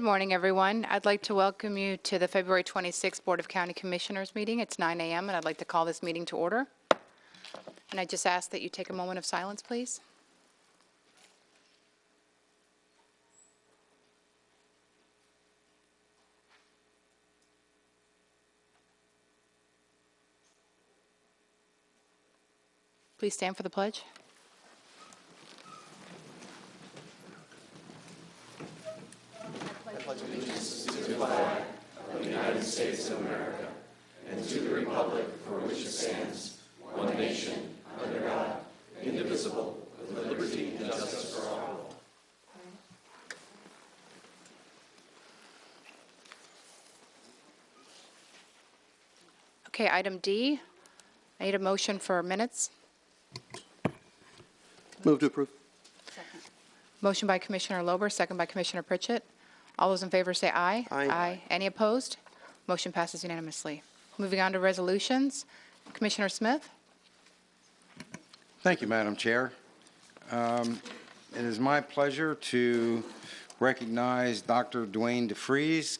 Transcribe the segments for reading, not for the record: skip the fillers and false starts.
morning, everyone. I'd like to welcome you to the February 26th Board of County Commissioners meeting. It's 9 a.m., and I'd like to call this meeting to order. And I just ask that you take a moment of silence, please. Please stand for the pledge. I pledge allegiance to the flag of the United States of America and to the republic for which it stands, one nation, under God, indivisible, with liberty and justice for all. Okay, item D. I need a motion for minutes. Move to approve. Motion by Commissioner Lober, second by Commissioner Pritchett. All those in favor say aye. Aye. Any opposed? Motion passes unanimously. Moving on to resolutions. Commissioner Smith? Thank you, Madam Chair. It is my pleasure to recognize Dr. Dwayne DeFries,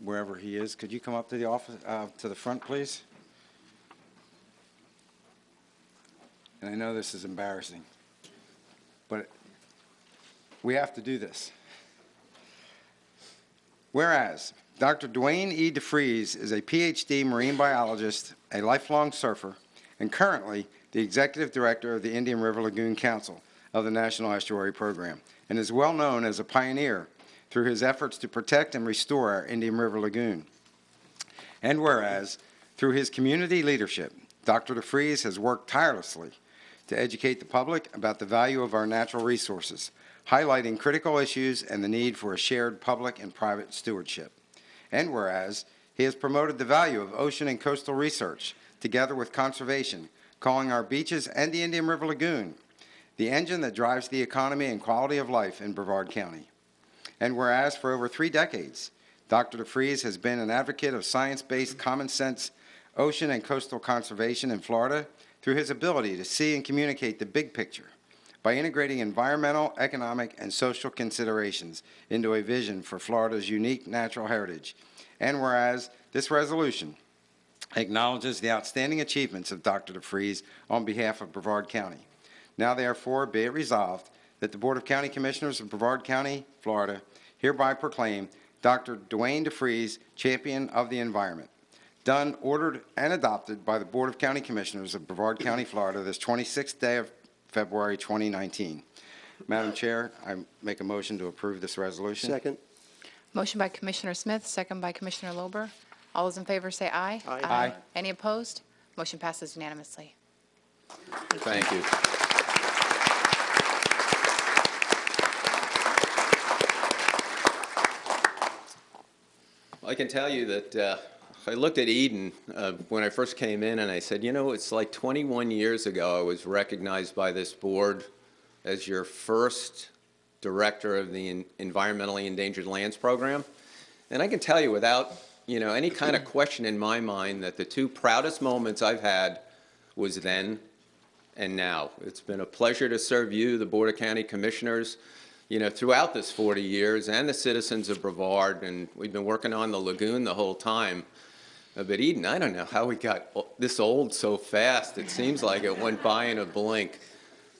wherever he is. Could you come up to the office, to the front, please? And I know this is embarrassing, but we have to do this. Whereas Dr. Dwayne E. DeFries is a Ph.D. marine biologist, a lifelong surfer, and currently the Executive Director of the Indian River Lagoon Council of the National Estuary Program, and is well known as a pioneer through his efforts to protect and restore our Indian River Lagoon. And whereas, through his community leadership, Dr. DeFries has worked tirelessly to educate the public about the value of our natural resources, highlighting critical issues and the need for a shared public and private stewardship. And whereas, he has promoted the value of ocean and coastal research, together with conservation, calling our beaches and the Indian River Lagoon the engine that drives the economy and quality of life in Brevard County. And whereas, for over 3 decades, Dr. DeFries has been an advocate of science-based, common-sense ocean and coastal conservation in Florida through his ability to see and communicate the big picture by integrating environmental, economic, and social considerations into a vision for Florida's unique natural heritage. And whereas this resolution acknowledges the outstanding achievements of Dr. DeFries on behalf of Brevard County. Now therefore be it resolved that the Board of County Commissioners of Brevard County, Florida, hereby proclaim Dr. Dwayne DeFries Champion of the Environment. Done, ordered, and adopted by the Board of County Commissioners of Brevard County, Florida, this 26th day of February 2019. Madam Chair, I make a motion to approve this resolution. Second. Motion by Commissioner Smith, second by Commissioner Lober. All those in favor say aye. Aye. Aye. Any opposed? Motion passes unanimously. Thank you. I can tell you that I looked at Eden when I first came in, and I said, you know, it's like 21 years ago I was recognized by this board as your first director of the Environmentally Endangered Lands Program. And I can tell you without, you know, any kind of question in my mind that the 2 proudest moments I've had was then and now. It's been a pleasure to serve you, the Board of County Commissioners, you know, throughout this 40 years, and the citizens of Brevard, and we've been working on the lagoon the whole time. But Eden, I don't know how we got this old so fast. It seems like it went by in a blink.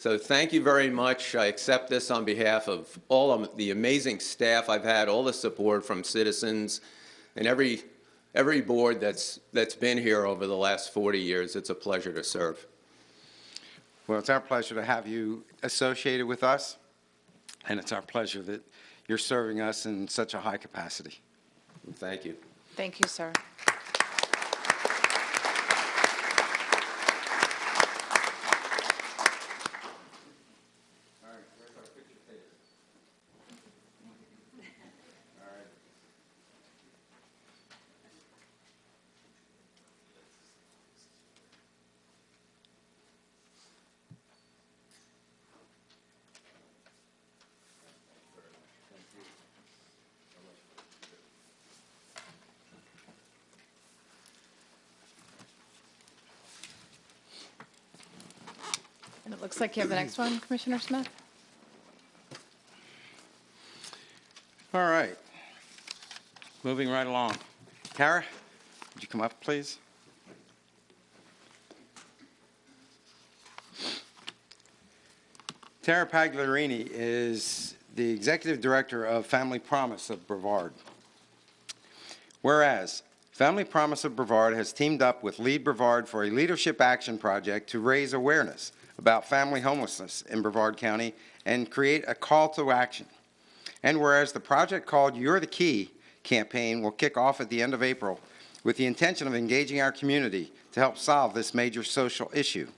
So thank you very much. I accept this on behalf of all of the amazing staff I've had, all the support from citizens, and every board that's been here over the last 40 years. It's a pleasure to serve. Well, it's our pleasure to have you associated with us, and it's our pleasure that you're serving us in such a high capacity. Thank you. Thank you, sir. And it looks like you have the next one, Commissioner Smith. All right. Moving right along. Tara, would you come up, please? Tara Pagliarini is the Executive Director of Family Promise of Brevard. Whereas, Family Promise of Brevard has teamed up with Lead Brevard for a leadership action project to raise awareness about family homelessness in Brevard County and create a call to action. And whereas the project called You're the Key campaign will kick off at the end of April with the intention of engaging our community to help solve this major social issue.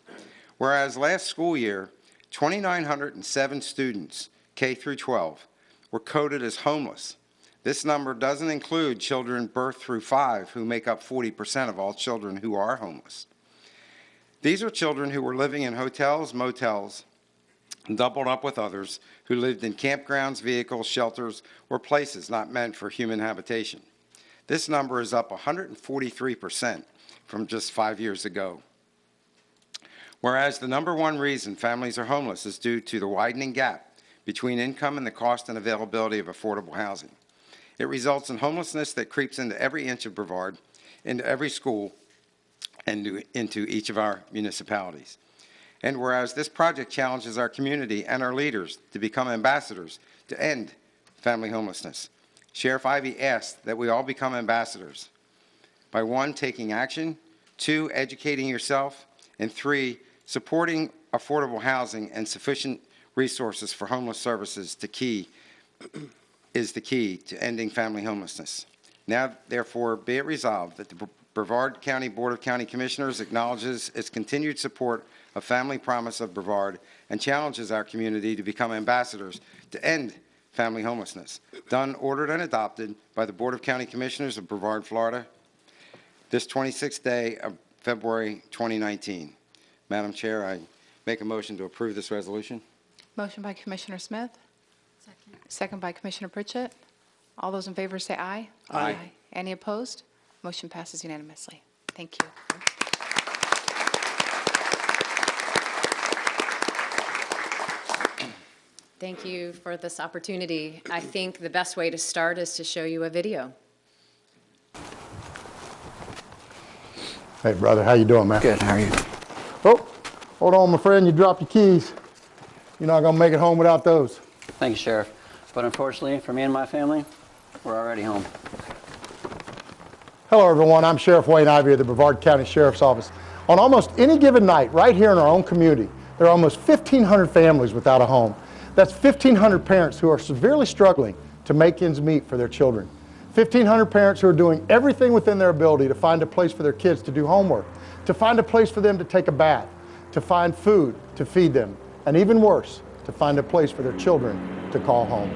Whereas last school year, 2,907 students, K through 12, were coded as homeless. This number doesn't include children birth through 5, who make up 40% of all children who are homeless. These are children who were living in hotels, motels, doubled up with others who lived in campgrounds, vehicles, shelters, or places not meant for human habitation. This number is up 143% from just 5 years ago. Whereas the number one reason families are homeless is due to the widening gap between income and the cost and availability of affordable housing. It results in homelessness that creeps into every inch of Brevard, into every school, and into each of our municipalities. And whereas this project challenges our community and our leaders to become ambassadors to end family homelessness, Sheriff Ivey asked that we all become ambassadors by 1, taking action, 2, educating yourself, and 3, supporting affordable housing and sufficient resources for homeless services is the key to ending family homelessness. Now, therefore, be it resolved that the Brevard County Board of County Commissioners acknowledges its continued support of Family Promise of Brevard and challenges our community to become ambassadors to end family homelessness. Done, ordered, and adopted by the Board of County Commissioners of Brevard, Florida, this 26th day of February 2019. Madam Chair, I make a motion to approve this resolution. Motion by Commissioner Smith. Second by Commissioner Pritchett. All those in favor say aye. Aye. Any opposed? Motion passes unanimously. Thank you. Thank you for this opportunity. I think the best way to start is to show you a video. Hey, brother, how you doing, man? Good, how are you? Oh, hold on, my friend, you dropped your keys. You're not gonna make it home without those. Thank you, Sheriff. But unfortunately, for me and my family, we're already home. Hello, everyone. I'm Sheriff Wayne Ivey of the Brevard County Sheriff's Office. On almost any given night, right here in our own community, there are almost 1,500 families without a home. That's 1,500 parents who are severely struggling to make ends meet for their children. 1,500 parents who are doing everything within their ability to find a place for their kids to do homework, to find a place for them to take a bath, to find food to feed them, and even worse, to find a place for their children to call home.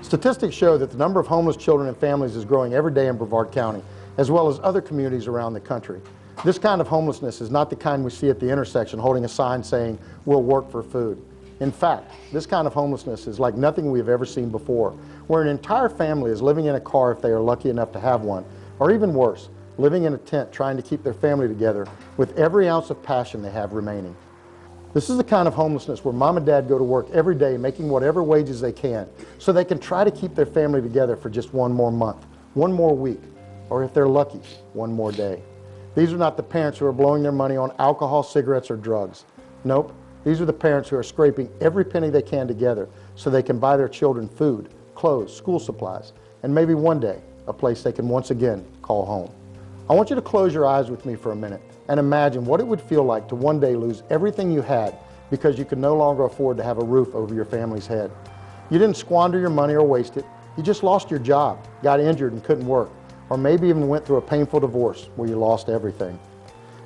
Statistics show that the number of homeless children and families is growing every day in Brevard County, as well as other communities around the country. This kind of homelessness is not the kind we see at the intersection holding a sign saying, "We'll work for food." In fact, this kind of homelessness is like nothing we've ever seen before, where an entire family is living in a car if they are lucky enough to have one, or even worse, living in a tent trying to keep their family together with every ounce of passion they have remaining. This is the kind of homelessness where mom and dad go to work every day making whatever wages they can so they can try to keep their family together for just one more month, one more week, or if they're lucky, one more day. These are not the parents who are blowing their money on alcohol, cigarettes, or drugs. Nope, these are the parents who are scraping every penny they can together so they can buy their children food, clothes, school supplies, and maybe one day, a place they can once again call home. I want you to close your eyes with me for a minute and imagine what it would feel like to one day lose everything you had because you could no longer afford to have a roof over your family's head. You didn't squander your money or waste it. You just lost your job, got injured and couldn't work, or maybe even went through a painful divorce where you lost everything.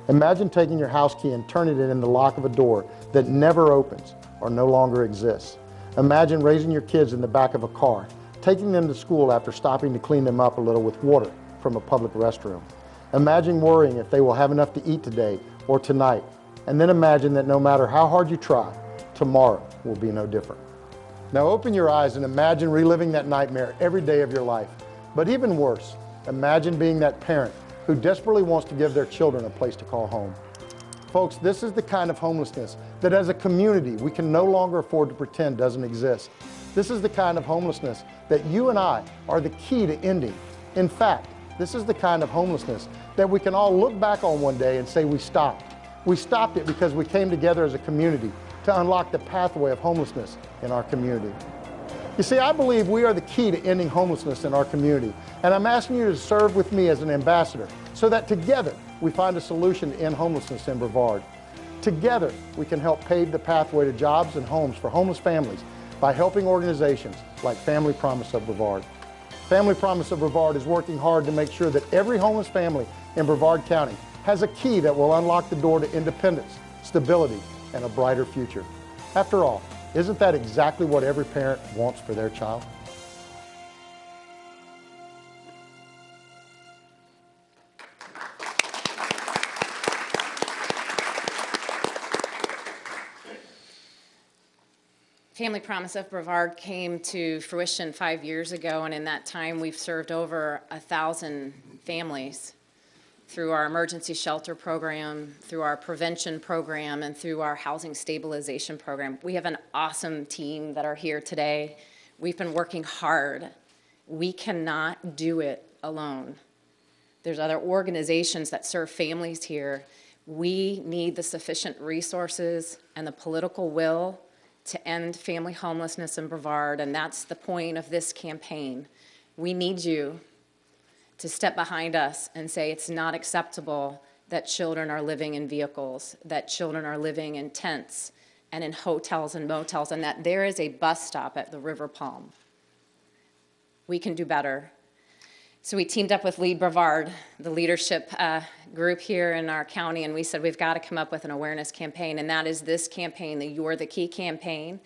Imagine taking your house key and turning it in the lock of a door that never opens or no longer exists. Imagine raising your kids in the back of a car, taking them to school after stopping to clean them up a little with water from a public restroom. Imagine worrying if they will have enough to eat today or tonight. And then imagine that no matter how hard you try, tomorrow will be no different. Now open your eyes and imagine reliving that nightmare every day of your life. But even worse, imagine being that parent who desperately wants to give their children a place to call home. Folks, this is the kind of homelessness that as a community we can no longer afford to pretend doesn't exist. This is the kind of homelessness that you and I are the key to ending In fact, this is the kind of homelessness that we can all look back on one day and say we stopped. We stopped it because we came together as a community to unlock the pathway of homelessness in our community. You see, I believe we are the key to ending homelessness in our community, and I'm asking you to serve with me as an ambassador so that together we find a solution to end homelessness in Brevard. Together, we can help pave the pathway to jobs and homes for homeless families by helping organizations like Family Promise of Brevard. Family Promise of Brevard is working hard to make sure that every homeless family in Brevard County has a key that will unlock the door to independence, stability, and a brighter future. After all, isn't that exactly what every parent wants for their child? Family Promise of Brevard came to fruition 5 years ago, and in that time we've served over 1,000 families through our emergency shelter program, through our prevention program, and through our housing stabilization program. We have an awesome team that are here today. We've been working hard. We cannot do it alone. There's other organizations that serve families here. We need the sufficient resources and the political will to end family homelessness in Brevard, and that's the point of this campaign. We need you to step behind us and say it's not acceptable that children are living in vehicles, that children are living in tents and in hotels and motels, and that there is a bus stop at the River Palm. We can do better. So we teamed up with Lead Brevard, the leadership group here in our county, and we said we've got to come up with an awareness campaign, and that is this campaign, the You're the Key campaign.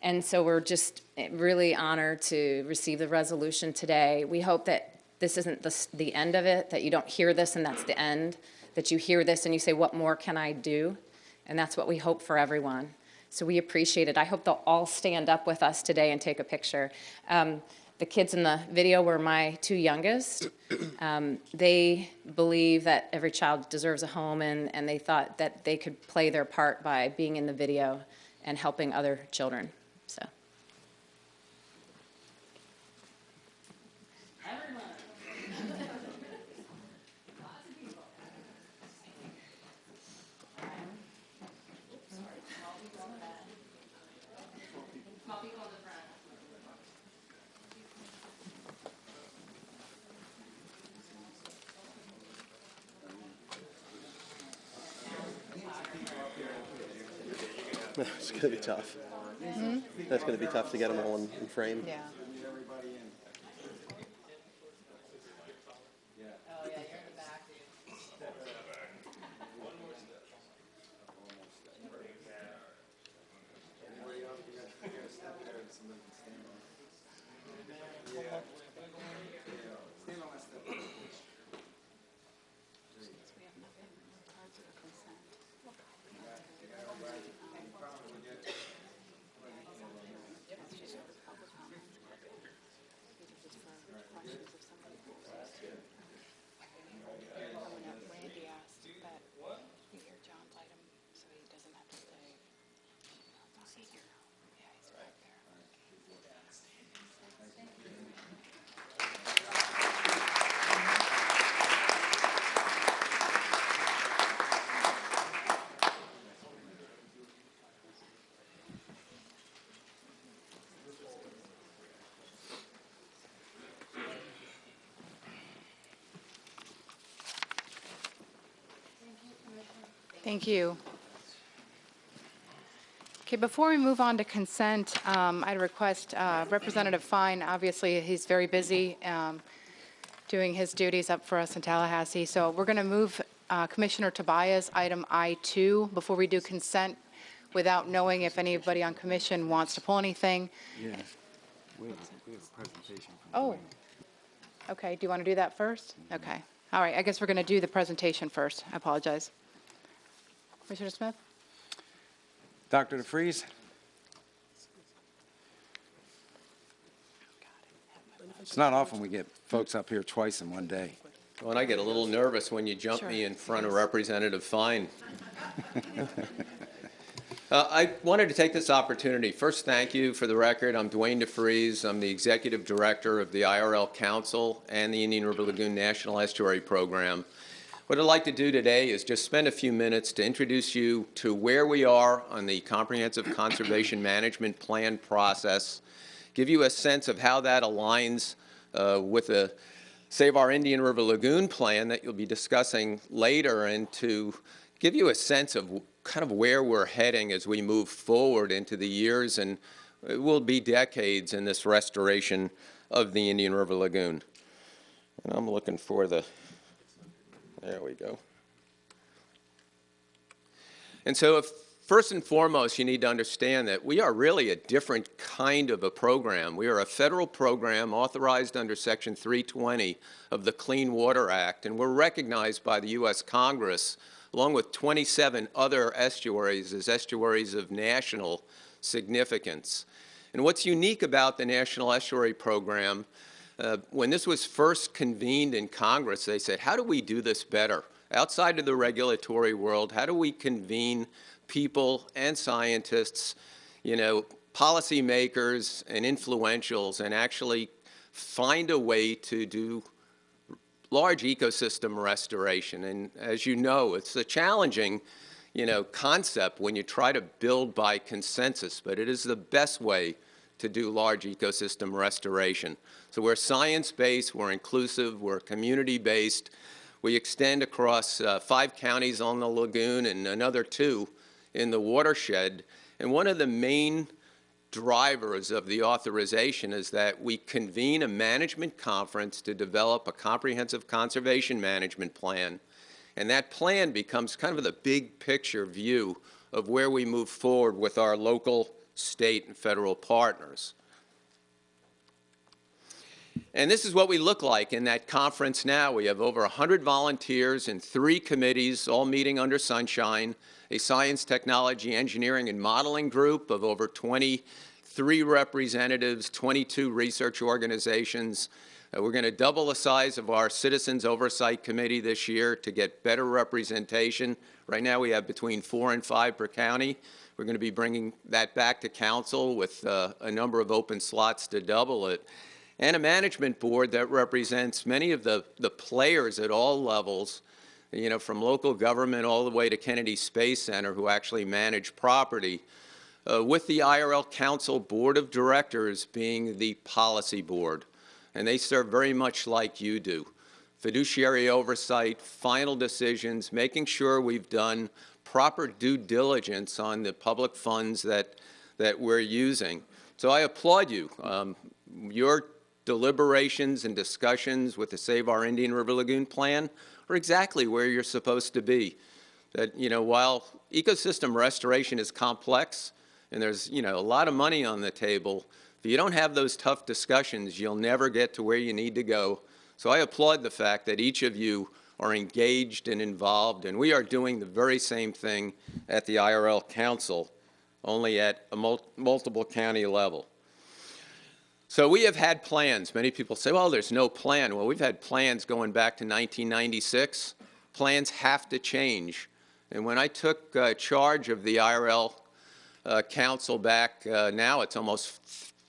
And so we're just really honored to receive the resolution today. We hope that this isn't the end of it, that you don't hear this and that's the end, that you hear this and you say, what more can I do? And that's what we hope for everyone. So we appreciate it. I hope they'll all stand up with us today and take a picture. The kids in the video were my two youngest. They believe that every child deserves a home, and they thought that they could play their part by being in the video and helping other children. So. It's going to be tough. Mm-hmm. That's going to be tough to get them all in frame. Yeah. Thank you. Okay, before we move on to consent, I'd request Representative Fine, obviously he's very busy doing his duties up for us in Tallahassee, so we're going to move Commissioner Tobias, item I-2, before we do consent, without knowing if anybody on commission wants to pull anything. Yeah, we have a presentation. Oh, okay, do you want to do that first? Okay, all right, I guess we're going to do the presentation first. I apologize. Commissioner Smith? Dr. DeFries? It's not often we get folks up here twice in one day. Well, and I get a little nervous when you jump me in front of Representative Fine. I wanted to take this opportunity. First, thank you for the record. I'm Dwayne DeFries. I'm the Executive Director of the IRL Council and the Indian River Lagoon National Estuary Program. What I'd like to do today is just spend a few minutes to introduce you to where we are on the Comprehensive Conservation Management Plan process, give you a sense of how that aligns with the Save Our Indian River Lagoon plan that you'll be discussing later, and to give you a sense of kind of where we're heading as we move forward into the years, and it will be decades in this restoration of the Indian River Lagoon. And I'm looking for the, there we go. And so first and foremost, you need to understand that we are really a different kind of a program. We are a federal program authorized under Section 320 of the Clean Water Act, and we're recognized by the U.S. Congress along with 27 other estuaries as estuaries of national significance. And what's unique about the National Estuary Program, when this was first convened in Congress, they said, how do we do this better? Outside of the regulatory world, how do we convene people and scientists, policymakers and influentials, and actually find a way to do large ecosystem restoration? And as you know, it's a challenging, concept when you try to build by consensus, but it is the best way to do large ecosystem restoration. So we're science-based, we're inclusive, we're community-based. We extend across 5 counties on the lagoon and another 2 in the watershed. And one of the main drivers of the authorization is that we convene a management conference to develop a comprehensive conservation management plan. And that plan becomes kind of the big picture view of where we move forward with our local, state, and federal partners. And this is what we look like in that conference now. We have over 100 volunteers in 3 committees, all meeting under sunshine, a science, technology, engineering, and modeling group of over 23 representatives, 22 research organizations. We're going to double the size of our Citizens Oversight Committee this year to get better representation. Right now we have between 4 and 5 per county. We're going to be bringing that back to council with a number of open slots to double it. And a management board that represents many of the players at all levels, from local government all the way to Kennedy Space Center, who actually manage property, with the IRL Council Board of Directors being the policy board. And they serve very much like you do. Fiduciary oversight, final decisions, making sure we've done proper due diligence on the public funds that we're using. So I applaud you. Your deliberations and discussions with the Save Our Indian River Lagoon plan are exactly where you're supposed to be. That, while ecosystem restoration is complex and there's, a lot of money on the table, if you don't have those tough discussions, you'll never get to where you need to go. So I applaud the fact that each of you are engaged and involved, and we are doing the very same thing at the IRL Council, only at a multiple county level. So we have had plans. Many people say, well, there's no plan. Well, we've had plans going back to 1996. Plans have to change. And when I took charge of the IRL Council back, now it's almost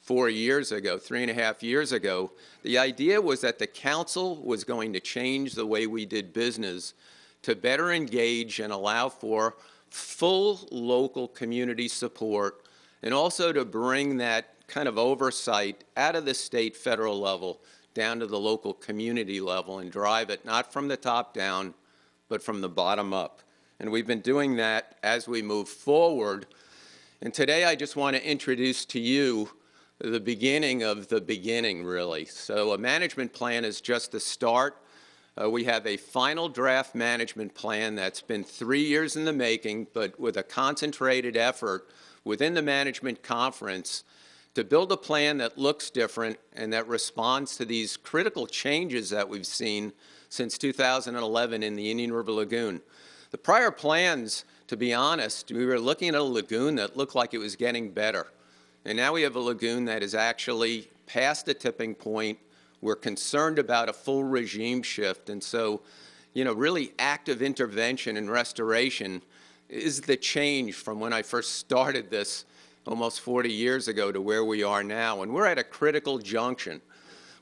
4 years ago, 3.5 years ago, the idea was that the council was going to change the way we did business to better engage and allow for full local community support, and also to bring that kind of oversight out of the state, federal level down to the local community level and drive it not from the top down, but from the bottom up. And we've been doing that as we move forward. And today I just want to introduce to you the beginning of the beginning, really. So a management plan is just the start. We have a final draft management plan that's been 3 years in the making, but with a concentrated effort within the management conference to build a plan that looks different and that responds to these critical changes that we've seen since 2011 in the Indian River Lagoon. The prior plans, to be honest, we were looking at a lagoon that looked like it was getting better. And now we have a lagoon that is actually past the tipping point. We're concerned about a full regime shift. And so, really active intervention and restoration is the change from when I first started this almost 40 years ago to where we are now. And we're at a critical junction.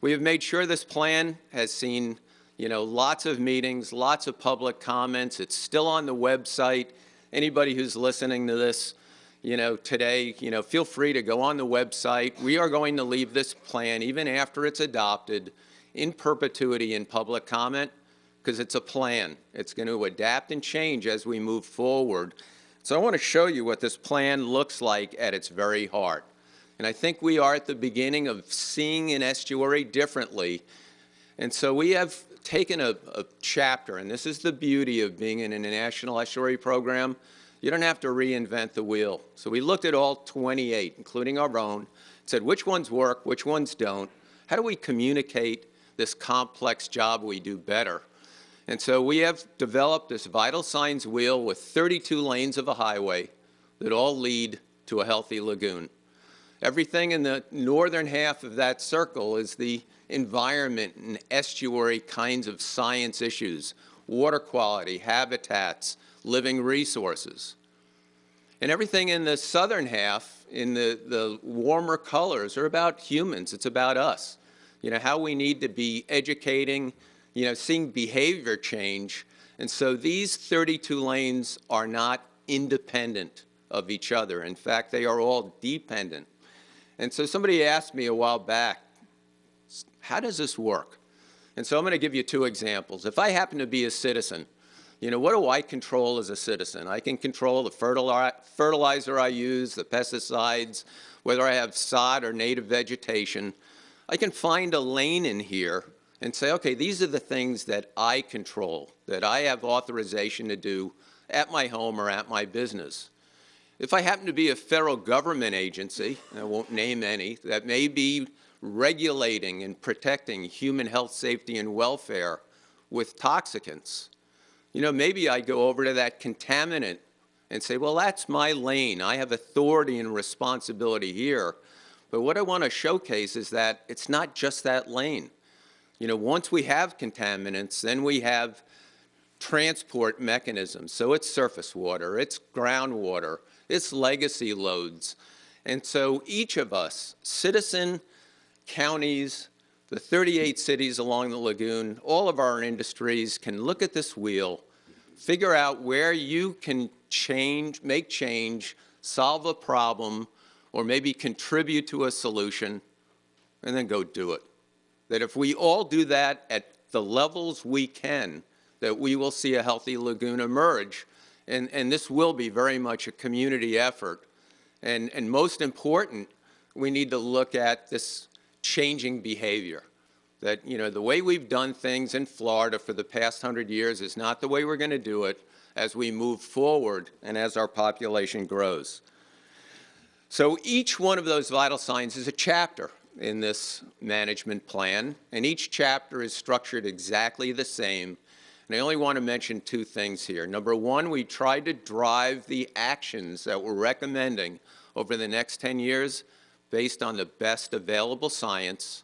We have made sure this plan has seen, lots of meetings, lots of public comments. It's still on the website. Anybody who's listening to this, today, feel free to go on the website. We are going to leave this plan, even after it's adopted, in perpetuity in public comment, because it's a plan. It's going to adapt and change as we move forward. So I want to show you what this plan looks like at its very heart. And I think we are at the beginning of seeing an estuary differently. And so we have taken a chapter, and this is the beauty of being in a national estuary program. You don't have to reinvent the wheel. So we looked at all 28, including our own, said which ones work, which ones don't. How do we communicate this complex job we do better? And so we have developed this vital signs wheel with 32 lanes of a highway that all lead to a healthy lagoon. Everything in the northern half of that circle is the environment and estuary kinds of science issues, water quality, habitats, living resources. And everything in the southern half, in the warmer colors, are about humans. It's about us. How we need to be educating, seeing behavior change. And so these 32 lanes are not independent of each other. In fact, they are all dependent. And so somebody asked me a while back, how does this work? And so I'm going to give you two examples. If I happen to be a citizen, what do I control as a citizen? I can control the fertilizer I use, the pesticides, whether I have sod or native vegetation. I can find a lane in here and say, okay, these are the things that I control, that I have authorization to do at my home or at my business. If I happen to be a federal government agency, and I won't name any, that may be regulating and protecting human health, safety, and welfare with toxicants, maybe I go over to that contaminant and say, well, that's my lane. I have authority and responsibility here. But what I want to showcase is that it's not just that lane. Once we have contaminants, then we have transport mechanisms. So it's surface water, it's groundwater, it's legacy loads. And so each of us, citizen, counties, the 38 cities along the lagoon, all of our industries can look at this wheel, figure out where you can change, make change, solve a problem, or maybe contribute to a solution, and then go do it. That if we all do that at the levels we can, that we will see a healthy lagoon emerge. And this will be very much a community effort. And most important, we need to look at this changing behavior. That, the way we've done things in Florida for the past 100 years is not the way we're going to do it as we move forward and as our population grows. So each one of those vital signs is a chapter in this management plan, and each chapter is structured exactly the same. And I only want to mention two things here. Number one, we tried to drive the actions that we're recommending over the next 10 years based on the best available science.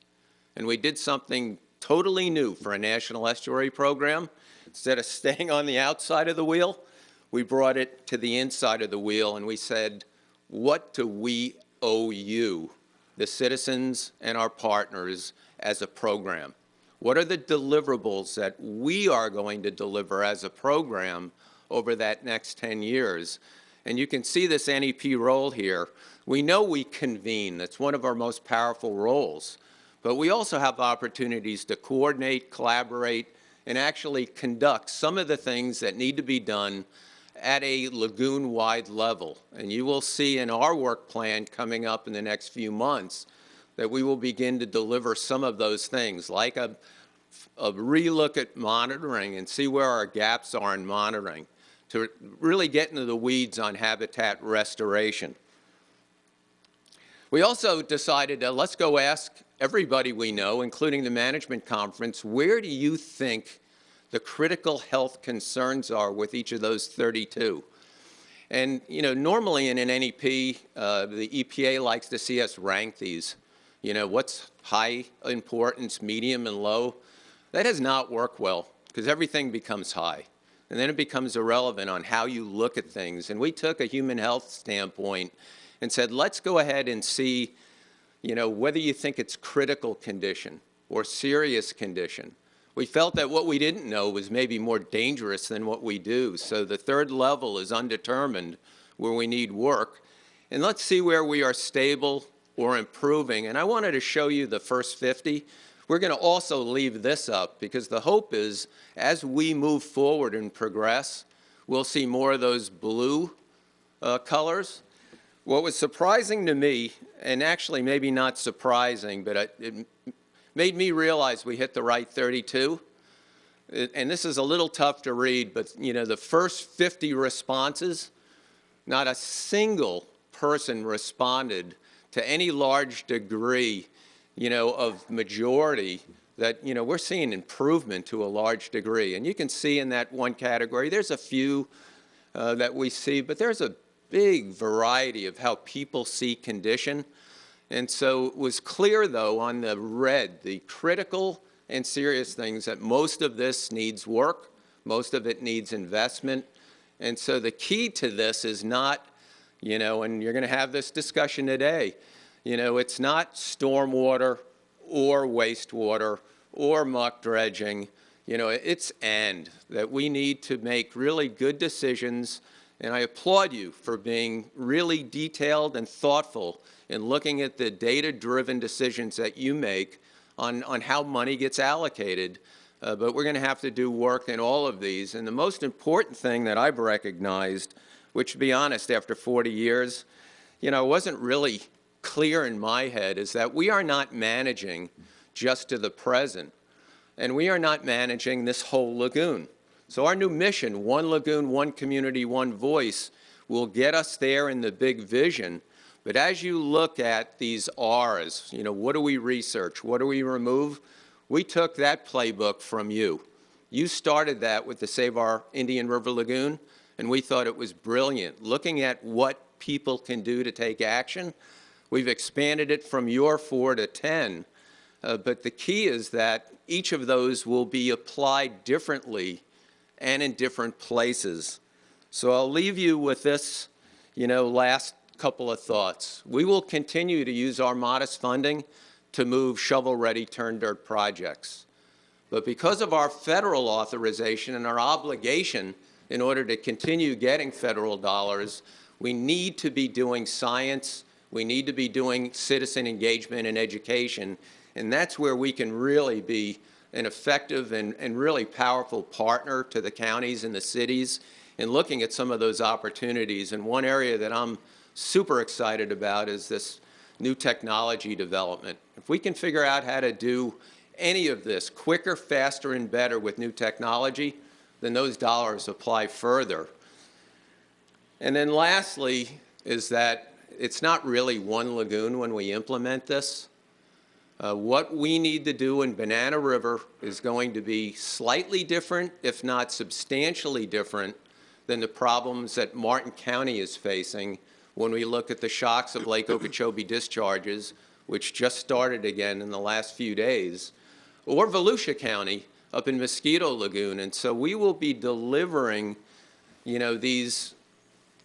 And we did something totally new for a national estuary program. Instead of staying on the outside of the wheel, we brought it to the inside of the wheel, and we said, what do we owe you, the citizens and our partners, as a program? What are the deliverables that we are going to deliver as a program over that next 10 years? And you can see this NEP role here. We know we convene. That's one of our most powerful roles. But we also have opportunities to coordinate, collaborate, and actually conduct some of the things that need to be done at a lagoon-wide level. And you will see in our work plan coming up in the next few months that we will begin to deliver some of those things, like a relook at monitoring and see where our gaps are in monitoring, to really get into the weeds on habitat restoration. We also decided let's go ask everybody we know, including the management conference, where do you think the critical health concerns are with each of those 32? And, normally in an NEP, the EPA likes to see us rank these. What's high importance, medium, and low? That has not worked well, because everything becomes high. and then it becomes irrelevant on how you look at things. And we took a human health standpoint and said, let's go ahead and see, whether you think it's critical condition or serious condition. We felt that what we didn't know was maybe more dangerous than what we do. So the third level is undetermined, where we need work. And let's see where we are stable or improving. And I wanted to show you the first 50. We're going to also leave this up because the hope is as we move forward and progress, we'll see more of those blue colors. What was surprising to me, and actually maybe not surprising, but it made me realize we hit the right 32. And this is a little tough to read, but the first 50 responses, not a single person responded to any large degree, of majority that, we're seeing improvement to a large degree. And you can see in that one category, there's a few that we see, but there's a big variety of how people see condition. And so it was clear, though, on the red, the critical and serious things, that most of this needs work, most of it needs investment. And so the key to this is not, and you're going to have this discussion today, it's not stormwater or wastewater or muck dredging. It's that we need to make really good decisions. And I applaud you for being really detailed and thoughtful in looking at the data-driven decisions that you make on how money gets allocated. But we're going to have to do work in all of these. And the most important thing that I've recognized, which, to be honest, after 40 years, wasn't really clear in my head, is that we are not managing just to the present. And we are not managing this whole lagoon. So our new mission, one lagoon, one community, one voice, will get us there in the big vision. But as you look at these R's, what do we research? What do we remove? We took that playbook from you. You started that with the Save Our Indian River Lagoon, and we thought it was brilliant. Looking at what people can do to take action, we've expanded it from your 4 to 10. But the key is that each of those will be applied differently and in different places. So I'll leave you with this, last couple of thoughts. We will continue to use our modest funding to move shovel-ready turn-dirt projects. But because of our federal authorization and our obligation in order to continue getting federal dollars, we need to be doing science, we need to be doing citizen engagement and education, and that's where we can really be an effective and really powerful partner to the counties and the cities in looking at some of those opportunities. And one area that I'm super excited about is this new technology development. If we can figure out how to do any of this quicker, faster, and better with new technology, then those dollars apply further. And then lastly is that it's not really one lagoon when we implement this. What we need to do in Banana River is going to be slightly different, if not substantially different, than the problems that Martin County is facing when we look at the shocks of Lake Okeechobee discharges, which just started again in the last few days, or Volusia County up in Mosquito Lagoon. And so we will be delivering, these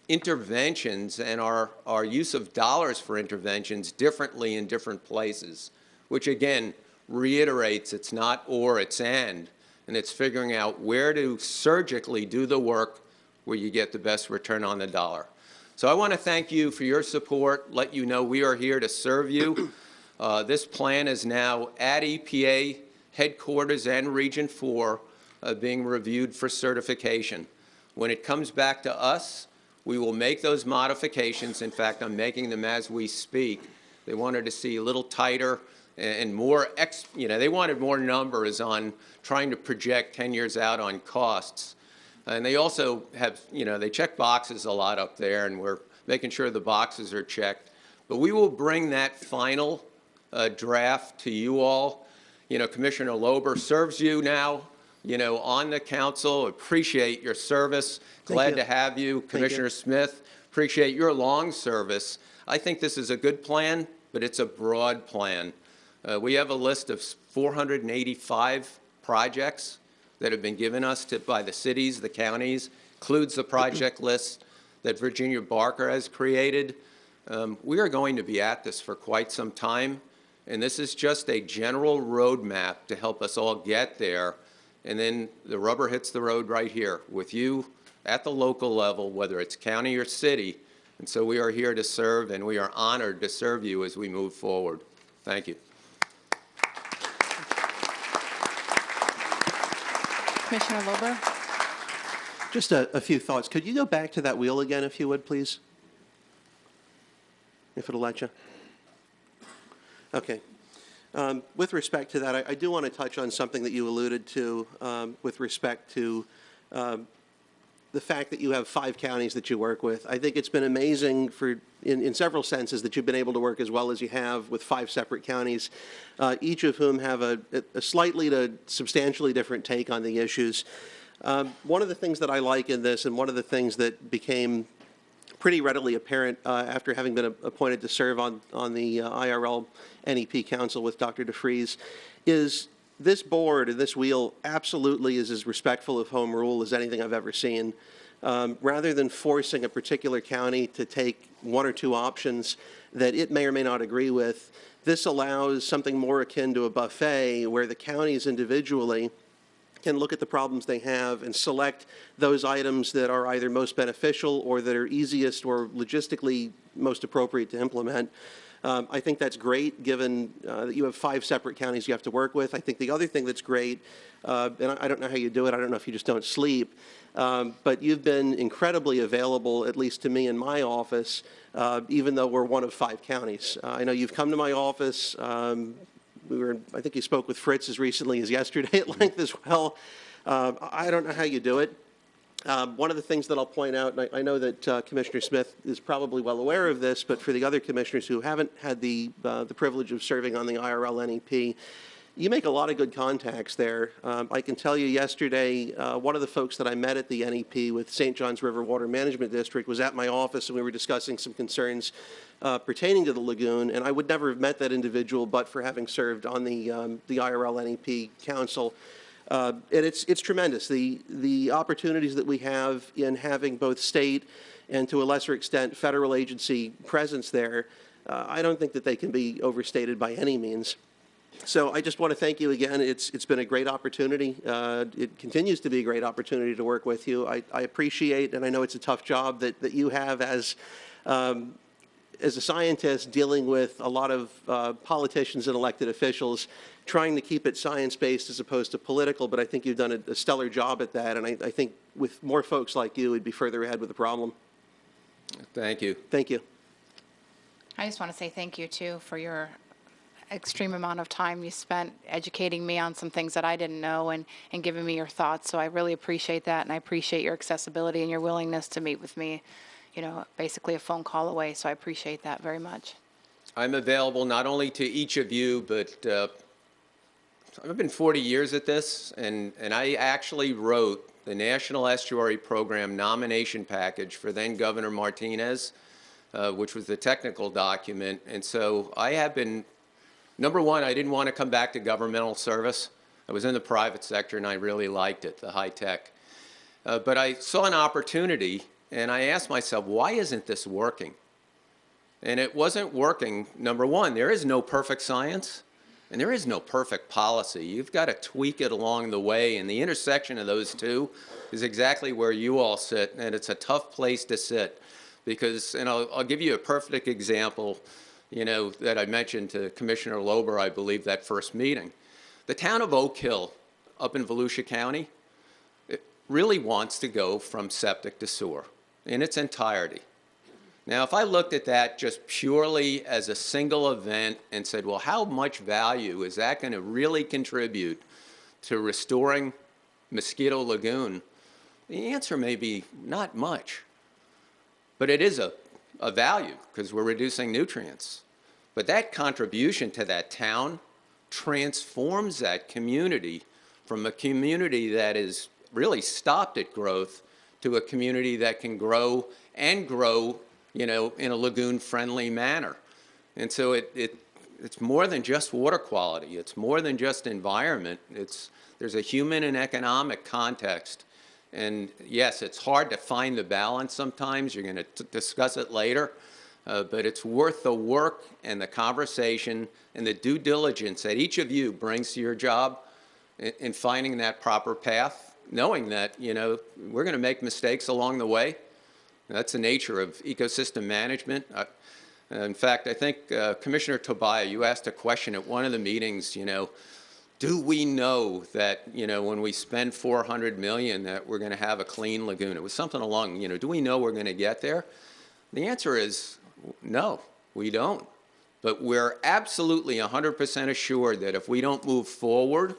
interventions and our use of dollars for interventions differently in different places, which again reiterates it's not or, it's and it's figuring out where to surgically do the work where you get the best return on the dollar. So I want to thank you for your support, let you know we are here to serve you. This plan is now at EPA headquarters and Region 4 being reviewed for certification. When it comes back to us, we will make those modifications. In fact, I'm making them as we speak. They wanted to see a little tighter and more, they wanted more numbers on trying to project 10 years out on costs. And they also have, they check boxes a lot up there, and we're making sure the boxes are checked. But we will bring that final draft to you all. Commissioner Lober serves you now, on the council. Appreciate your service. Glad to have you. Commissioner Smith, appreciate your long service. I think this is a good plan, but it's a broad plan. We have a list of 485 projects that have been given us by the cities, the counties, includes the project list that Virginia Barker has created. We are going to be at this for quite some time, and this is just a general roadmap to help us all get there. And then the rubber hits the road right here with you at the local level, whether it's county or city. And so we are here to serve, and we are honored to serve you as we move forward. Thank you. Commissioner Lober? Just a few thoughts. Could you go back to that wheel again, if you would, please? If it'll let you. Okay. With respect to that, I do want to touch on something that you alluded to with respect to the fact that you have 5 counties that you work with. I think it's been amazing in several senses that you've been able to work as well as you have with 5 separate counties, each of whom have a slightly to substantially different take on the issues. One of the things that I like in this, and one of the things that became pretty readily apparent after having been appointed to serve on the IRL NEP Council with Dr. DeFries, is this board and this wheel absolutely is as respectful of home rule as anything I've ever seen. Rather than forcing a particular county to take 1 or 2 options that it may or may not agree with, this allows something more akin to a buffet where the counties individually can look at the problems they have and select those items that are either most beneficial or that are easiest or logistically most appropriate to implement. I think that's great, given that you have 5 separate counties you have to work with. I think the other thing that's great, and I don't know how you do it, I don't know if you just don't sleep, but you've been incredibly available, at least to me in my office, even though we're one of 5 counties. I know you've come to my office. I think you spoke with Fritz as recently as yesterday at length as well. I don't know how you do it. One of the things that I'll point out, and I know that Commissioner Smith is probably well aware of this, but for the other commissioners who haven't had the privilege of serving on the IRL NEP, you make a lot of good contacts there. I can tell you yesterday, one of the folks that I met at the NEP with St. John's River Water Management District was at my office, and we were discussing some concerns pertaining to the lagoon, and I would never have met that individual but for having served on the IRL NEP Council. And it's tremendous. The opportunities that we have in having both state and to a lesser extent federal agency presence there, I don't think that they can be overstated by any means. So I just want to thank you again. It's been a great opportunity. It continues to be a great opportunity to work with you. I appreciate, and I know it's a tough job that you have as a scientist dealing with a lot of politicians and elected officials, trying to keep it science-based as opposed to political, but I think you've done a stellar job at that, and I think with more folks like you, we'd be further ahead with the problem. Thank you. Thank you. I just want to say thank you, too, for your extreme amount of time you spent educating me on some things that I didn't know and giving me your thoughts. So I really appreciate that, and I appreciate your accessibility and your willingness to meet with me, you know, basically a phone call away. So I appreciate that very much. I'm available not only to each of you, but I've been 40 years at this, and I actually wrote the National Estuary Program nomination package for then Governor Martinez, which was the technical document. And so I have been, number one, I didn't want to come back to governmental service. I was in the private sector, and I really liked it, the high tech. But I saw an opportunity, and I asked myself, why isn't this working? And it wasn't working. Number one, there is no perfect science, and there is no perfect policy. You've got to tweak it along the way, and the intersection of those two is exactly where you all sit, and it's a tough place to sit because, and I'll give you a perfect example, you know, that I mentioned to Commissioner Lober, I believe, that first meeting. The town of Oak Hill up in Volusia County, it really wants to go from septic to sewer in its entirety. Now, if I looked at that just purely as a single event and said, well, how much value is that going to really contribute to restoring Mosquito Lagoon? The answer may be not much. But it is a value because we're reducing nutrients. But that contribution to that town transforms that community from a community that is really stopped at growth to a community that can grow and grow, you know, in a lagoon-friendly manner. And so it's more than just water quality. It's more than just environment. There's a human and economic context. And yes, it's hard to find the balance sometimes. You're going to discuss it later. But it's worth the work and the conversation and the due diligence that each of you brings to your job in finding that proper path, knowing that, you know, we're going to make mistakes along the way. That's the nature of ecosystem management. In fact, I think Commissioner Tobias, you asked a question at one of the meetings, you know, do we know that, you know, when we spend $400 million that we're going to have a clean lagoon? It was something along, you know, do we know we're going to get there? The answer is no, we don't. But we're absolutely 100% assured that if we don't move forward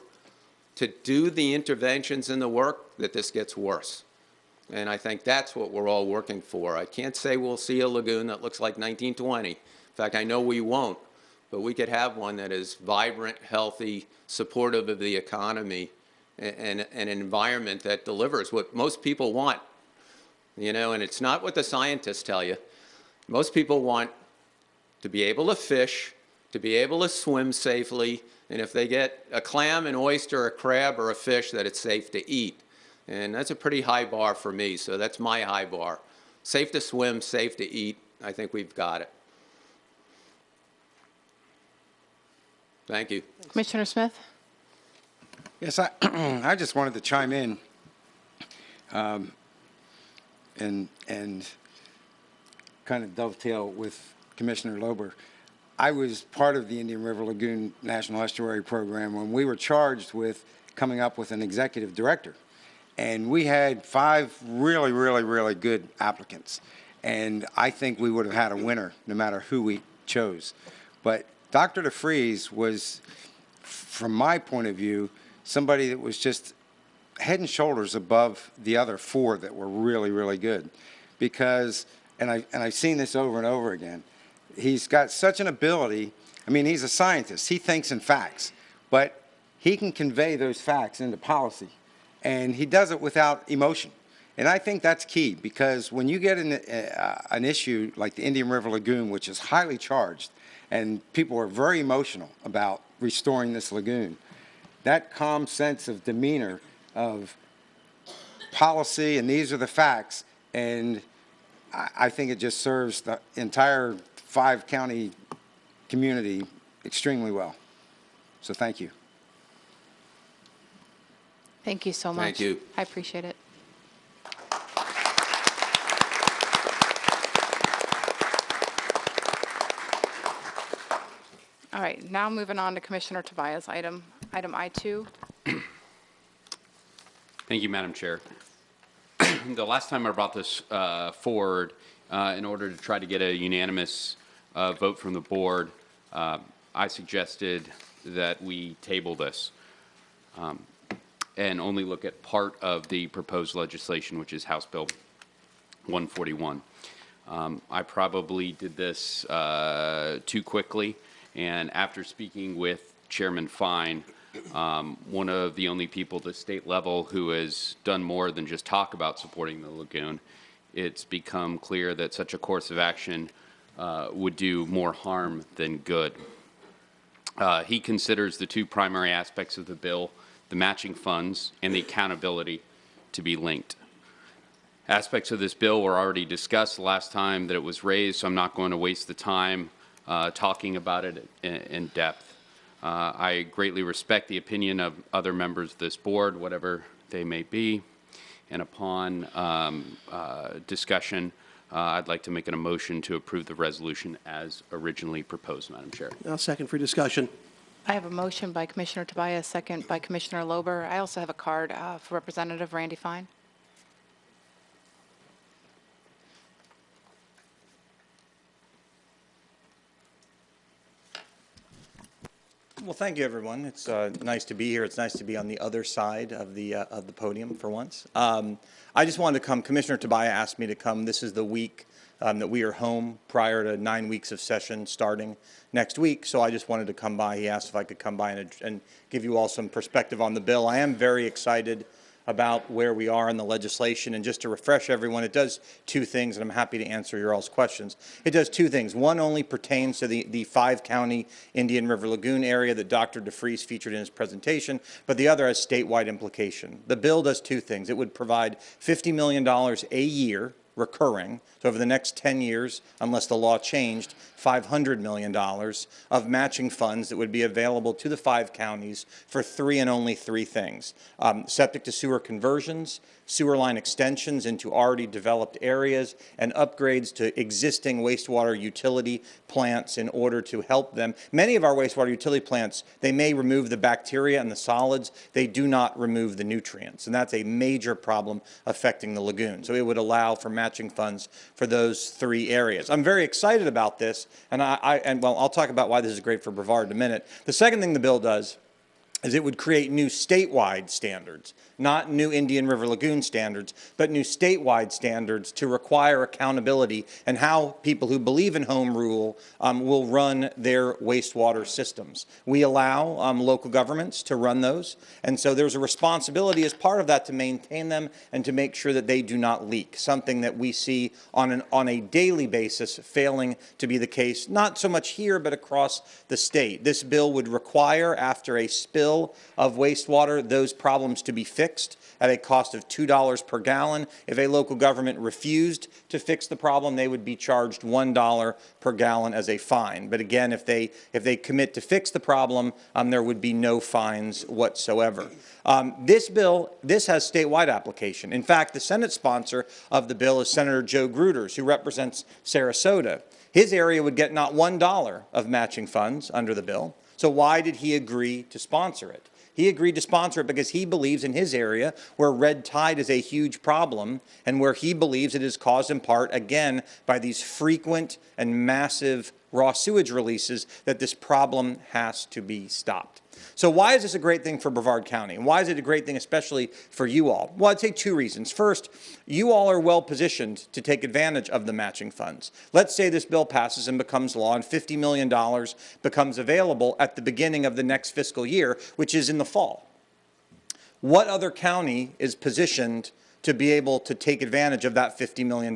to do the interventions and the work, that this gets worse. And I think that's what we're all working for. I can't say we'll see a lagoon that looks like 1920. In fact, I know we won't. But we could have one that is vibrant, healthy, supportive of the economy, and an environment that delivers what most people want. You know, and it's not what the scientists tell you. Most people want to be able to fish, to be able to swim safely, and if they get a clam, an oyster, a crab, or a fish, that it's safe to eat. And that's a pretty high bar for me, so that's my high bar. Safe to swim, safe to eat, I think we've got it. Thank you. Commissioner Smith? Yes, I just wanted to chime in and kind of dovetail with Commissioner Lober. I was part of the Indian River Lagoon National Estuary Program when we were charged with coming up with an executive director. And we had 5 really, really, really good applicants. And I think we would have had a winner no matter who we chose. But Dr. DeFries was, from my point of view, somebody that was just head and shoulders above the other 4 that were really, really good. Because, and I've seen this over and over again, he's got such an ability. I mean, he's a scientist. He thinks in facts. But he can convey those facts into policy. And he does it without emotion. And I think that's key, because when you get an issue like the Indian River Lagoon, which is highly charged, and people are very emotional about restoring this lagoon, that calm sense of demeanor of policy, and these are the facts, and I think it just serves the entire 5-county community extremely well. So thank you. Thank you so much. Thank you. I appreciate it. All right, now moving on to Commissioner Tobias' item I2. Thank you, Madam Chair. The last time I brought this forward in order to try to get a unanimous vote from the board, I suggested that we table this and only look at part of the proposed legislation, which is House Bill 141. I probably did this too quickly, and after speaking with Chairman Fine, one of the only people at the state level who has done more than just talk about supporting the lagoon, it's become clear that such a course of action would do more harm than good. He considers the 2 primary aspects of the bill, the matching funds and the accountability, to be linked. Aspects of this bill were already discussed the last time that it was raised, so I'm not going to waste the time talking about it in depth. I greatly respect the opinion of other members of this board, whatever they may be, and upon discussion, I'd like to make a motion to approve the resolution as originally proposed, Madam Chair. I'll second for discussion. I have a motion by Commissioner Tobias, second by Commissioner Lober. I also have a card for Representative Randy Fine. Well, thank you, everyone. It's nice to be here. It's nice to be on the other side of the podium for once. I just wanted to come. Commissioner Tobias asked me to come. This is the week that we are home prior to 9 weeks of session starting next week. So I just wanted to come by. He asked if I could come by and give you all some perspective on the bill. I am very excited about where we are in the legislation. And just to refresh everyone, it does two things, and I'm happy to answer your all's questions. It does two things. One only pertains to the 5-county Indian River Lagoon area that Dr. DeFries featured in his presentation, but the other has statewide implication. The bill does two things. It would provide $50 million a year recurring, so over the next 10 years, unless the law changed, $500 million of matching funds that would be available to the 5 counties for three and only three things: septic to sewer conversions, sewer line extensions into already developed areas, and upgrades to existing wastewater utility plants in order to help them. Many of our wastewater utility plants, they may remove the bacteria and the solids, they do not remove the nutrients, and that's a major problem affecting the lagoon. So it would allow for matching funds for those three areas. I'm very excited about this, and well, I'll talk about why this is great for Brevard in a minute. The second thing the bill does is it would create new statewide standards, not new Indian River Lagoon standards, but new statewide standards to require accountability and how people who believe in home rule will run their wastewater systems. We allow local governments to run those, and so there's a responsibility as part of that to maintain them and to make sure that they do not leak, something that we see on a daily basis failing to be the case, not so much here, but across the state. This bill would require, after a spill of wastewater, those problems to be fixed at a cost of $2 per gallon. If a local government refused to fix the problem, they would be charged $1 per gallon as a fine. But again, if they commit to fix the problem, there would be no fines whatsoever. This bill, this has statewide application. In fact, the Senate sponsor of the bill is Senator Joe Gruters, who represents Sarasota. His area would get not $1 of matching funds under the bill. So why did he agree to sponsor it? He agreed to sponsor it because he believes in his area, where red tide is a huge problem and where he believes it is caused in part, again, by these frequent and massive raw sewage releases, that this problem has to be stopped. So why is this a great thing for Brevard County? And why is it a great thing especially for you all? Well, I'd say two reasons. First, you all are well positioned to take advantage of the matching funds. Let's say this bill passes and becomes law and $50 million becomes available at the beginning of the next fiscal year, which is in the fall. What other county is positioned to be able to take advantage of that $50 million?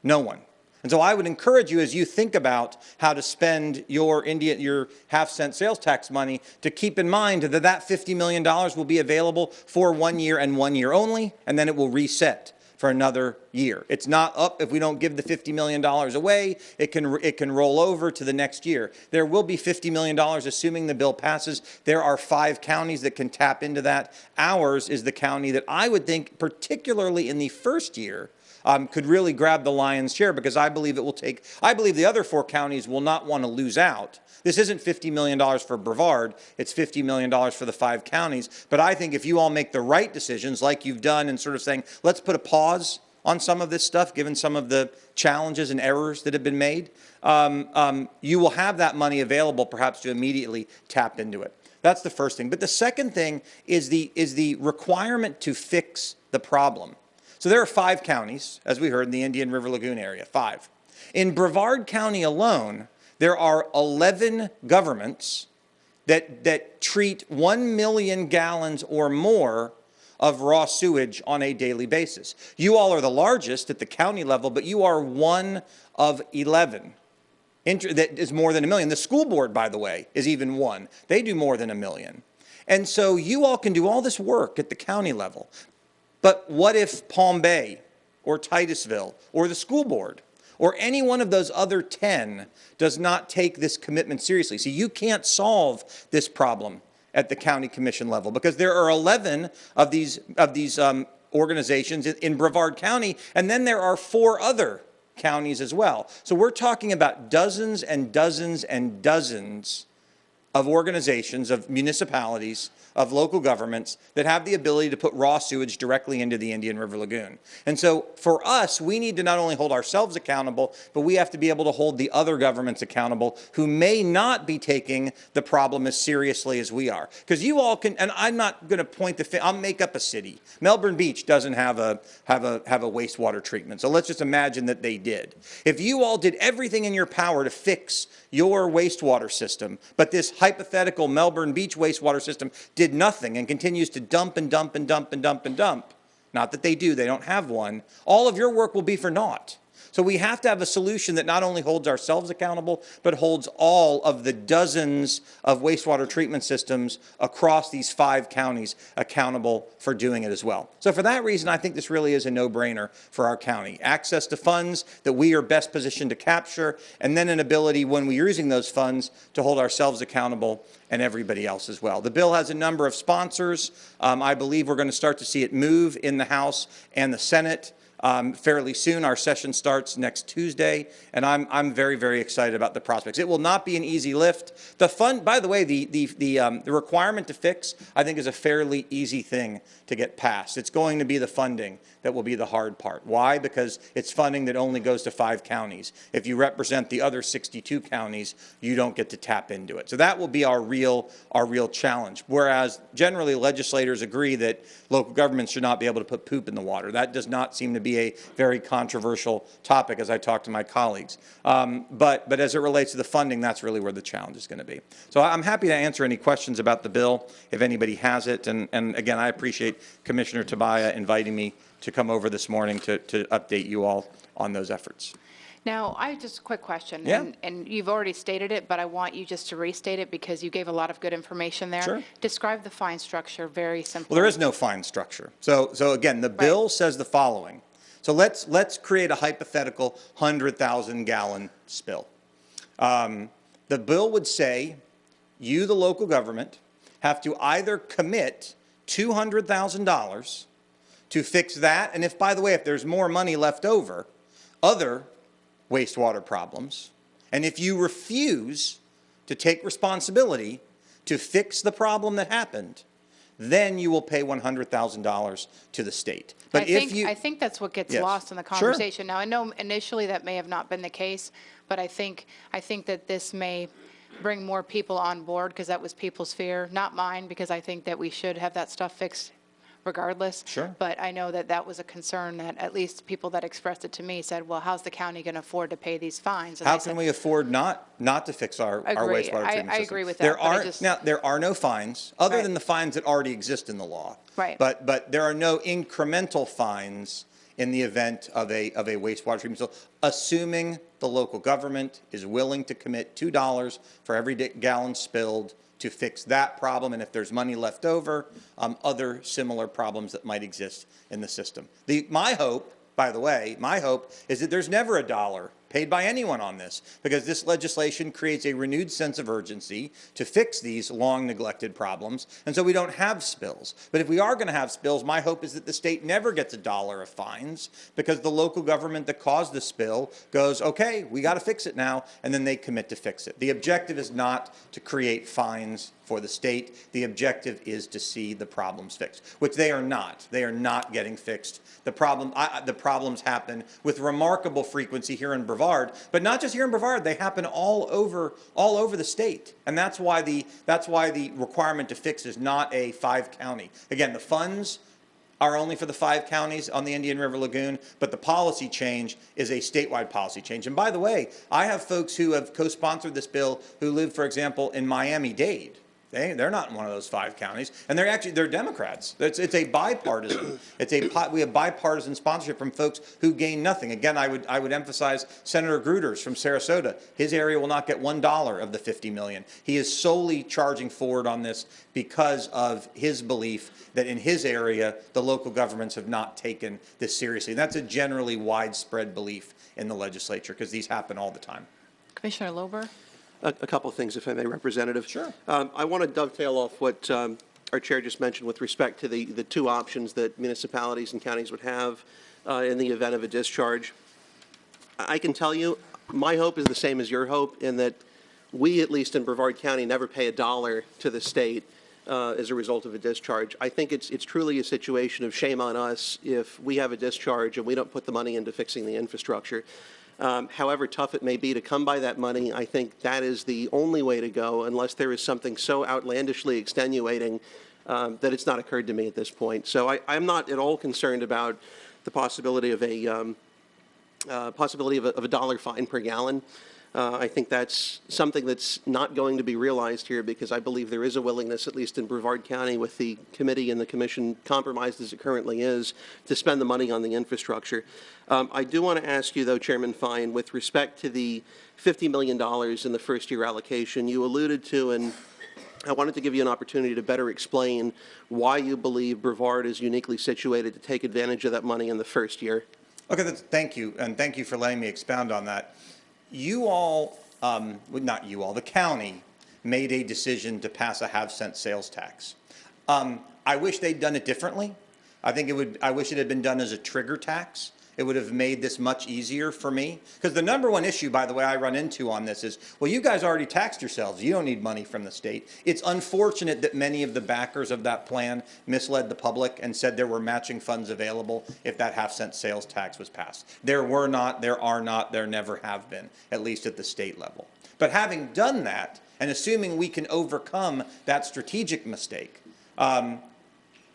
No one. And so I would encourage you, as you think about how to spend your half-cent sales tax money, to keep in mind that that $50 million will be available for 1 year and 1 year only, and then it will reset for another year. It's not up if we don't give the $50 million away. It can roll over to the next year. There will be $50 million, assuming the bill passes. There are 5 counties that can tap into that. Ours is the county that I would think, particularly in the first year, could really grab the lion's share, because I believe the other 4 counties will not want to lose out. This isn't $50 million for Brevard, it's $50 million for the 5 counties. But I think if you all make the right decisions, like you've done, and sort of saying, let's put a pause on some of this stuff, given some of the challenges and errors that have been made, you will have that money available perhaps to immediately tap into it. That's the first thing. But the second thing is the requirement to fix the problem. So there are 5 counties, as we heard, in the Indian River Lagoon area, 5. In Brevard County alone, there are 11 governments that treat 1 million gallons or more of raw sewage on a daily basis. You all are the largest at the county level, but you are one of 11. That is more than 1 million. The school board, by the way, is even one. They do more than 1 million. And so you all can do all this work at the county level. But what if Palm Bay or Titusville or the school board or any one of those other 10 does not take this commitment seriously? See, you can't solve this problem at the county commission level, because there are 11 of these organizations in Brevard County, and then there are 4 other counties as well. So we're talking about dozens and dozens and dozens of organizations, of municipalities, of local governments that have the ability to put raw sewage directly into the Indian River Lagoon. And so for us, we need to not only hold ourselves accountable, but we have to be able to hold the other governments accountable who may not be taking the problem as seriously as we are. Because you all can, and I'm not going to point the finger, I'll make up a city. Melbourne Beach doesn't have a wastewater treatment. So let's just imagine that they did. If you all did everything in your power to fix your wastewater system, but this hypothetical Melbourne Beach wastewater system did nothing and continues to dump and dump and dump and dump and dump, not that they do, they don't have one, all of your work will be for naught. So we have to have a solution that not only holds ourselves accountable, but holds all of the dozens of wastewater treatment systems across these 5 counties accountable for doing it as well. So for that reason, I think this really is a no-brainer for our county. Access to funds that we are best positioned to capture, and then an ability when we're using those funds to hold ourselves accountable and everybody else as well. The bill has a number of sponsors. I believe we're going to start to see it move in the House and the Senate fairly soon. Our session starts next Tuesday, and I'm very, very excited about the prospects. It will not be an easy lift. The fund, by the way, the requirement to fix, I think, is a fairly easy thing to get passed. It's going to be the funding that will be the hard part. Why? Because it's funding that only goes to 5 counties. If you represent the other 62 counties, you don't get to tap into it. So that will be our real challenge. Whereas generally legislators agree that local governments should not be able to put poop in the water. That does not seem to be a very controversial topic as I talk to my colleagues. But as it relates to the funding, that's really where the challenge is going to be. So I'm happy to answer any questions about the bill if anybody has it. And again, I appreciate Commissioner Tabaya inviting me to come over this morning to update you all on those efforts. Now, I just a quick question. Yeah. And you've already stated it, but I want you just to restate it because you gave a lot of good information there. Sure. Describe the fine structure very simply. Well, there is no fine structure. So again, the bill says the following. So let's create a hypothetical 100,000 gallon spill. The bill would say you, the local government, have to either commit $200,000 to fix that, and if, by the way, if there's more money left over, other wastewater problems, and if you refuse to take responsibility to fix the problem that happened, then you will pay $100,000 to the state. But I think that's what gets Yes. lost in the Sure. conversation. Now, I know initially that may have not been the case, but I think that this may bring more people on board because that was people's fear, not mine, because I think that we should have that stuff fixed regardless. Sure. But I know that that was a concern that at least people that expressed it to me said, well, how's the county going to afford to pay these fines? And How I said, can we afford not to fix our Agree. wastewater treatment system? I agree with that, but I just- Now, there are no fines, other Right. than the fines that already exist in the law. Right. But there are no incremental fines in the event of a wastewater treatment. So assuming the local government is willing to commit $2 for every gallon spilled to fix that problem, and if there's money left over, other similar problems that might exist in the system. My hope, by the way, my hope is that there's never a dollar paid by anyone on this, because this legislation creates a renewed sense of urgency to fix these long neglected problems, and so we don't have spills. But if we are going to have spills, my hope is that the state never gets a dollar of fines, because the local government that caused the spill goes, okay, we got to fix it now, and then they commit to fix it. The objective is not to create fines for the state. The objective is to see the problems fixed, which they are not. They are not getting fixed. The problems happen with remarkable frequency here in Brevard, but not just here in Brevard. They happen all over the state, and that's why the requirement to fix is not a 5-county. Again, the funds are only for the 5 counties on the Indian River Lagoon, but the policy change is a statewide policy change. And by the way, I have folks who have co-sponsored this bill who live, for example, in Miami-Dade. They're not in one of those 5 counties, and they're Democrats. It's a bipartisan. We have bipartisan sponsorship from folks who gain nothing. Again, I would emphasize Senator Gruters from Sarasota. His area will not get $1 of the $50 million. He is solely charging forward on this because of his belief that in his area the local governments have not taken this seriously. And that's a generally widespread belief in the legislature because these happen all the time. Commissioner Lober? A couple of things, if I may, Representative. Sure. I want to dovetail off what our chair just mentioned with respect to the 2 options that municipalities and counties would have in the event of a discharge. I can tell you, my hope is the same as your hope in that we, at least in Brevard County, never pay a dollar to the state as a result of a discharge. I think it's truly a situation of shame on us if we have a discharge and we don't put the money into fixing the infrastructure. However tough it may be to come by that money, I think that is the only way to go unless there is something so outlandishly extenuating that it's not occurred to me at this point. So I'm not at all concerned about the possibility of a $1 fine per gallon. I think that's something that's not going to be realized here, because I believe there is a willingness, at least in Brevard County, with the committee and the commission compromised as it currently is, to spend the money on the infrastructure. I do want to ask you, though, Chairman Fine, with respect to the $50 million in the first-year allocation, you alluded to, and I wanted to give you an opportunity to better explain why you believe Brevard is uniquely situated to take advantage of that money in the first year. Okay, thank you, and thank you for letting me expound on that. You all, well, not you all, the county made a decision to pass a half-cent sales tax. I wish they'd done it differently. I wish it had been done as a trigger tax. It would have made this much easier for me. Because the number one issue, by the way, I run into on this is, well, you guys already taxed yourselves. You don't need money from the state. It's unfortunate that many of the backers of that plan misled the public and said there were matching funds available if that half-cent sales tax was passed. There were not, there are not, there never have been, at least at the state level. But having done that, and assuming we can overcome that strategic mistake,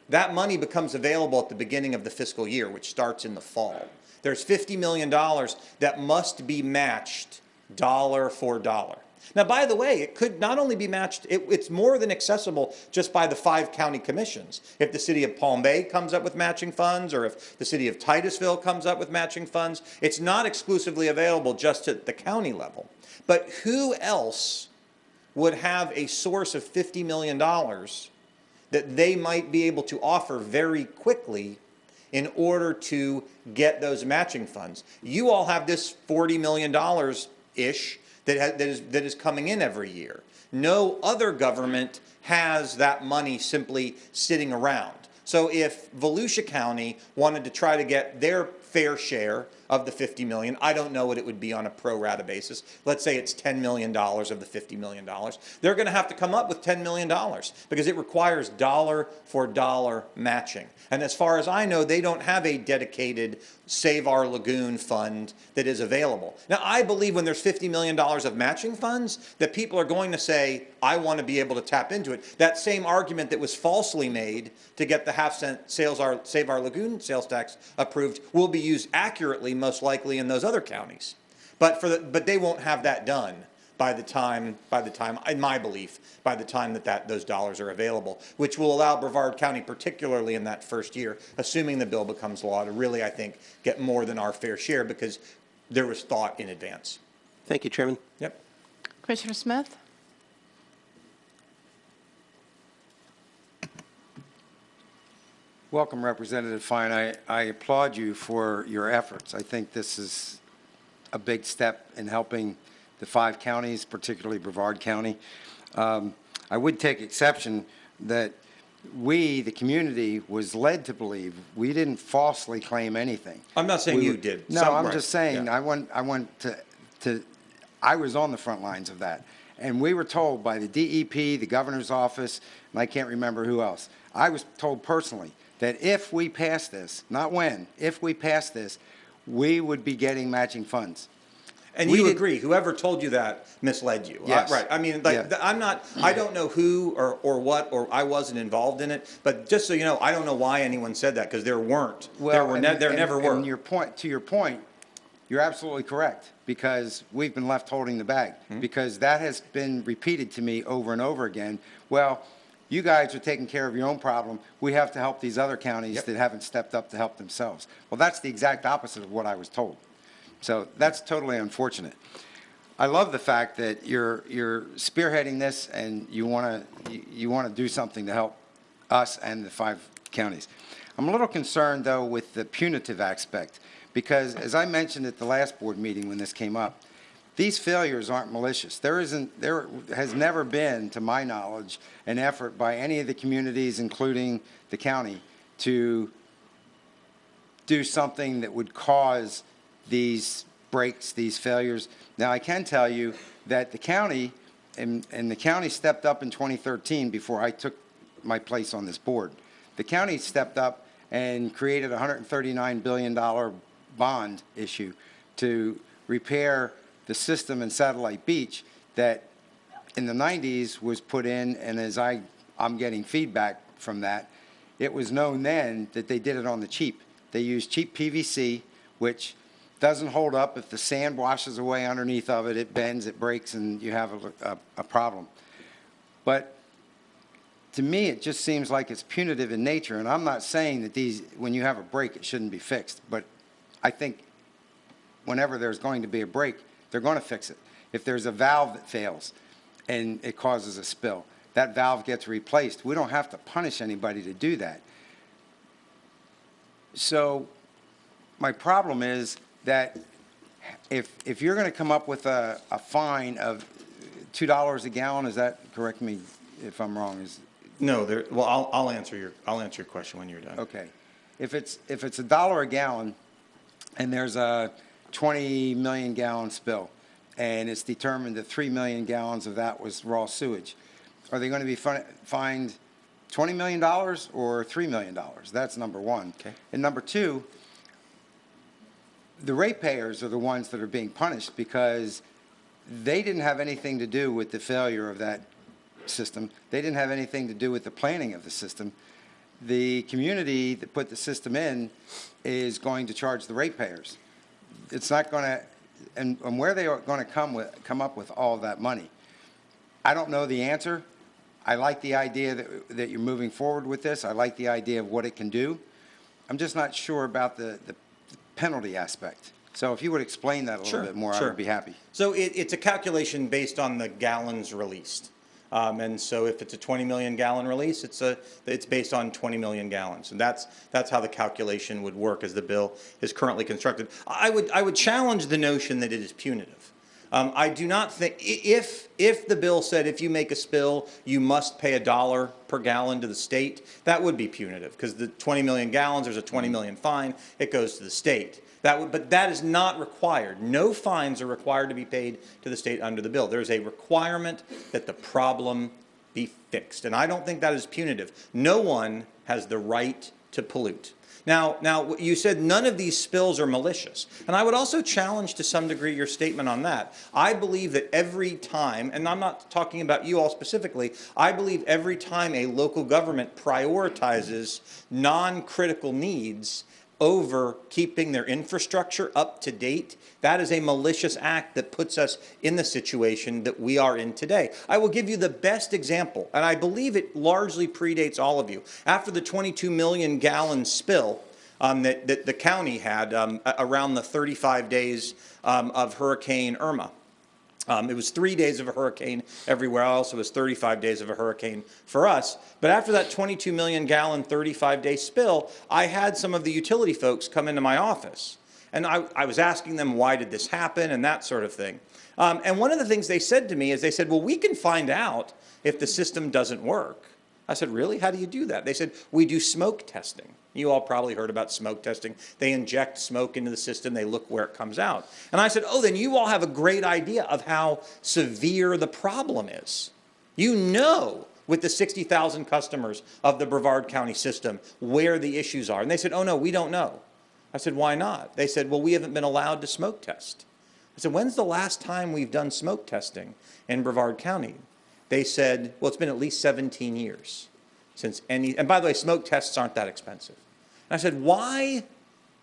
that money becomes available at the beginning of the fiscal year, which starts in the fall. There's $50 million that must be matched dollar for dollar. Now, by the way, it could not only be matched, it's more than accessible just by the 5 county commissions. If the city of Palm Bay comes up with matching funds, or if the city of Titusville comes up with matching funds, it's not exclusively available just at the county level. But who else would have a source of $50 million that they might be able to offer very quickly in order to get those matching funds? You all have this $40 million-ish that is coming in every year. No other government has that money simply sitting around. So if Volusia County wanted to try to get their fair share of the $50 million, I don't know what it would be on a pro rata basis. Let's say it's $10 million of the $50 million. They're going to have to come up with $10 million because it requires dollar for dollar matching. And as far as I know, they don't have a dedicated Save Our Lagoon fund that is available. Now, I believe when there's $50 million of matching funds, that people are going to say, I want to be able to tap into it. That same argument that was falsely made to get the half-cent Save Our Lagoon sales tax approved will be used accurately, most likely, in those other counties. But they won't have that done by the time, in my belief, by the time that those dollars are available, which will allow Brevard County, particularly in that first year, assuming the bill becomes law, to really, I think, get more than our fair share because there was thought in advance. Thank you, Chairman. Yep. Commissioner Smith? Welcome, Representative Fine. I applaud you for your efforts. I think this is a big step in helping the 5 counties, particularly Brevard County. I would take exception that we, the community, was led to believe we didn't falsely claim anything. I'm not saying you did. No, I'm just saying, yeah. I was on the front lines of that. And we were told by the DEP, the governor's office, and I can't remember who else. I was told personally that if we pass this, not when, if we pass this, we would be getting matching funds. And you agree, whoever told you that misled you. Yes. Right. I mean, like, yeah. I don't know who or what, or I wasn't involved in it, but just so you know, I don't know why anyone said that, because there weren't. Well, there never were. And to your point, you're absolutely correct, because we've been left holding the bag, because that has been repeated to me over and over again. Well, you guys are taking care of your own problem. We have to help these other counties that haven't stepped up to help themselves. Well, that's the exact opposite of what I was told. So that's totally unfortunate. I love the fact that you're spearheading this and you want to do something to help us and the 5 counties. I'm a little concerned, though, with the punitive aspect, because as I mentioned at the last board meeting when this came up, these failures aren't malicious. There has never been, to my knowledge, an effort by any of the communities, including the county, to do something that would cause these breaks, these failures. Now, I can tell you that the county, and the county stepped up in 2013 before I took my place on this board. The county stepped up and created a $139 billion bond issue to repair the system in Satellite Beach that in the 90s was put in, and as I'm getting feedback from that, it was known then that they did it on the cheap. They used cheap PVC, which doesn't hold up. If the sand washes away underneath of it, it bends, it breaks, and you have a problem. But to me, it just seems like it's punitive in nature, and I'm not saying that when you have a break, it shouldn't be fixed, but I think whenever there's going to be a break, they're going to fix it. If there's a valve that fails and it causes a spill, that valve gets replaced. We don't have to punish anybody to do that. So my problem is that if you're going to come up with a fine of $2 a gallon, is that, correct me if I'm wrong, No, well, I'll answer your question when you're done. okay. If it's $1 a gallon and there's a 20 million gallon spill and it's determined that 3 million gallons of that was raw sewage, are they going to be fined $20 million or $3 million? That's number one. Okay. And number two, the ratepayers are the ones that are being punished because they didn't have anything to do with the failure of that system. They didn't have anything to do with the planning of the system. The community that put the system in is going to charge the ratepayers. It's not going to, and where they are going to come up with all of that money, I don't know the answer. I like the idea that you're moving forward with this. I like the idea of what it can do. I'm just not sure about the penalty aspect. So if you would explain that a little bit more, I would be happy. So it's a calculation based on the gallons released. And so if it's a 20 million gallon release, it's based on 20 million gallons. And that's how the calculation would work as the bill is currently constructed. I would challenge the notion that it is punitive. I do not think, if the bill said if you make a spill, you must pay $1 per gallon to the state, that would be punitive, because the 20 million gallons, there's a 20 million fine, it goes to the state. But that is not required. No fines are required to be paid to the state under the bill. There's a requirement that the problem be fixed, and I don't think that is punitive. No one has the right to pollute. Now, you said none of these spills are malicious, and I would also challenge to some degree your statement on that. I believe that every time, and I'm not talking about you all specifically, I believe every time a local government prioritizes non-critical needs over keeping their infrastructure up to date, that is a malicious act that puts us in the situation that we are in today. I will give you the best example, and I believe it largely predates all of you. After the 22 million gallon spill that the county had around the 35 days of Hurricane Irma, it was 3 days of a hurricane everywhere else. It was 35 days of a hurricane for us. But after that 22 million gallon 35-day spill, I had some of the utility folks come into my office. And I was asking them, why did this happen, and that sort of thing. And one of the things they said to me is they said, well, we can find out if the system doesn't work. I said, really? How do you do that? They said, we do smoke testing. You all probably heard about smoke testing. They inject smoke into the system. They look where it comes out. And I said, oh, then you all have a great idea of how severe the problem is. You know, with the 60,000 customers of the Brevard County system, where the issues are. And they said, oh, no, we don't know. I said, why not? They said, well, we haven't been allowed to smoke test. I said, when's the last time we've done smoke testing in Brevard County? They said, well, it's been at least 17 years since any, and by the way, smoke tests aren't that expensive. And I said, why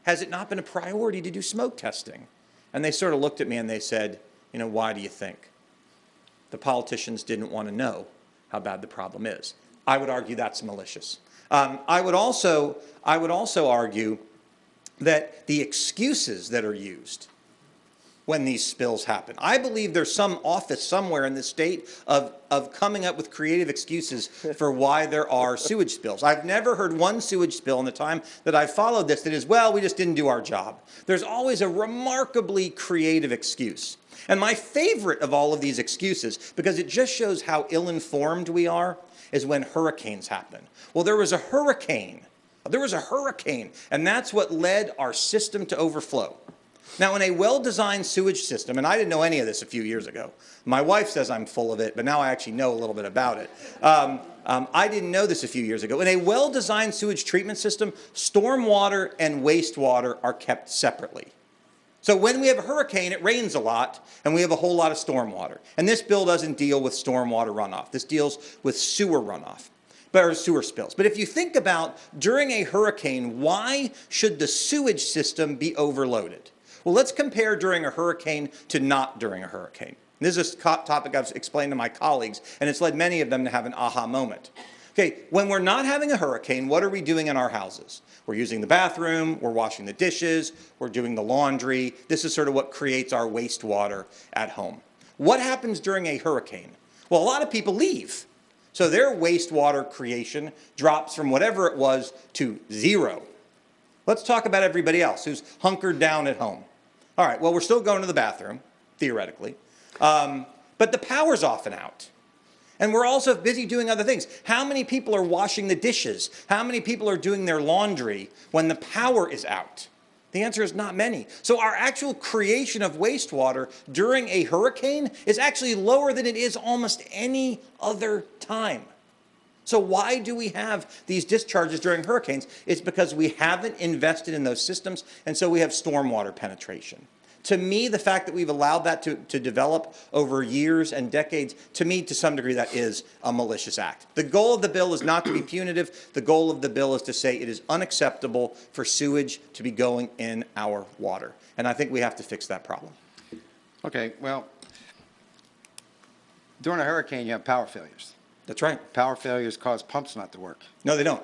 has it not been a priority to do smoke testing? And they sort of looked at me and they said, you know, why do you think? The politicians didn't want to know how bad the problem is. I would argue that's malicious. I would also argue that the excuses that are used when these spills happen. I believe there's some office somewhere in the state of coming up with creative excuses for why there are sewage spills. I've never heard one sewage spill in the time that I've followed this that is, well, we just didn't do our job. There's always a remarkably creative excuse. And my favorite of all of these excuses, because it just shows how ill-informed we are, is when hurricanes happen. Well, there was a hurricane. There was a hurricane, and that's what led our system to overflow. Now, in a well-designed sewage system, and I didn't know any of this a few years ago. My wife says I'm full of it, but now I actually know a little bit about it. I didn't know this a few years ago. In a well-designed sewage treatment system, stormwater and wastewater are kept separately. So when we have a hurricane, it rains a lot, and we have a whole lot of stormwater. And this bill doesn't deal with stormwater runoff. This deals with sewer runoff, or sewer spills. But if you think about during a hurricane, why should the sewage system be overloaded? Well, let's compare during a hurricane to not during a hurricane. This is a topic I've explained to my colleagues, and it's led many of them to have an aha moment. Okay, when we're not having a hurricane, what are we doing in our houses? We're using the bathroom, we're washing the dishes, we're doing the laundry. This is sort of what creates our wastewater at home. What happens during a hurricane? Well, a lot of people leave. So their wastewater creation drops from whatever it was to 0. Let's talk about everybody else who's hunkered down at home. All right, well, we're still going to the bathroom, theoretically, but the power's often out. And we're also busy doing other things. How many people are washing the dishes? How many people are doing their laundry when the power is out? The answer is not many. So our actual creation of wastewater during a hurricane is actually lower than it is almost any other time. So why do we have these discharges during hurricanes? It's because we haven't invested in those systems, and so we have stormwater penetration. To me, the fact that we've allowed that to develop over years and decades, to me, to some degree, that is a malicious act. The goal of the bill is not to be punitive. The goal of the bill is to say it is unacceptable for sewage to be going in our water. And I think we have to fix that problem. Okay, well, during a hurricane, you have power failures. That's right. Power failures cause pumps not to work. No, they don't.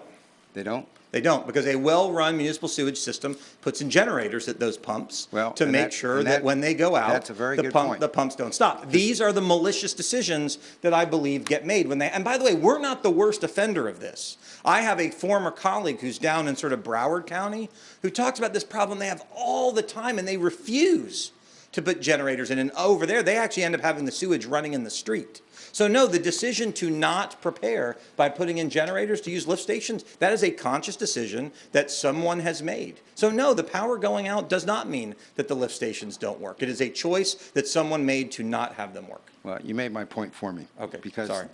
They don't? They don't, because a well-run municipal sewage system puts in generators at those pumps to make sure that when they go out, that's a very good point. the pumps don't stop. These are the malicious decisions that I believe get made when they, and by the way, we're not the worst offender of this. I have a former colleague who's down in sort of Brevard County who talks about this problem they have all the time, and they refuse to put generators in. And over there, they actually end up having the sewage running in the street. So no, the decision to not prepare by putting in generators to use lift stations, that is a conscious decision that someone has made. So no, the power going out does not mean that the lift stations don't work. It is a choice that someone made to not have them work. Well, you made my point for me. Okay, because sorry.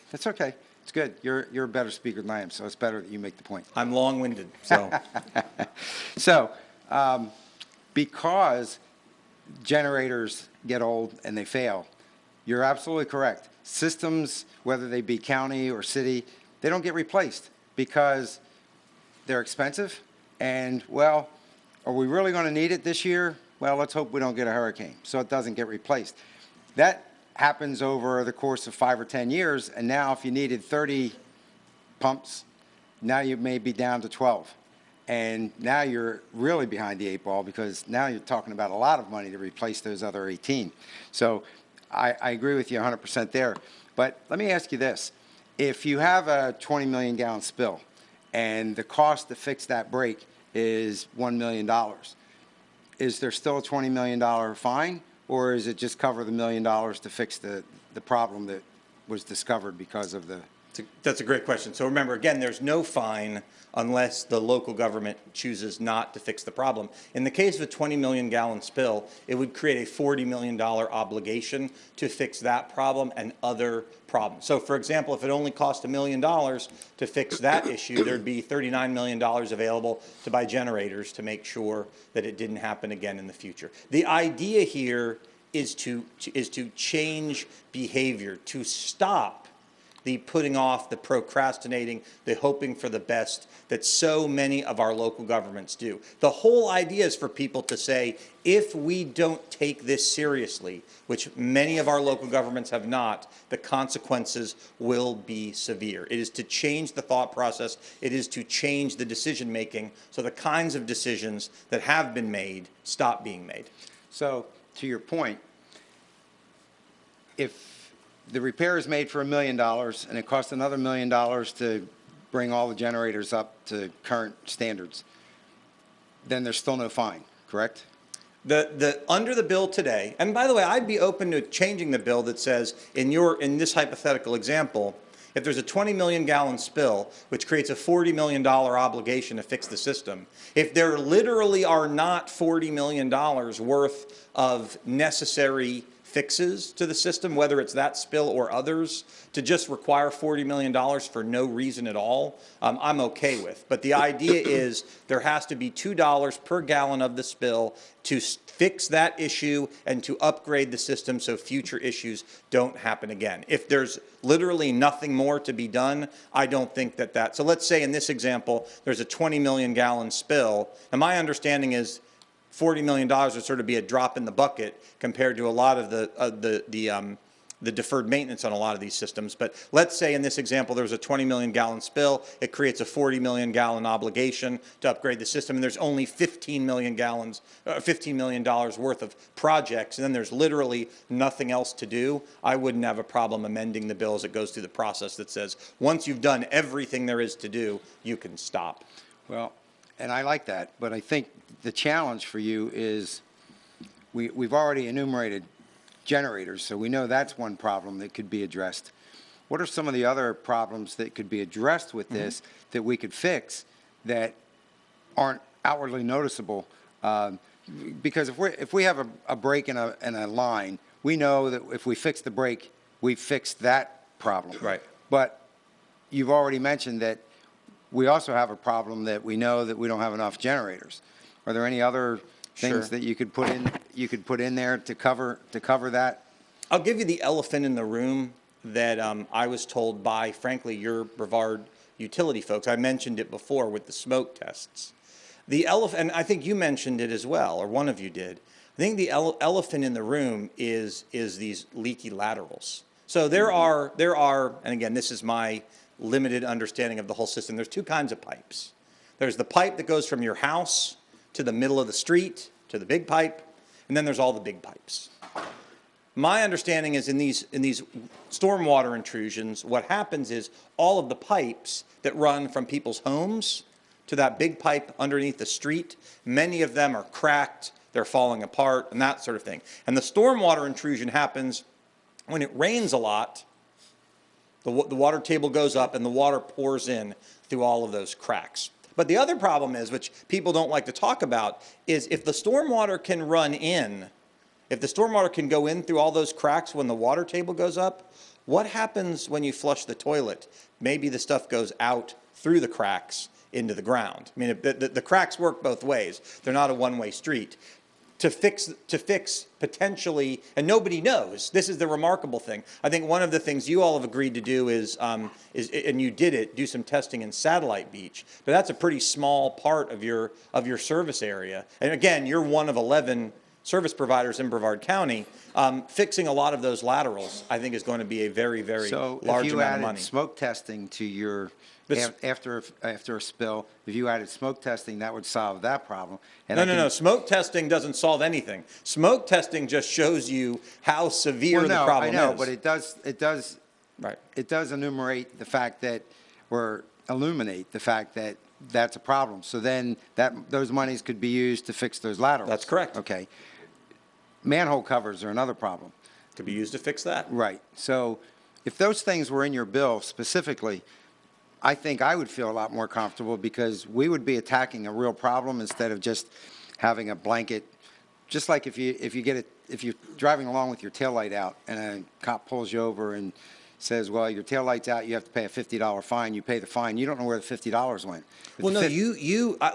That's okay. It's good. You're a better speaker than I am, so it's better that you make the point. I'm long-winded, so. So, because generators get old and they fail, you're absolutely correct. Systems, whether they be county or city, they don't get replaced because they're expensive. And, well, are we really going to need it this year? Well, let's hope we don't get a hurricane, so it doesn't get replaced. That happens over the course of 5 or 10 years, and now if you needed 30 pumps, now you may be down to 12. And now you're really behind the 8 ball because now you're talking about a lot of money to replace those other 18. So I agree with you 100% there. But let me ask you this. If you have a 20 million gallon spill and the cost to fix that break is $1 million, is there still a $20 million fine, or is it just cover the $1 million to fix the problem that was discovered because of the... That's a great question. So remember, again, there's no fine unless the local government chooses not to fix the problem. In the case of a 20 million gallon spill, it would create a $40 million obligation to fix that problem and other problems. So for example, if it only cost $1 million to fix that issue, there'd be $39 million available to buy generators to make sure that it didn't happen again in the future. The idea here is to change behavior, to stop the putting off, the procrastinating, the hoping for the best that so many of our local governments do. The whole idea is for people to say, if we don't take this seriously, which many of our local governments have not, the consequences will be severe. It is to change the thought process. It is to change the decision making so the kinds of decisions that have been made stop being made. So to your point, if the repair is made for $1 million and it costs another $1 million to bring all the generators up to current standards, then there's still no fine, correct? Under the bill today, and by the way, I'd be open to changing the bill that says in this hypothetical example, if there's a 20 million gallon spill, which creates a $40 million obligation to fix the system, if there literally are not $40 million worth of necessary fixes to the system, whether it's that spill or others, to just require $40 million for no reason at all, I'm okay with. But the idea is there has to be $2 per gallon of the spill to fix that issue and to upgrade the system so future issues don't happen again. If there's literally nothing more to be done, I don't think that. So let's say in this example, there's a 20 million gallon spill, and my understanding is $40 million would sort of be a drop in the bucket compared to a lot of the deferred maintenance on a lot of these systems. But let's say in this example, there's a 20 million gallon spill. It creates a 40 million gallon obligation to upgrade the system. And there's only $15 million worth of projects. And then there's literally nothing else to do. I wouldn't have a problem amending the bill as it goes through the process that says, once you've done everything there is to do, you can stop. Well, and I like that, but I think the challenge for you is we've already enumerated generators, so we know that's one problem that could be addressed. What are some of the other problems that could be addressed with this that we could fix that aren't outwardly noticeable? Because if we have a break in a line, we know that if we fix the break, we fixed that problem. Right. But you've already mentioned that we also have a problem that we know that we don't have enough generators. Are there any other things that you could put in there to cover that? I'll give you the elephant in the room that I was told by, frankly, your Brevard utility folks. I mentioned it before with the smoke tests. The elephant, and I think you mentioned it as well, or one of you did. I think the elephant in the room is these leaky laterals. So there are, and again, this is my limited understanding of the whole system. There's two kinds of pipes. There's the pipe that goes from your house to the middle of the street, to the big pipe, and then there's all the big pipes. My understanding is in these stormwater intrusions, what happens is all of the pipes that run from people's homes to that big pipe underneath the street, many of them are cracked, they're falling apart, and that sort of thing. And the stormwater intrusion happens when it rains a lot. The water table goes up and the water pours in through all of those cracks. But the other problem is, which people don't like to talk about, is if the stormwater can run in, if the stormwater can go in through all those cracks when the water table goes up, what happens when you flush the toilet? Maybe the stuff goes out through the cracks into the ground. I mean, the cracks work both ways. They're not a one-way street. To fix potentially, and nobody knows. This is the remarkable thing. I think one of the things you all have agreed to do is, and you did it, do some testing in Satellite Beach. But that's a pretty small part of your service area. And again, you're one of 11 service providers in Brevard County. Fixing a lot of those laterals, I think, is going to be a very, very large amount of money. So if you added smoke testing to your after a spill, if you added smoke testing, that would solve that problem. And no. Smoke testing doesn't solve anything. Smoke testing just shows you how severe the problem is. I know, but it does enumerate the fact that, or illuminate the fact that that's a problem. So then those monies could be used to fix those laterals. That's correct. Okay. Manhole covers are another problem. Could be used to fix that. Right. So if those things were in your bill specifically, I think I would feel a lot more comfortable because we would be attacking a real problem instead of just having a blanket. Just like if you're driving along with your taillight out and a cop pulls you over and says, well, your taillight's out, you have to pay a $50 fine. You pay the fine. You don't know where the $50 went. Well, no,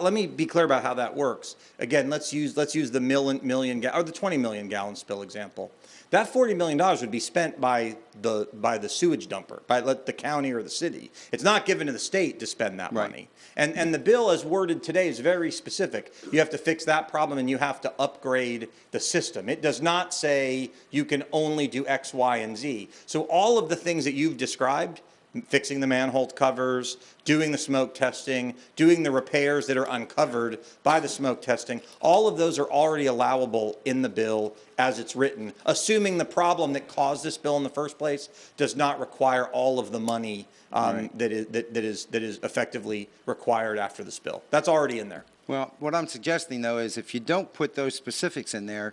let me be clear about how that works. Again, let's use the or the 20 million gallon spill example. That $40 million would be spent by the sewage dumper, by the county or the city. It's not given to the state to spend that money. And the bill as worded today is very specific. You have to fix that problem and you have to upgrade the system. It does not say you can only do X, Y, and Z. So all of the things that you've described, fixing the manhole covers, doing the smoke testing, doing the repairs that are uncovered by the smoke testing, all of those are already allowable in the bill as it's written, assuming the problem that caused this bill in the first place does not require all of the money that is effectively required after the spill. That's already in there. Well, what I'm suggesting, though, is if you don't put those specifics in there,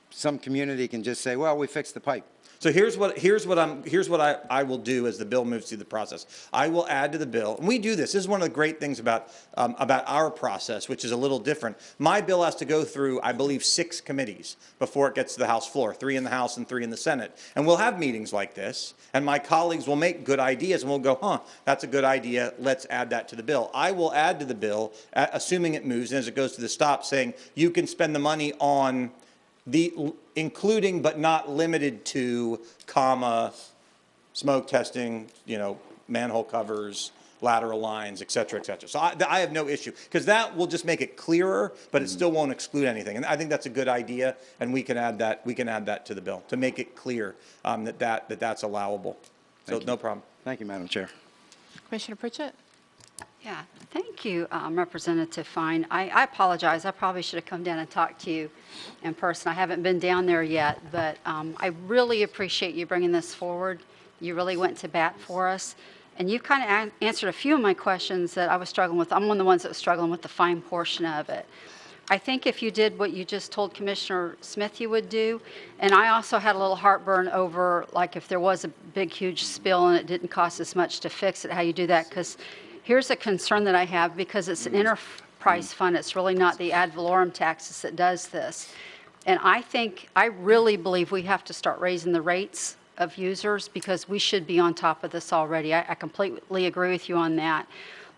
some community can just say, well, we fixed the pipe. So here's what I will do as the bill moves through the process. I will add to the bill, and we do this. This is one of the great things about our process, which is a little different. My bill has to go through, I believe, 6 committees before it gets to the House floor, 3 in the House and 3 in the Senate. And we'll have meetings like this, and my colleagues will make good ideas, and we'll go, that's a good idea. Let's add that to the bill. I will add to the bill, assuming it moves, and as it goes to the stop, saying you can spend the money on including but not limited to, smoke testing, manhole covers, lateral lines, et cetera, et cetera. So I have no issue, because that will just make it clearer, but it still won't exclude anything. And I think that's a good idea, and we can add that to the bill to make it clear that's allowable. So no problem. Thank you, Madam Chair. Commissioner Pritchett? Yeah, thank you, Representative Fine. I apologize. I probably should have come down and talked to you in person. I haven't been down there yet, but I really appreciate you bringing this forward. You really went to bat for us. And you kind of answered a few of my questions that I was struggling with. I'm one of the ones that was struggling with the fine portion of it. I think if you did what you just told Commissioner Smith you would do, and I also had a little heartburn over, like, if there was a big, huge spill and it didn't cost as much to fix it, how you do that, because here's a concern that I have, because it's an enterprise fund. It's really not the ad valorem taxes that does this. And I really believe we have to start raising the rates of users, because we should be on top of this already. I completely agree with you on that.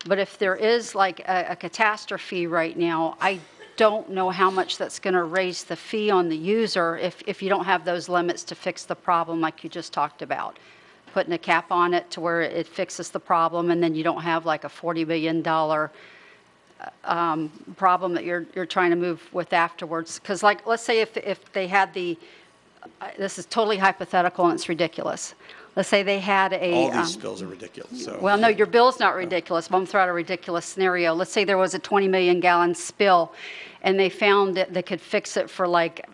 But if there is like a catastrophe right now, I don't know how much that's going to raise the fee on the user if you don't have those limits to fix the problem like you just talked about. Putting a cap on it to where it fixes the problem, and then you don't have like a $40 billion problem that you're trying to move with afterwards. Because, like, let's say if they had this is totally hypothetical and it's ridiculous. Let's say they had All these spills are ridiculous. So. Well, no, your bill's not ridiculous, but I'm going to throw out a ridiculous scenario. Let's say there was a 20 million gallon spill and they found that they could fix it for like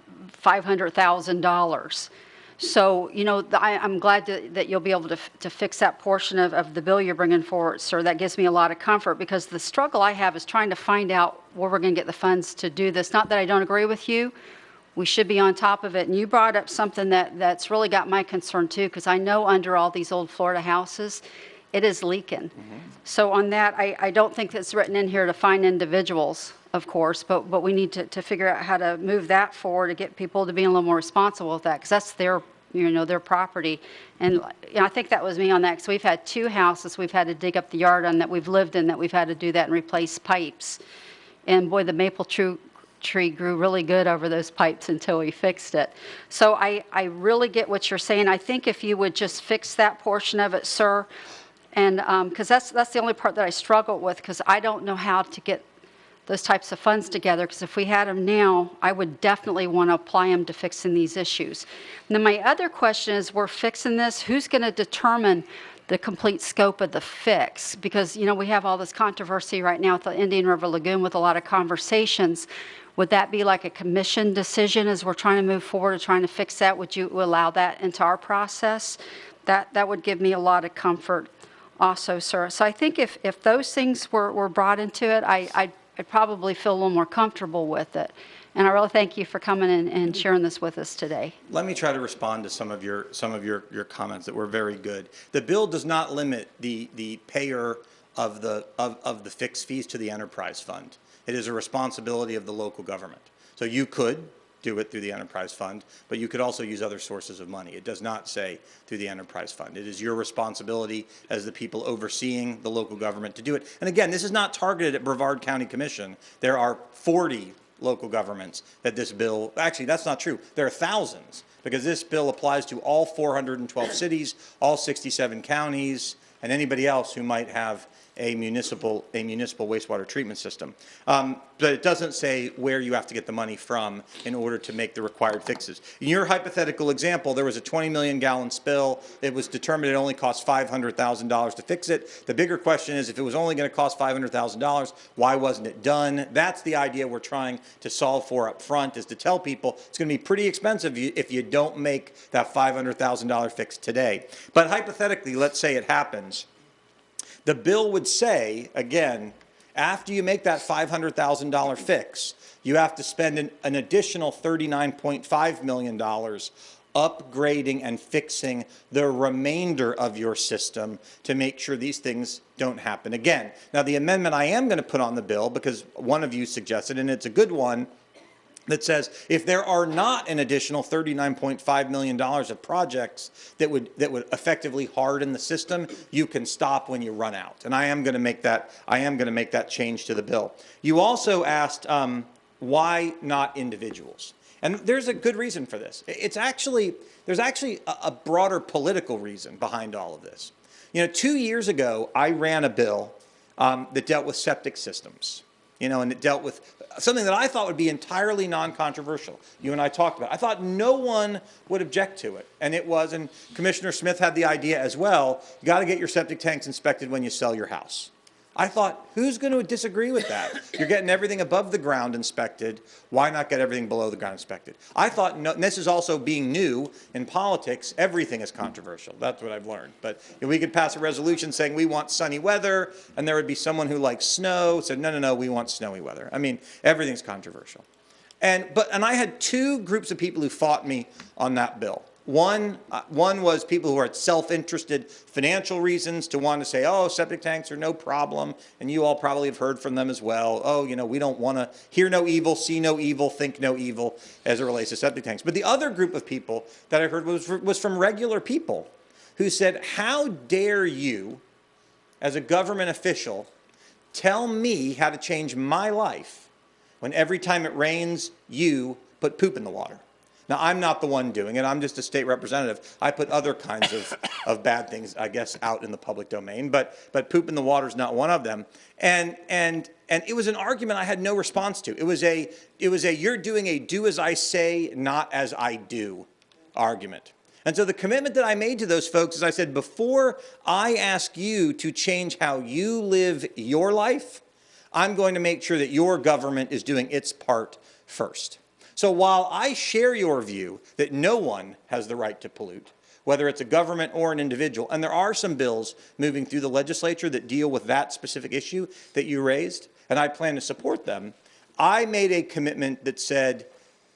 $500,000. So, you know, I'm glad that you'll be able to fix that portion of the bill you're bringing forward, sir. That gives me a lot of comfort, because the struggle I have is trying to find out where we're going to get the funds to do this. Not that I don't agree with you. We should be on top of it. And you brought up something that's really got my concern too, because I know under all these old Florida houses, it is leaking. Mm-hmm. So on that, I don't think it's written in here to find individuals, of course, but we need to figure out how to move that forward to get people to be a little more responsible with that, because that's their property. And I think that was me on that, because we've had 2 houses we've had to dig up the yard on that we've lived in, that we've had to do that and replace pipes. And boy, the maple tree grew really good over those pipes until we fixed it. So I really get what you're saying. I think if you would just fix that portion of it, sir, and because that's the only part that I struggle with, because I don't know how to get those types of funds together, because if we had them now, I would definitely want to apply them to fixing these issues. And then my other question is, we're fixing this, who's going to determine the complete scope of the fix? Because, you know, we have all this controversy right now with the Indian River Lagoon, with a lot of conversations. Would that be like a commission decision as we're trying to move forward, or trying to fix that? Would you allow that into our process? That would give me a lot of comfort also, sir. So I think if those things were brought into it, I'd probably feel a little more comfortable with it. And I really thank you for coming in and sharing this with us today. Let me try to respond to some of your comments that were very good. The bill does not limit the payer of the fixed fees to the enterprise fund. It is a responsibility of the local government. So you could do it through the enterprise fund, but you could also use other sources of money. It does not say through the enterprise fund. It is your responsibility as the people overseeing the local government to do it. And again, this is not targeted at Brevard County Commission. There are 40 local governments that this bill, actually that's not true. There are thousands, because this bill applies to all 412 cities, all 67 counties, and anybody else who might have a municipal wastewater treatment system. But it doesn't say where you have to get the money from in order to make the required fixes. In your hypothetical example, there was a 20 million gallon spill. It was determined it only cost $500,000 to fix it. The bigger question is, if it was only going to cost $500,000, why wasn't it done? That's the idea we're trying to solve for up front, is to tell people it's going to be pretty expensive if you don't make that $500,000 fix today. But hypothetically, let's say it happens. The bill would say, again, after you make that $500,000 fix, you have to spend an additional $39.5 million upgrading and fixing the remainder of your system to make sure these things don't happen again. Now, the amendment I am going to put on the bill, because one of you suggested, and it's a good one, that says if there are not an additional $39.5 million of projects that would effectively harden the system, you can stop when you run out. And I am going to make that change to the bill. You also asked why not individuals, and there's a good reason for this. There's actually a broader political reason behind all of this. You know, 2 years ago, I ran a bill that dealt with septic systems, you know, and it dealt with something that I thought would be entirely non-controversial. You and I talked about it. I thought no one would object to it, and it was, and Commissioner Smith had the idea as well, you got to get your septic tanks inspected when you sell your house. I thought, who's going to disagree with that? You're getting everything above the ground inspected. Why not get everything below the ground inspected? I thought, no, and this is also being new in politics, everything is controversial. That's what I've learned. But if we could pass a resolution saying we want sunny weather, and there would be someone who likes snow, said, no, no, no, we want snowy weather. I mean, everything's controversial. And I had two groups of people who fought me on that bill. One was people who are self-interested financial reasons to want to say, oh, septic tanks are no problem, and you all probably have heard from them as well. Oh, you know, we don't want to hear no evil, see no evil, think no evil as it relates to septic tanks. But the other group of people that I heard was from regular people who said, how dare you, as a government official, tell me how to change my life when every time it rains, you put poop in the water. Now, I'm not the one doing it. I'm just a state representative. I put other kinds of bad things, I guess, out in the public domain. But poop in the water is not one of them. And it was an argument I had no response to. It was a you're doing a do as I say, not as I do argument. And so the commitment that I made to those folks is I said, before I ask you to change how you live your life, I'm going to make sure that your government is doing its part first. So while I share your view that no one has the right to pollute, whether it's a government or an individual, and there are some bills moving through the legislature that deal with that specific issue that you raised, and I plan to support them, I made a commitment that said,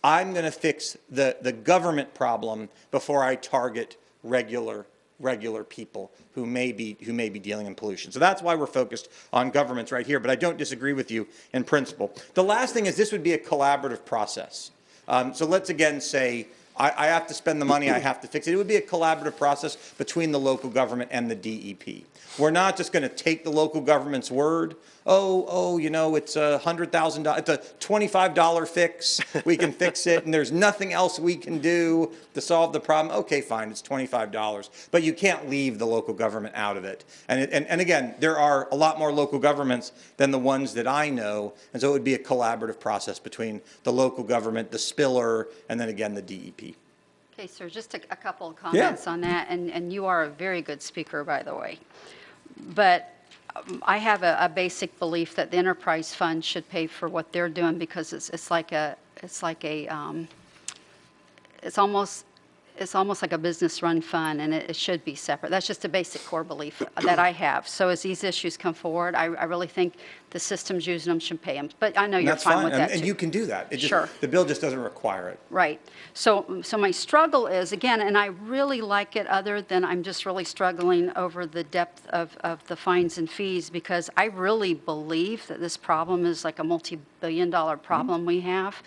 I'm going to fix the government problem before I target regular people who may be dealing in pollution. So that's why we're focused on governments right here, but I don't disagree with you in principle. The last thing is this would be a collaborative process. So let's again say, I have to spend the money, I have to fix it. It would be a collaborative process between the local government and the DEP. We're not just going to take the local government's word. Oh, you know, it's $100,000, it's a $25 fix. We can fix it, and there's nothing else we can do to solve the problem. Okay, fine, it's $25. But you can't leave the local government out of it. And again, there are a lot more local governments than the ones that I know, and so it would be a collaborative process between the local government, the spiller, and then again, the DEP. Okay, sir, just a couple of comments on that, and you are a very good speaker, by the way. But I have a basic belief that the enterprise fund should pay for what they're doing because it's almost like a business-run fund, and it should be separate. That's just a basic core belief that I have. So as these issues come forward, I really think the systems using them should pay them. But I know you're fine with that, too. And you can do that. Sure. The bill just doesn't require it. Right. So my struggle is, again, and I really like it other than I'm just really struggling over the depth of the fines and fees because I really believe that this problem is like a multi-billion-dollar problem we have.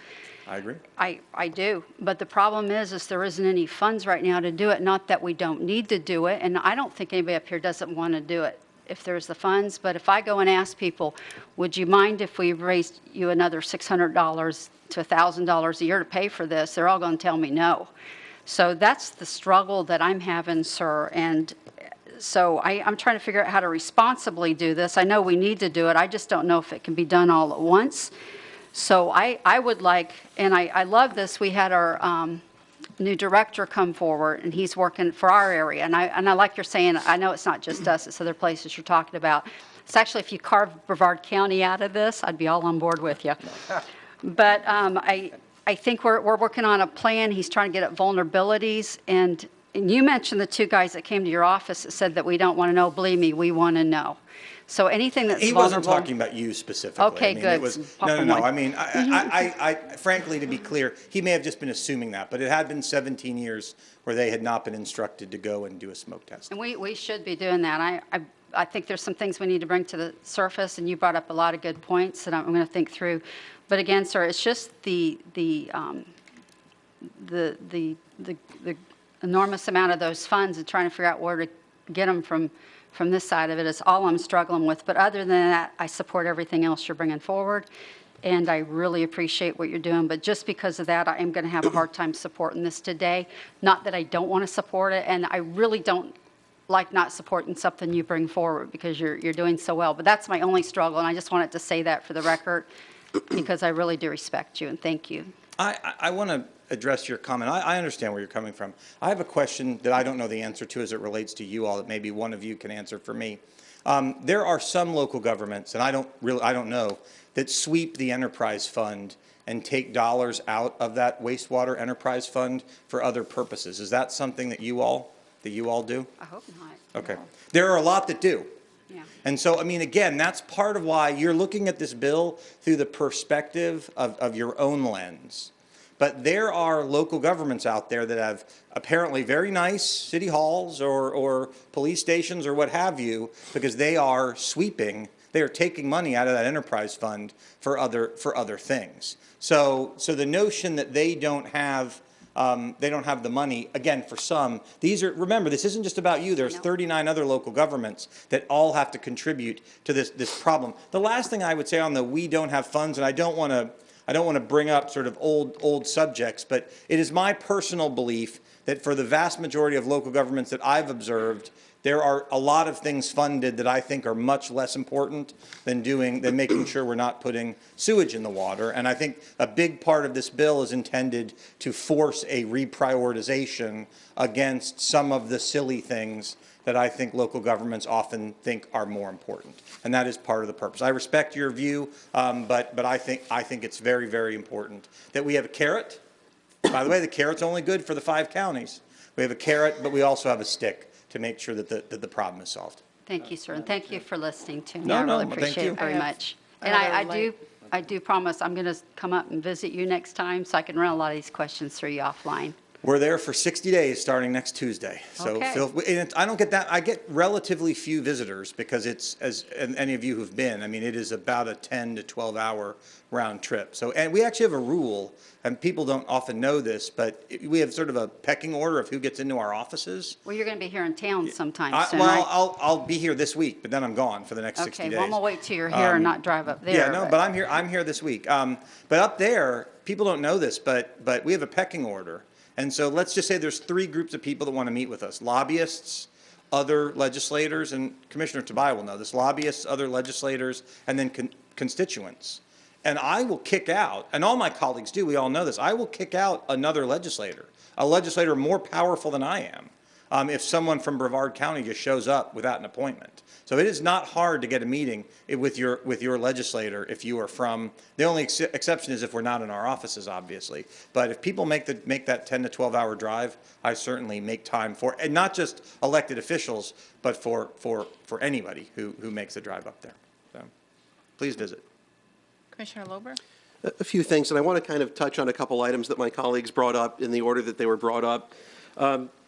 I agree. I do. But the problem is there isn't any funds right now to do it. Not that we don't need to do it. And I don't think anybody up here doesn't want to do it if there's the funds. But if I go and ask people, would you mind if we raised you another $600 to $1,000 a year to pay for this? They're all going to tell me no. So that's the struggle that I'm having, sir. And so I'm trying to figure out how to responsibly do this. I know we need to do it. I just don't know if it can be done all at once. So I would like, and I love this, we had our new director come forward, and he's working for our area. And I like you're saying, I know it's not just us, it's other places you're talking about. It's actually, if you carve Brevard County out of this, I'd be all on board with you. But I think we're working on a plan. He's trying to get at vulnerabilities. And you mentioned the two guys that came to your office that said that we don't want to know. Believe me, we want to know. So anything that's vulnerable. He wasn't talking about you specifically. Okay, good. It was, no. I mean, I frankly, to be clear, he may have just been assuming that, but it had been 17 years where they had not been instructed to go and do a smoke test. And we should be doing that. I think there's some things we need to bring to the surface, and you brought up a lot of good points that I'm going to think through. But again, sir, it's just the enormous amount of those funds and trying to figure out where to get them from this side of it is all I'm struggling with. But other than that, I support everything else you're bringing forward, and I really appreciate what you're doing. But just because of that, I am going to have a hard time supporting this today. Not that I don't want to support it, and I really don't like not supporting something you bring forward because you're doing so well. But that's my only struggle, and I just wanted to say that for the record because I really do respect you, and thank you. I want to address your comment. I understand where you're coming from. I have a question that I don't know the answer to as it relates to you all that maybe one of you can answer for me. There are some local governments, and I don't know, that sweep the enterprise fund and take dollars out of that wastewater enterprise fund for other purposes. Is that something that you all do? I hope not. Okay. There are a lot that do. Yeah. And so, I mean, again, that's part of why you're looking at this bill through the perspective of your own lens. But there are local governments out there that have apparently very nice city halls or police stations or what have you, because they are sweeping, they are taking money out of that enterprise fund for other things. So the notion that they don't have the money, again, for some, remember, this isn't just about you. There's 39 other local governments that all have to contribute to this problem. The last thing I would say on the we don't have funds, and I don't want to bring up sort of old subjects, but it is my personal belief that for the vast majority of local governments that I've observed, there are a lot of things funded that I think are much less important than making sure we're not putting sewage in the water. And I think a big part of this bill is intended to force a reprioritization against some of the silly things that I think local governments often think are more important. And that is part of the purpose. I respect your view, but I think it's very, very important that we have a carrot. By the way, the carrot's only good for the 5 counties. We have a carrot, but we also have a stick to make sure that the problem is solved. Thank you, sir, and thank you for listening to me. No, I really thank appreciate you. it very much. And I do promise I'm going to come up and visit you next time so I can run a lot of these questions through you offline. We're there for 60 days starting next Tuesday. So Okay. and I don't get that. I get relatively few visitors because it's, as any of you who've been, I mean, it is about a 10 to 12 hour round trip. So, and we actually have a rule, and people don't often know this, but we have sort of a pecking order of who gets into our offices. Well, you're going to be here in town sometime soon, Well, right? I'll be here this week, but then I'm gone for the next 60 days. Okay, well, I'm going to wait till you're here and not drive up there. Yeah, no, but I'm here this week. But up there, people don't know this, but we have a pecking order. And so let's just say there's 3 groups of people that want to meet with us: lobbyists, other legislators, and Commissioner Tobias will know this, lobbyists, other legislators, and then constituents. And I will kick out, and all my colleagues do, we all know this, I will kick out another legislator, a legislator more powerful than I am, if someone from Brevard County just shows up without an appointment. So it is not hard to get a meeting with your legislator if you are from, the only exception is if we're not in our offices, obviously. But if people make that 10 to 12 hour drive, I certainly make time for, and not just elected officials, but for anybody who makes the drive up there. So please visit. Commissioner Lober? A few things, and I want to kind of touch on a couple items that my colleagues brought up in the order that they were brought up.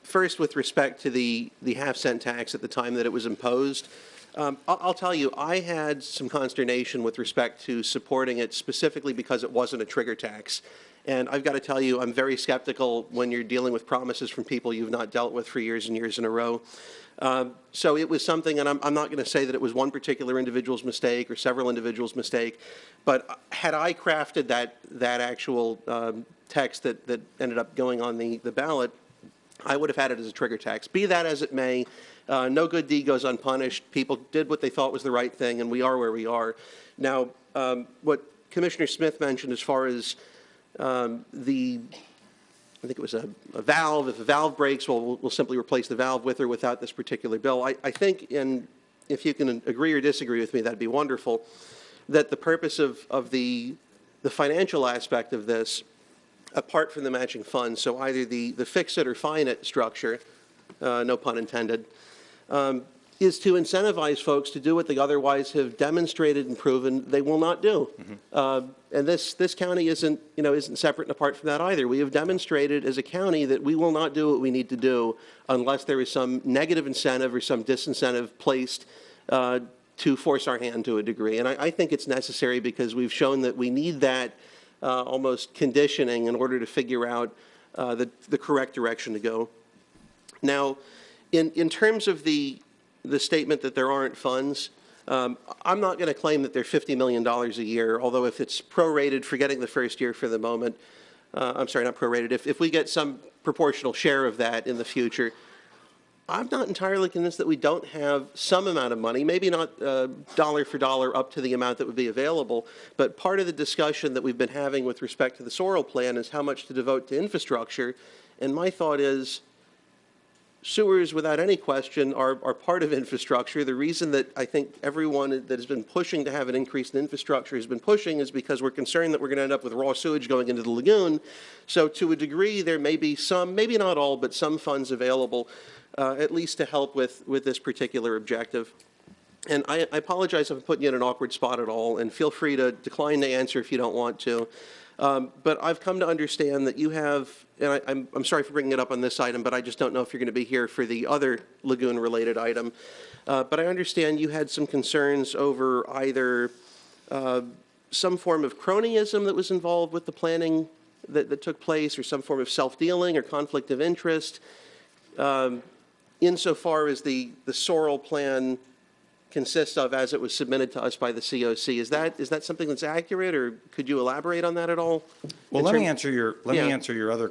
First, with respect to the half-cent tax at the time that it was imposed, I'll tell you, I had some consternation with respect to supporting it specifically because it wasn't a trigger tax. And I've got to tell you, I'm very skeptical when you're dealing with promises from people you've not dealt with for years and years in a row. So it was something, and I'm not going to say that it was one particular individual's mistake or several individuals' mistake, but had I crafted that actual text that ended up going on the ballot, I would have had it as a trigger tax. Be that as it may, no good deed goes unpunished. People did what they thought was the right thing, and we are where we are. Now, what Commissioner Smith mentioned as far as I think it was a valve. If the valve breaks, we'll simply replace the valve with or without this particular bill. I think, and if you can agree or disagree with me, that'd be wonderful, that the purpose of the financial aspect of this, apart from the matching funds, so either the fix it or fine it structure, no pun intended, is to incentivize folks to do what they otherwise have demonstrated and proven they will not do. And this county isn't separate and apart from that either. We have demonstrated as a county that we will not do what we need to do unless there is some negative incentive or some disincentive placed to force our hand to a degree. And I think it's necessary because we've shown that we need that almost conditioning in order to figure out the correct direction to go. Now, in terms of the statement that there aren't funds, I'm not going to claim that they're $50 million a year, although if it's prorated, forgetting the first year for the moment, I'm sorry, not prorated, if we get some proportional share of that in the future, I'm not entirely convinced that we don't have some amount of money, maybe not dollar for dollar up to the amount that would be available, but part of the discussion that we've been having with respect to the Sorrel plan is how much to devote to infrastructure. And my thought is sewers, without any question, are part of infrastructure. The reason that I think everyone that has been pushing to have an increase in infrastructure has been pushing is because we're concerned that we're going to end up with raw sewage going into the lagoon. So to a degree, there may be some, maybe not all, but some funds available, at least to help with this particular objective. And I apologize if I'm putting you in an awkward spot at all, and feel free to decline to answer if you don't want to. But I've come to understand that you have, and I'm sorry for bringing it up on this item, but I just don't know if you're going to be here for the other lagoon-related item. But I understand you had some concerns over either some form of cronyism that was involved with the planning that took place, or some form of self-dealing or conflict of interest. Insofar as the Sorrel plan consists of as it was submitted to us by the COC. Is that something that's accurate, or could you elaborate on that at all? Well, let me answer your other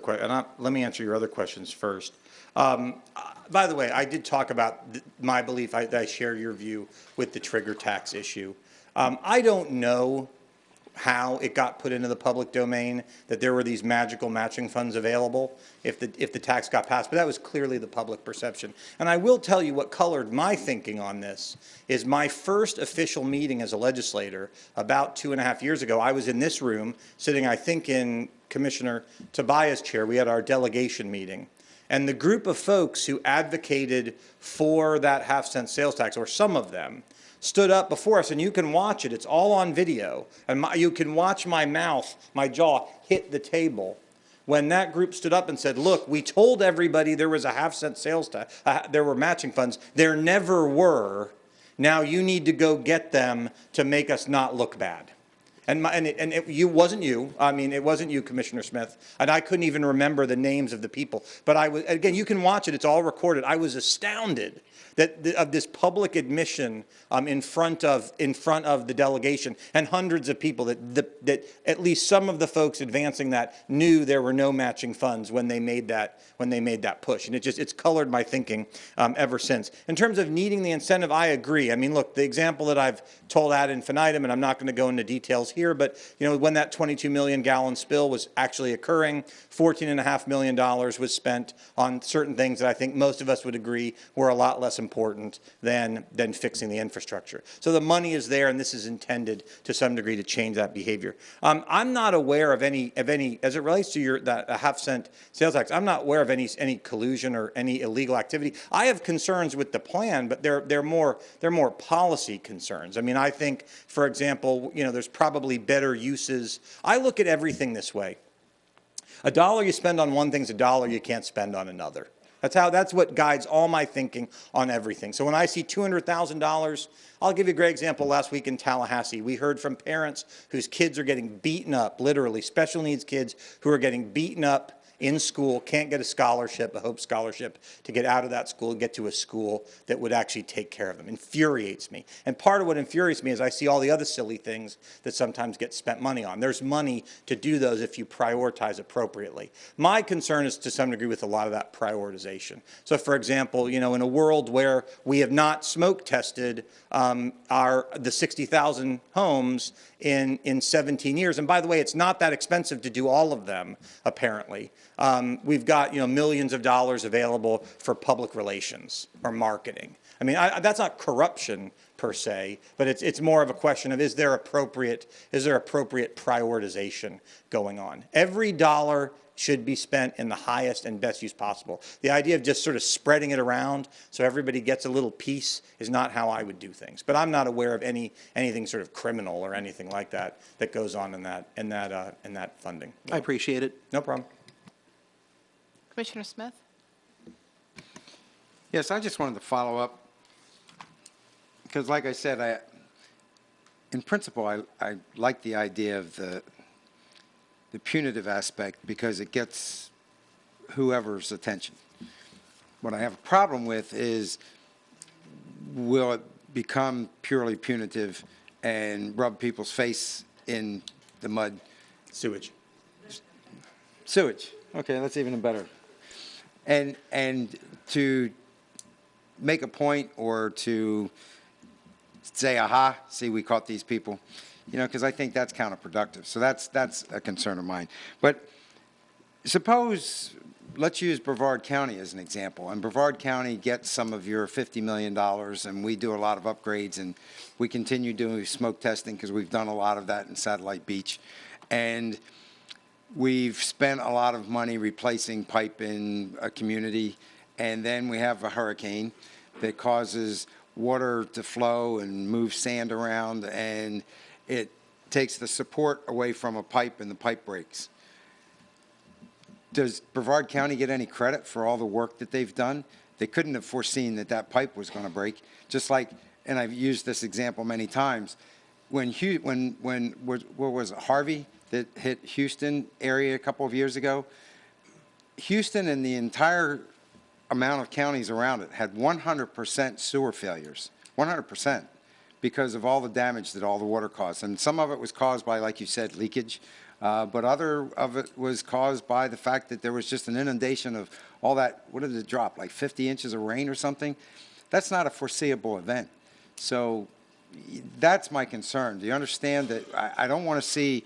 questions first. By the way, I did talk about my belief. I share your view with the trigger tax issue. I don't know how it got put into the public domain that there were these magical matching funds available if the tax got passed, but that was clearly the public perception. And I will tell you what colored my thinking on this is my first official meeting as a legislator about 2.5 years ago. I was in this room sitting, I think, in Commissioner Tobias' chair. We had our delegation meeting. And the group of folks who advocated for that half-cent sales tax, or some of them, stood up before us, and you can watch it. It's all on video. And you can watch my mouth, my jaw, hit the table when that group stood up and said, look, we told everybody there was a half-cent sales tax, there were matching funds. There never were. Now you need to go get them to make us not look bad. It wasn't you. I mean, it wasn't you, Commissioner Smith. And I couldn't even remember the names of the people. But I was, again, you can watch it. It's all recorded. I was astounded of this public admission in front of the delegation and hundreds of people that at least some of the folks advancing that knew there were no matching funds when they made that push. And it's colored my thinking ever since. In terms of needing the incentive, I agree. I mean, look, the example that I've told ad infinitum, and I'm not going to go into details here, but when that 22 million gallon spill was actually occurring, $14.5 million was spent on certain things that I think most of us would agree were a lot less important than fixing the infrastructure. So the money is there, and this is intended to some degree to change that behavior. I'm not aware of any, as it relates to that half-cent sales tax, I'm not aware of any collusion or any illegal activity. I have concerns with the plan, but they're more policy concerns. I mean, I think, for example, there's probably better uses. I look at everything this way. $1 you spend on one thing is $1 you can't spend on another. That's what guides all my thinking on everything. So when I see $200,000, I'll give you a great example. Last week in Tallahassee, we heard from parents whose kids are getting beaten up, literally special needs kids who are getting beaten up in school, can't get a scholarship, a Hope Scholarship, to get out of that school and get to a school that would actually take care of them. Infuriates me. And part of what infuriates me is I see all the other silly things that sometimes get spent money on. There's money to do those if you prioritize appropriately. My concern is to some degree with a lot of that prioritization. So for example, in a world where we have not smoke tested the 60,000 homes in 17 years, and by the way, it's not that expensive to do all of them, apparently. We've got millions of dollars available for public relations or marketing. I mean, that's not corruption per se, but it's more of a question of is there appropriate prioritization going on? Every dollar should be spent in the highest and best use possible. The idea of just sort of spreading it around so everybody gets a little piece is not how I would do things. But I'm not aware of anything sort of criminal or anything like that goes on in that funding. I appreciate it. No problem. Commissioner Smith? Yes, I just wanted to follow up because, like I said, in principle, I like the idea of the punitive aspect because it gets whoever's attention. What I have a problem with is will it become purely punitive and rub people's face in the mud? Sewage. Sewage. Okay, that's even better. And to make a point or to say, aha, see, we caught these people, you know, because I think that's counterproductive. So that's a concern of mine. But suppose, let's use Brevard County as an example, and Brevard County gets some of your $50 million, and we do a lot of upgrades, and we continue doing smoke testing because we've done a lot of that in Satellite Beach. And we've spent a lot of money replacing pipe in a community, and then we have a hurricane that causes water to flow and move sand around, and it takes the support away from a pipe, and the pipe breaks. Does Brevard County get any credit for all the work that they've done? They couldn't have foreseen that that pipe was going to break. Just like, and I've used this example many times, when what was it, Harvey that hit Houston area a couple of years ago? Houston and the entire amount of counties around it had 100% sewer failures, 100%, because of all the damage that all the water caused. And some of it was caused by, like you said, leakage. But other of it was caused by the fact that there was just an inundation of all that, what did it drop, like 50 inches of rain or something? That's not a foreseeable event. So that's my concern. Do you understand that I don't want to see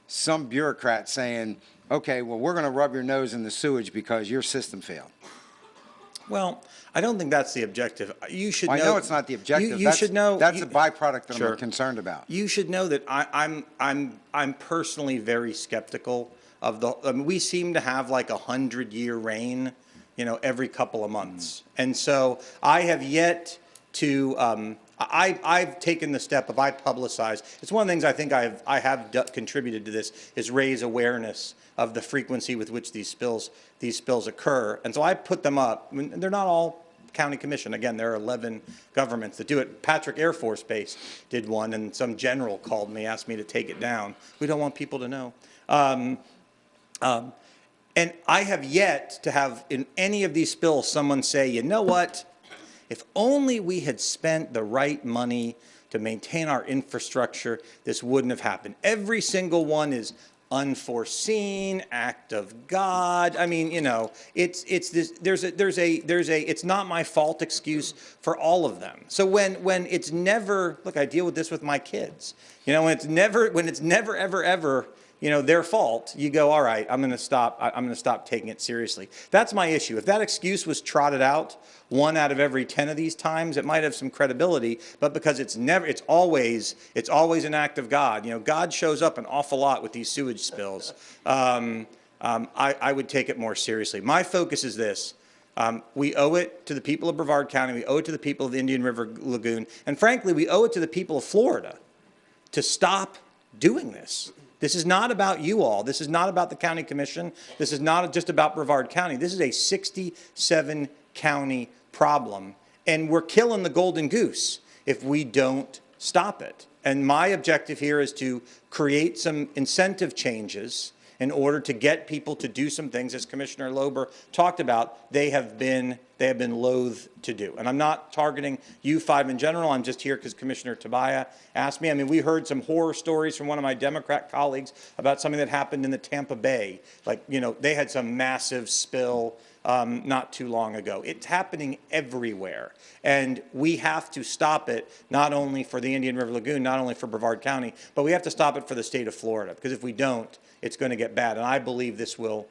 some bureaucrat saying, okay, well, we're going to rub your nose in the sewage because your system failed? Well, I don't think that's the objective. You should know. I know it's not the objective. You should know. That's a byproduct that Sure. I'm concerned about. You should know that I'm personally very skeptical of the. I mean, we seem to have like 100-year rain, you know, every couple of months, and so I have yet to. I've taken the step of I publicize. It's one of the things I think I have contributed to this is raise awareness of the frequency with which these spills occur, and so I put them up. I mean, they're not all county commission. Again, there are 11 governments that do it. Patrick Air Force Base did one, and some general called me, asked me to take it down. We don't want people to know. And I have yet to have in any of these spills someone say, you know what? If only we had spent the right money to maintain our infrastructure, this wouldn't have happened. Every single one is unforeseen, act of God. I mean, you know, it's this. There's a. It's not my fault excuse for all of them. So when it's never, look, I deal with this with my kids. You know, when it's never ever, you know, their fault, you go, all right, I'm going to stop taking it seriously. That's my issue. If that excuse was trotted out 1 out of every 10 of these times, it might have some credibility, but because it's always an act of God. You know, God shows up an awful lot with these sewage spills. I would take it more seriously. My focus is this. We owe it to the people of Brevard County. We owe it to the people of the Indian River Lagoon. And frankly, we owe it to the people of Florida to stop doing this. This is not about you all. This is not about the county commission. This is not just about Brevard County. This is a 67 county problem, and we're killing the golden goose if we don't stop it. And my objective here is to create some incentive changes in order to get people to do some things, as Commissioner Lober talked about, they have been loath to do. And I'm not targeting U5 in general. I'm just here because Commissioner Tobias asked me. I mean, we heard some horror stories from one of my Democrat colleagues about something that happened in the Tampa Bay. Like, you know, they had some massive spill not too long ago. It's happening everywhere. And we have to stop it, not only for the Indian River Lagoon, not only for Brevard County, but we have to stop it for the state of Florida. Because if we don't, it's going to get bad. And I believe this will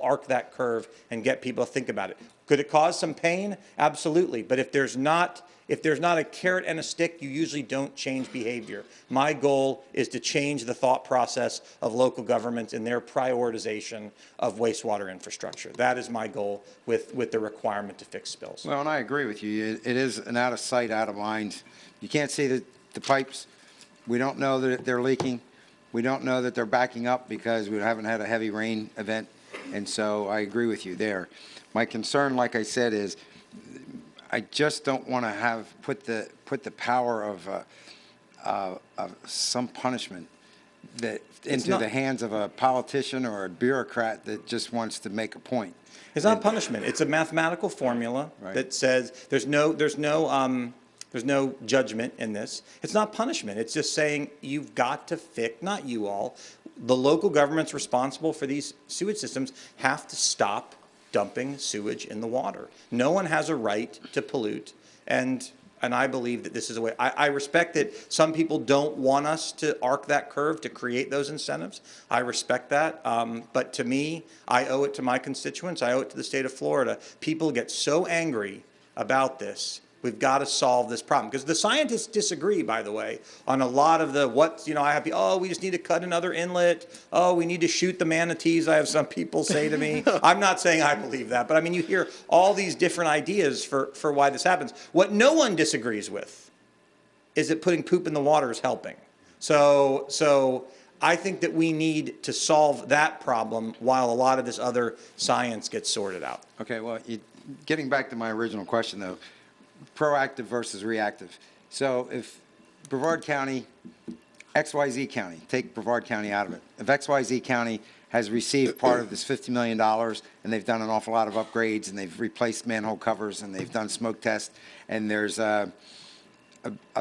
arc that curve and get people to think about it. Could it cause some pain? Absolutely. But if there's not a carrot and a stick, you usually don't change behavior. My goal is to change the thought process of local governments in their prioritization of wastewater infrastructure. That is my goal with the requirement to fix spills. Well, and I agree with you. It is an out of sight, out of mind. You can't see the pipes. We don't know that they're leaking. We don't know that they're backing up because we haven't had a heavy rain event. And so I agree with you there. My concern, like I said, is I just don't want to put the power of some punishment into the hands of a politician or a bureaucrat that just wants to make a point. It's not punishment. It's a mathematical formula that says there's no judgment in this. It's not punishment. It's just saying you've got to fix, not you all, the local governments responsible for these sewage systems have to stop dumping sewage in the water. No one has a right to pollute, and I believe that this is a way. I respect that some people don't want us to arc that curve to create those incentives. I respect that. But to me, I owe it to my constituents. I owe it to the state of Florida. People get so angry about this. We've got to solve this problem. Because the scientists disagree, by the way, on a lot of the we just need to cut another inlet. Oh, we need to shoot the manatees, I have some people say to me. I'm not saying I believe that, but I mean, you hear all these different ideas for why this happens. What no one disagrees with is that putting poop in the water is helping. So I think that we need to solve that problem while a lot of this other science gets sorted out. Okay, well, getting back to my original question, though, proactive versus reactive. So if Brevard County, XYZ County, take Brevard County out of it. If XYZ County has received part of this $50 million and they've done an awful lot of upgrades and they've replaced manhole covers and they've done smoke tests and there's a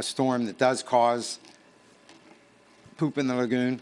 storm that does cause poop in the lagoon,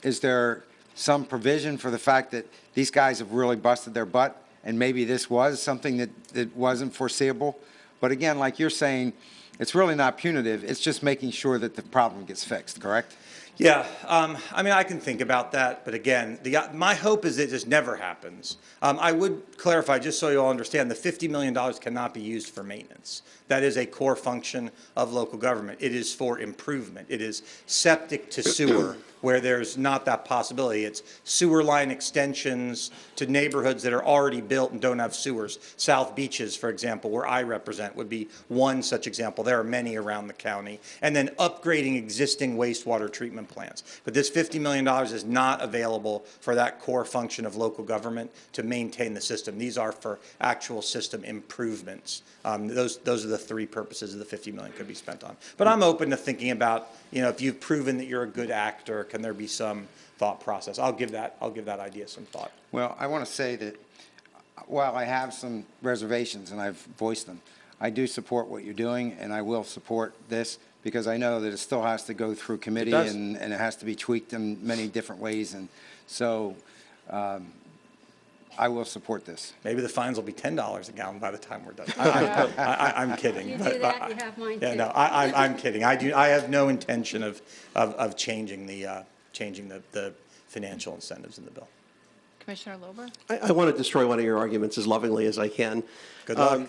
is there some provision for the fact that these guys have really busted their butt and maybe this was something that wasn't foreseeable? But again, like you're saying, it's really not punitive. It's just making sure that the problem gets fixed, correct? Yeah, I mean, I can think about that, but again, my hope is that this never happens. I would clarify, just so you all understand, the $50 million cannot be used for maintenance. That is a core function of local government. It is for improvement. It is septic to sewer, where there's not that possibility. It's sewer line extensions to neighborhoods that are already built and don't have sewers. South Beaches, for example, where I represent, would be one such example. There are many around the county. And then upgrading existing wastewater treatment plants. But this $50 million is not available for that core function of local government to maintain the system. These are for actual system improvements. Those are the three purposes of the $50 million could be spent on. But I'm open to thinking about, if you've proven that you're a good actor, can there be some thought process? I'll give that idea some thought. Well, I want to say that while I have some reservations and I've voiced them, I do support what you're doing and I will support this because I know that it still has to go through committee and it has to be tweaked in many different ways. And so I will support this. Maybe the fines will be $10 a gallon by the time we're done. I'm kidding. You do that, you have mine Yeah, too. no, I'm kidding. I have no intention of changing the financial incentives in the bill. Commissioner Lober? I want to destroy one of your arguments as lovingly as I can. Good luck.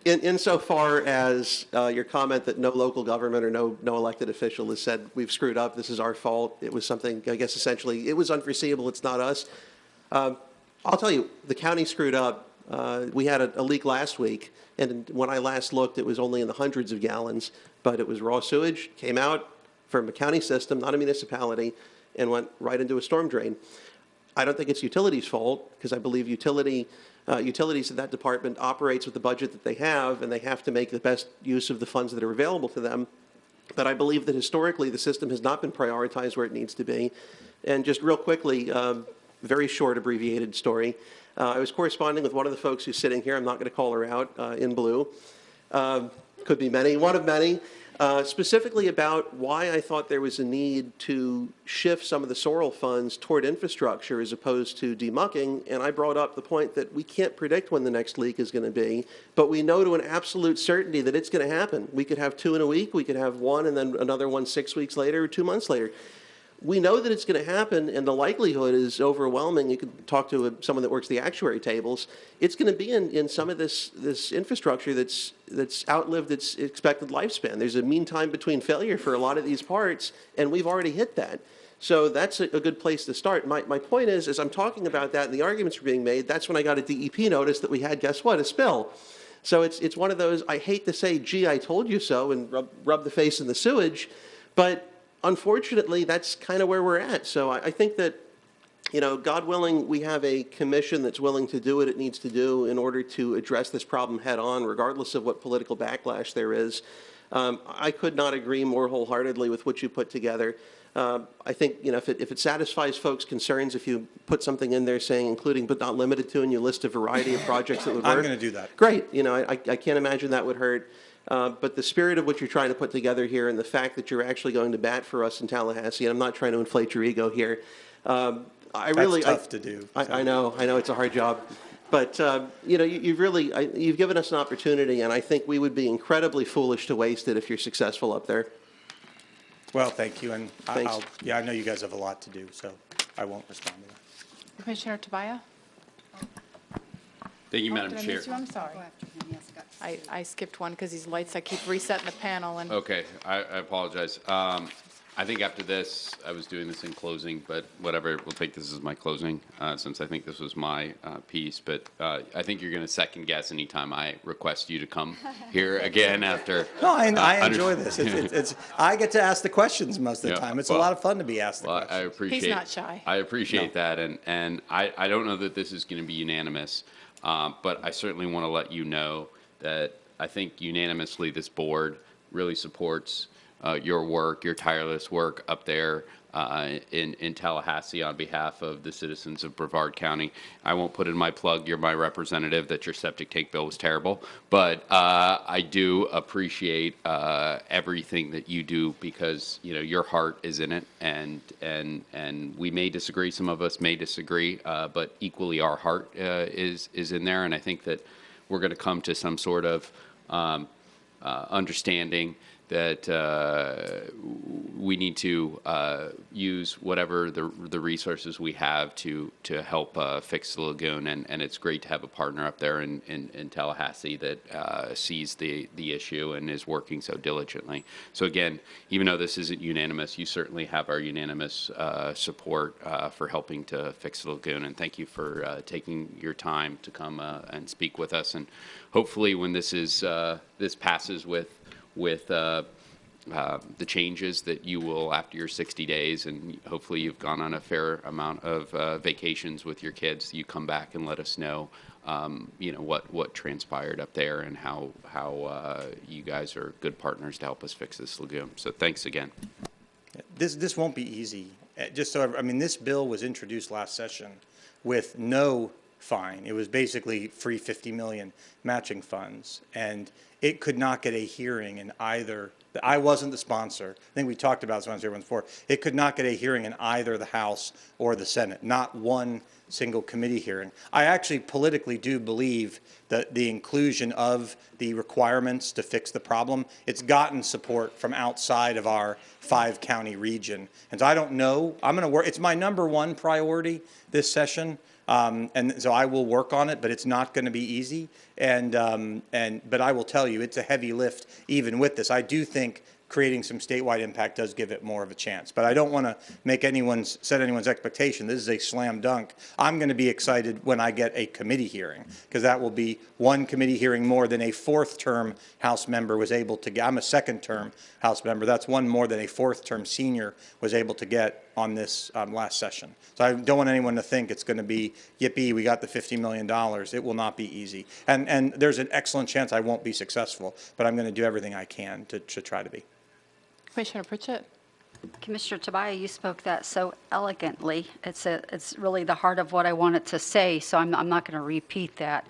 Insofar as your comment that no local government or no elected official has said, we've screwed up, this is our fault, it was something, I guess essentially, it was unforeseeable, it's not us. I'll tell you, the county screwed up. We had a leak last week, and when I last looked, it was only in the hundreds of gallons, but it was raw sewage, came out from a county system, not a municipality, and went right into a storm drain. I don't think it's utilities' fault, because I believe utilities in that department operates with the budget that they have, and they have to make the best use of the funds that are available to them. But I believe that historically, the system has not been prioritized where it needs to be. And just real quickly, very short abbreviated story. I was corresponding with one of the folks who's sitting here. I'm not going to call her out in blue. Could be many, one of many. Specifically about why I thought there was a need to shift some of the SORL funds toward infrastructure as opposed to demucking. And I brought up the point that we can't predict when the next leak is going to be, but we know to an absolute certainty that it's going to happen. We could have 2 in a week, we could have 1 and then another one 6 weeks later or 2 months later. We know that it's going to happen, and the likelihood is overwhelming. You can talk to someone that works the actuary tables. It's going to be in some of this infrastructure that's outlived its expected lifespan. There's a mean time between failure for a lot of these parts, and we've already hit that. So that's a good place to start. My point is, as I'm talking about that and the arguments are being made, that's when I got a DEP notice that we had, guess what, a spill. So it's one of those, I hate to say, gee, I told you so, and rub the face in the sewage, but unfortunately, that's kind of where we're at. So I think that, God willing, we have a commission that's willing to do what it needs to do in order to address this problem head on, regardless of what political backlash there is. I could not agree more wholeheartedly with what you put together. I think, if it satisfies folks' concerns, if you put something in there saying including but not limited to, and you list a variety of projects that would work. I'm going to do that. Great. I can't imagine that would hurt. But the spirit of what you're trying to put together here and the fact that you're actually going to bat for us in Tallahassee, and I'm not trying to inflate your ego here. That's tough to do. I know it's a hard job. But, you know, you've really, you've given us an opportunity, and I think we would be incredibly foolish to waste it if you're successful up there. Well, thank you, and Thanks. yeah, I know you guys have a lot to do, so I won't respond to that. Commissioner Tobias? Thank you, Oh, Madam did I Chair. miss you? I'm sorry. I skipped one because these lights, I keep resetting the panel and. Okay, I apologize. I think after this, I was doing this in closing, but whatever, we'll take this as my closing, since I think this was my piece. But I think you're going to second guess anytime I request you to come here again after. No, I enjoy this. I get to ask the questions most of the Yeah, time. It's well, a lot of fun to be asked the Well, questions. I appreciate. not shy. I appreciate that, and I don't know that this is going to be unanimous, but I certainly want to let you know that I think unanimously this board really supports your work, your tireless work up there in Tallahassee on behalf of the citizens of Brevard County. I won't put in my plug, you're my representative, that your septic tank bill was terrible, but I do appreciate everything that you do because, you know, your heart is in it, and we may disagree, some of us may disagree, but equally our heart is in there, and I think that we're going to come to some sort of understanding that we need to use whatever the resources we have to help fix the lagoon, and it's great to have a partner up there in Tallahassee that sees the issue and is working so diligently. So again, even though this isn't unanimous, you certainly have our unanimous support for helping to fix the lagoon, and thank you for taking your time to come and speak with us, and hopefully when this passes with the changes that you will after your 60 days, and hopefully you've gone on a fair amount of vacations with your kids, you come back and let us know, you know, what transpired up there and how you guys are good partners to help us fix this lagoon. So thanks again. This won't be easy. Just so, I mean, this bill was introduced last session with no fine. It was basically free 50 million matching funds, and it could not get a hearing in either. I wasn't the sponsor. I think we talked about this once before. It could not get a hearing in either the House or the Senate, not one single committee hearing. I actually politically do believe that the inclusion of the requirements to fix the problem, it's gotten support from outside of our 5-county region. And so I don't know, I'm going to work, it's my #1 priority this session. And so I will work on it, but it's not going to be easy. But I will tell you, it's a heavy lift even with this. I do think creating some statewide impact does give it more of a chance. But I don't want to make set anyone's expectation. This is a slam dunk. I'm going to be excited when I get a committee hearing, because that will be one committee hearing more than a 4th-term House member was able to get. I'm a 2nd-term House member. That's one more than a 4th-term senior was able to get on this last session. So I don't want anyone to think it's going to be, yippee, we got the $50 million. It will not be easy. And there's an excellent chance I won't be successful, but I'm going to do everything I can to try to be. Commissioner Pritchett? Commissioner Tobias, you spoke that so elegantly. It's really the heart of what I wanted to say, so I'm not going to repeat that.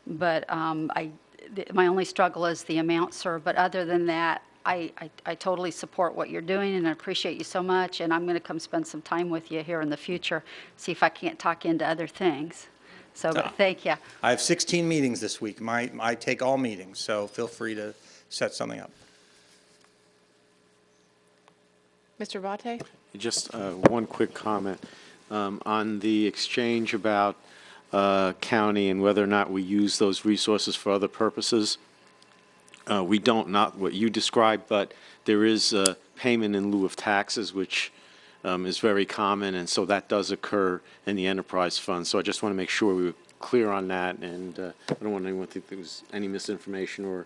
But my only struggle is the amount, sir. But other than that, I totally support what you're doing, and I appreciate you so much. And I'm going to come spend some time with you here in the future, see if I can't talk into other things. So but thank you. I have 16 meetings this week. I take all meetings, so feel free to set something up. Mr. Vate? Just one quick comment on the exchange about county and whether or not we use those resources for other purposes. We don't, not what you described, but there is payment in lieu of taxes, which is very common, and so that does occur in the enterprise fund. So I just want to make sure we were clear on that, and I don't want anyone to think there was any misinformation or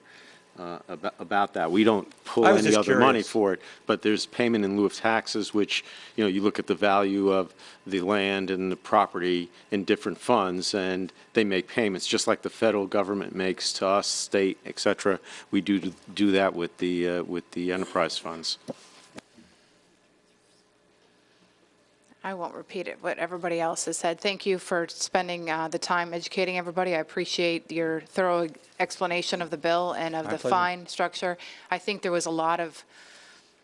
about that. We don't pull any other money for it, but there's payment in lieu of taxes, which, you know, you look at the value of the land and the property in different funds, and they make payments, just like the federal government makes to us, state, et cetera. We do that with the enterprise funds. I won't repeat it, what everybody else has said. Thank you for spending the time educating everybody. I appreciate your thorough explanation of the bill and of the fine structure. I think there was a lot of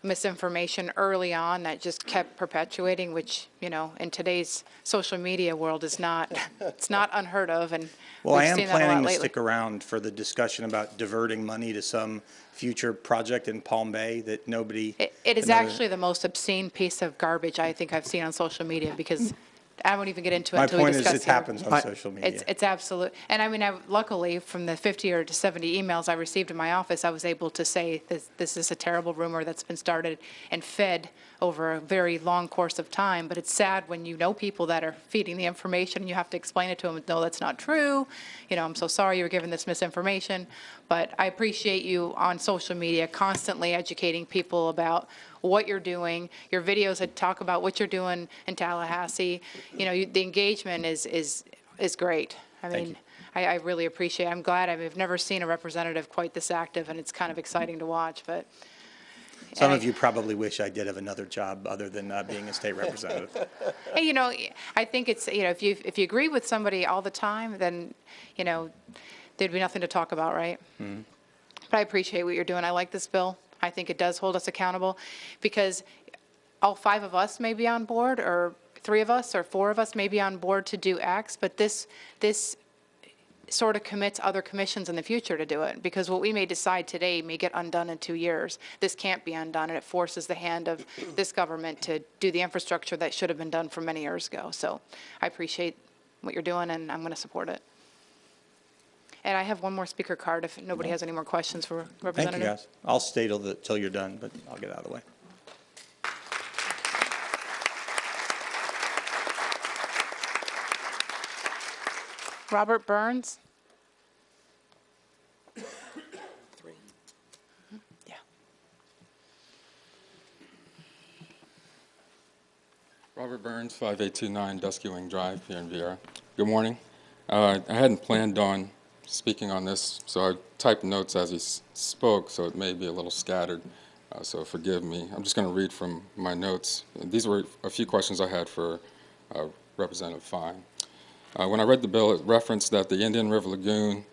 misinformation early on that just kept perpetuating, which, you know, in today's social media world is not, it's not unheard of, and Well, I we've am seen that a lot planning to lately. stick around for the discussion about diverting money to some future project in Palm Bay that nobody. It is another- actually the most obscene piece of garbage I think I've seen on social media, because I won't even get into it My until we point is, discuss it here. happens on social media. It's absolute, and I mean, luckily, from the 50 or to 70 emails I received in my office, I was able to say this is a terrible rumor that's been started and fed over a very long course of time. But it's sad when you know people that are feeding the information and you have to explain it to them. No, that's not true. You know, I'm so sorry you were given this misinformation. But I appreciate you on social media constantly educating people about what you're doing, your videos that talk about what you're doing in Tallahassee. You know, the engagement is great. I Thank mean, I really appreciate it. I'm glad. I've never seen a representative quite this active, and it's kind of exciting to watch. But Some of you probably wish I did have another job other than being a state representative. hey, you know, I think it's, you know, if you agree with somebody all the time, then, you know, there'd be nothing to talk about, right? Mm-hmm. But I appreciate what you're doing. I like this bill. I think it does hold us accountable, because all 5 of us may be on board, or 3 of us, or 4 of us may be on board to do X, but this sort of commits other commissions in the future to do it, because what we may decide today may get undone in 2 years. This can't be undone, and it forces the hand of this government to do the infrastructure that should have been done from many years ago. So I appreciate what you're doing, and I'm going to support it. And I have one more speaker card if nobody has any more questions for Thank Representative. you, guys. I'll stay till you're done, but I'll get out of the way. Robert Burns? 3. Yeah. Robert Burns, 5829 Dusky Wing Drive here in Viera. Good morning. I hadn't planned on speaking on this, so I typed notes as he spoke, so it may be a little scattered, so forgive me. I'm just going to read from my notes. These were a few questions I had for Representative Fine. When I read the bill, it references the Indian River Lagoon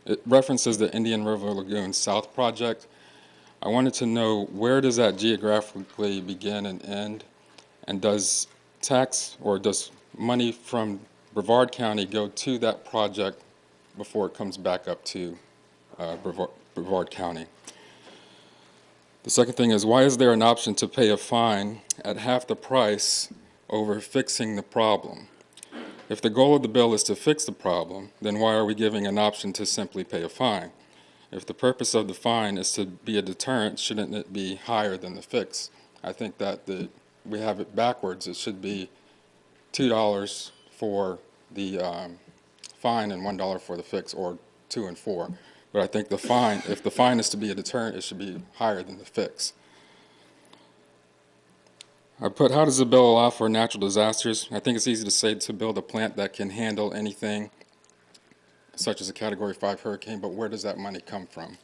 South project. I wanted to know, where does that geographically begin and end? And does tax or does money from Brevard County go to that project before it comes back up to Brevard County? The second thing is, why is there an option to pay a fine at half the price over fixing the problem? If the goal of the bill is to fix the problem, then why are we giving an option to simply pay a fine? If the purpose of the fine is to be a deterrent, shouldn't it be higher than the fix? I think that we have it backwards. It should be $2 for the fine and $1 for the fix, or 2 and 4. But I think the fine, if the fine is to be a deterrent, it should be higher than the fix. I put, how does the bill allow for natural disasters? I think it's easy to say to build a plant that can handle anything, such as a Category 5 hurricane, but where does that money come from?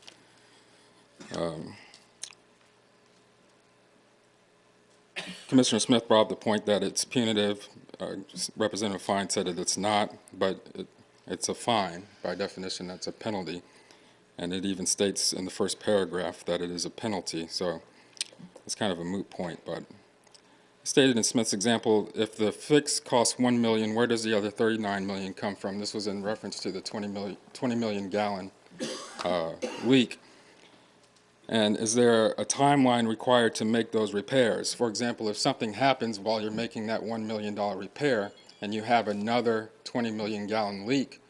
Commissioner Smith brought up the point that it's punitive. Representative Fine said that it's not, but it's a fine. By definition, that's a penalty. And it even states in the first paragraph that it is a penalty. So it's kind of a moot point, but stated in Smith's example, if the fix costs $1 million, where does the other $39 million come from? This was in reference to the 20 million gallon leak. And is there a timeline required to make those repairs? For example, if something happens while you're making that $1 million repair and you have another 20 million gallon leak,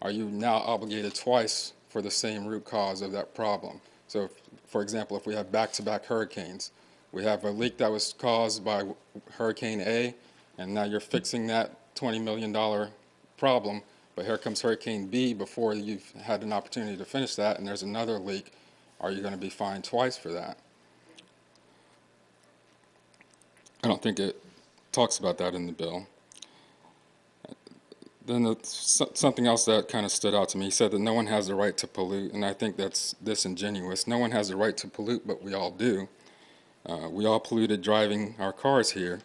are you now obligated twice for the same root cause of that problem? So, for example, if we have back-to-back hurricanes, we have a leak that was caused by Hurricane A, and now you're fixing that $20 million problem, but here comes Hurricane B before you've had an opportunity to finish that, and there's another leak. Are you going to be fined twice for that? I don't think it talks about that in the bill. Then something else that kind of stood out to me. He said that no one has the right to pollute, and I think that's disingenuous. No one has the right to pollute, but we all do. We all polluted driving our cars here,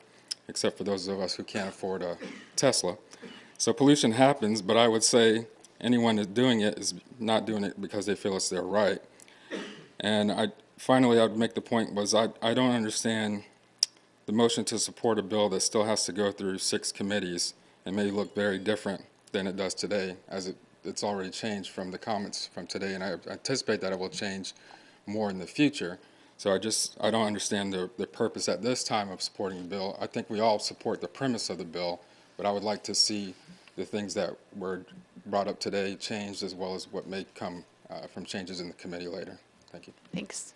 except for those of us who can't afford a Tesla. So pollution happens, but I would say anyone that's doing it is not doing it because they feel it's their right. And finally, I would make the point was I don't understand the motion to support a bill that still has to go through 6 committees and may look very different than it does today, as it's already changed from the comments from today, and I anticipate that it will change more in the future. So I don't understand the purpose at this time of supporting the bill. I think we all support the premise of the bill, but I would like to see the things that were brought up today changed, as well as what may come from changes in the committee later. Thank you. Thanks.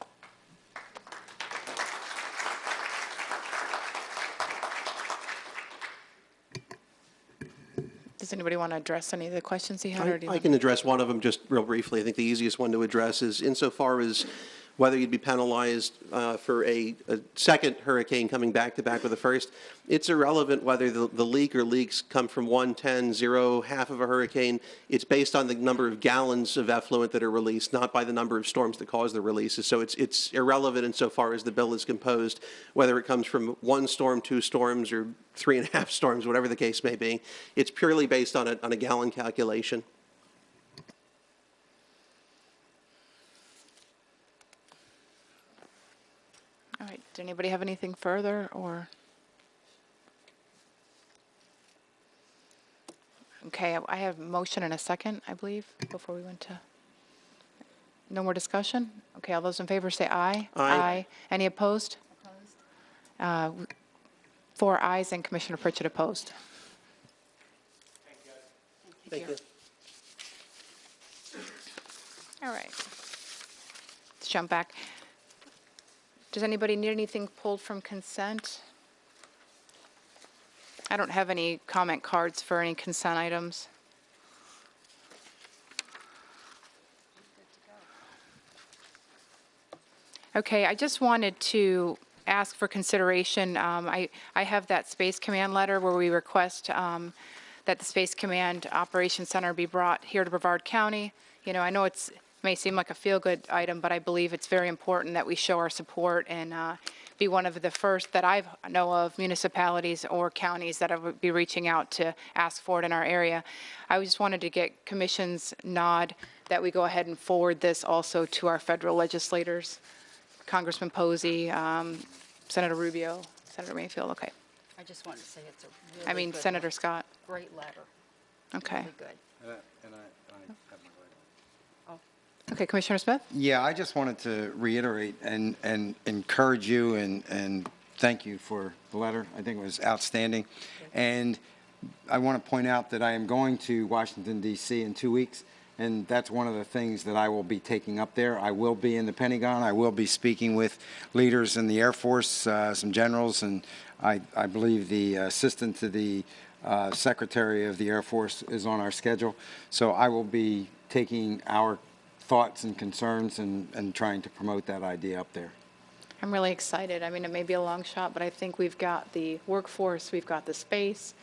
Does anybody want to address any of the questions he had? Or do you I can address one of them just real briefly. I think the easiest one to address is insofar as whether you'd be penalized for a second hurricane coming back to back with the first. It's irrelevant whether the leak or leaks come from 1, 10, 0, half of a hurricane. It's based on the number of gallons of effluent that are released, not by the number of storms that cause the releases. So it's irrelevant insofar as the bill is composed, whether it comes from 1 storm, 2 storms, or 3.5 storms, whatever the case may be. It's purely based on a gallon calculation. All right. Does anybody have anything further, or? Okay, I have a motion and a second, I believe, before we went to. No more discussion? Okay, all those in favor say aye. Aye. Any opposed? Opposed. 4 ayes and Commissioner Pritchett opposed. Thank you. All right. Let's jump back. Does anybody need anything pulled from consent? I don't have any comment cards for any consent items. Okay, I just wanted to ask for consideration. I have that Space Command letter where we request that the Space Command Operations Center be brought here to Brevard County. You know, I know it may seem like a feel-good item, but I believe it's very important that we show our support and be one of the first that I know of municipalities or counties that would be reaching out to ask for it in our area. I just wanted to get Commission's nod that we go ahead and forward this also to our federal legislators, Congressman Posey, Senator Rubio, Senator Mayfield. Okay. I just wanted to say it's a really I mean, good Senator letter. Scott. Great letter. Okay. Really good. Okay, Commissioner Smith? Yeah, I just wanted to reiterate and encourage you and thank you for the letter. I think it was outstanding. And I want to point out that I am going to Washington, D.C. in 2 weeks, and that's one of the things that I will be taking up there. I will be in the Pentagon. I will be speaking with leaders in the Air Force, some generals, and I believe the assistant to the Secretary of the Air Force is on our schedule. So I will be taking our thoughts and concerns and trying to promote that idea up there. I'm really excited. I mean, it may be a long shot, but I think we've got the workforce, we've got the space,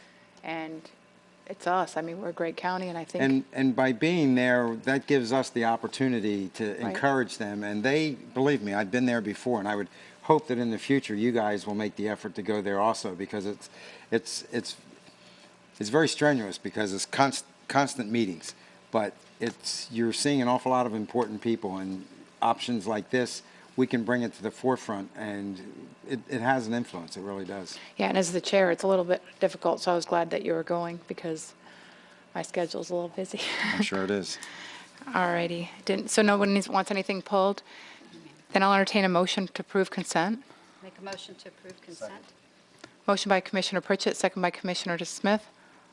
and it's us. I mean, we're a great county, and I think. And by being there, that gives us the opportunity to encourage them. And they, believe me, I've been there before, and I would hope that in the future you guys will make the effort to go there also, because it's very strenuous because it's constant meetings, but you're seeing an awful lot of important people, and options like this, we can bring it to the forefront, and it has an influence. It really does. Yeah, and as the chair, it's a little bit difficult, so I was glad that you were going because my schedule's a little busy. I'm sure it is. All righty. So no one wants anything pulled? Then I'll entertain a motion to approve consent. Make a motion to approve consent. Motion by Commissioner Pritchett, second by Commissioner Smith.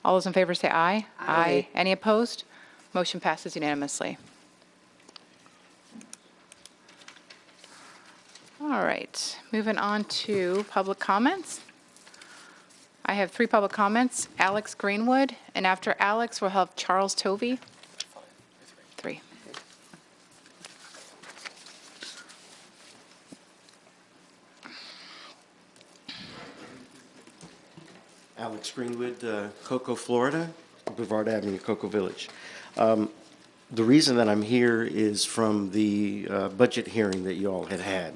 All those in favor say aye. Aye. Any opposed? Motion passes unanimously. All right, moving on to public comments. I have 3 public comments. Alex Greenwood, and after Alex, we'll have Charles Tovey. 3. Alex Greenwood, Cocoa, Florida, Brevard Avenue, Cocoa Village. The reason that I'm here is from the budget hearing that you all had.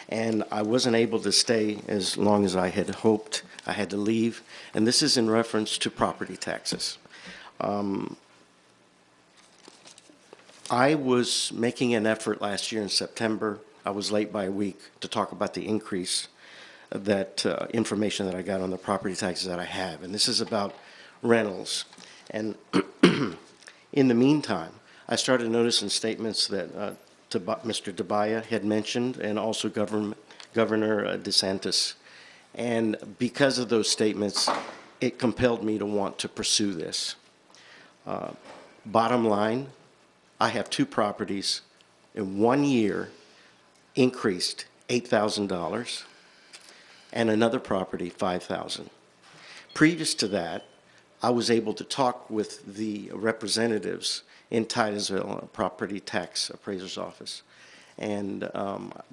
And I wasn't able to stay as long as I had hoped. I had to leave. And this is in reference to property taxes. I was making an effort last year in September I was late by a week to talk about the increase that information that I got on the property taxes that I have. And this is about rentals. And in the meantime, I started noticing statements that Mr. Tabaya had mentioned, and also Governor DeSantis. And because of those statements, it compelled me to want to pursue this. Bottom line, I have two properties in 1 year increased $8,000, and another property $5,000. Previous to that, I was able to talk with the representatives in Titusville, property tax appraiser's office, and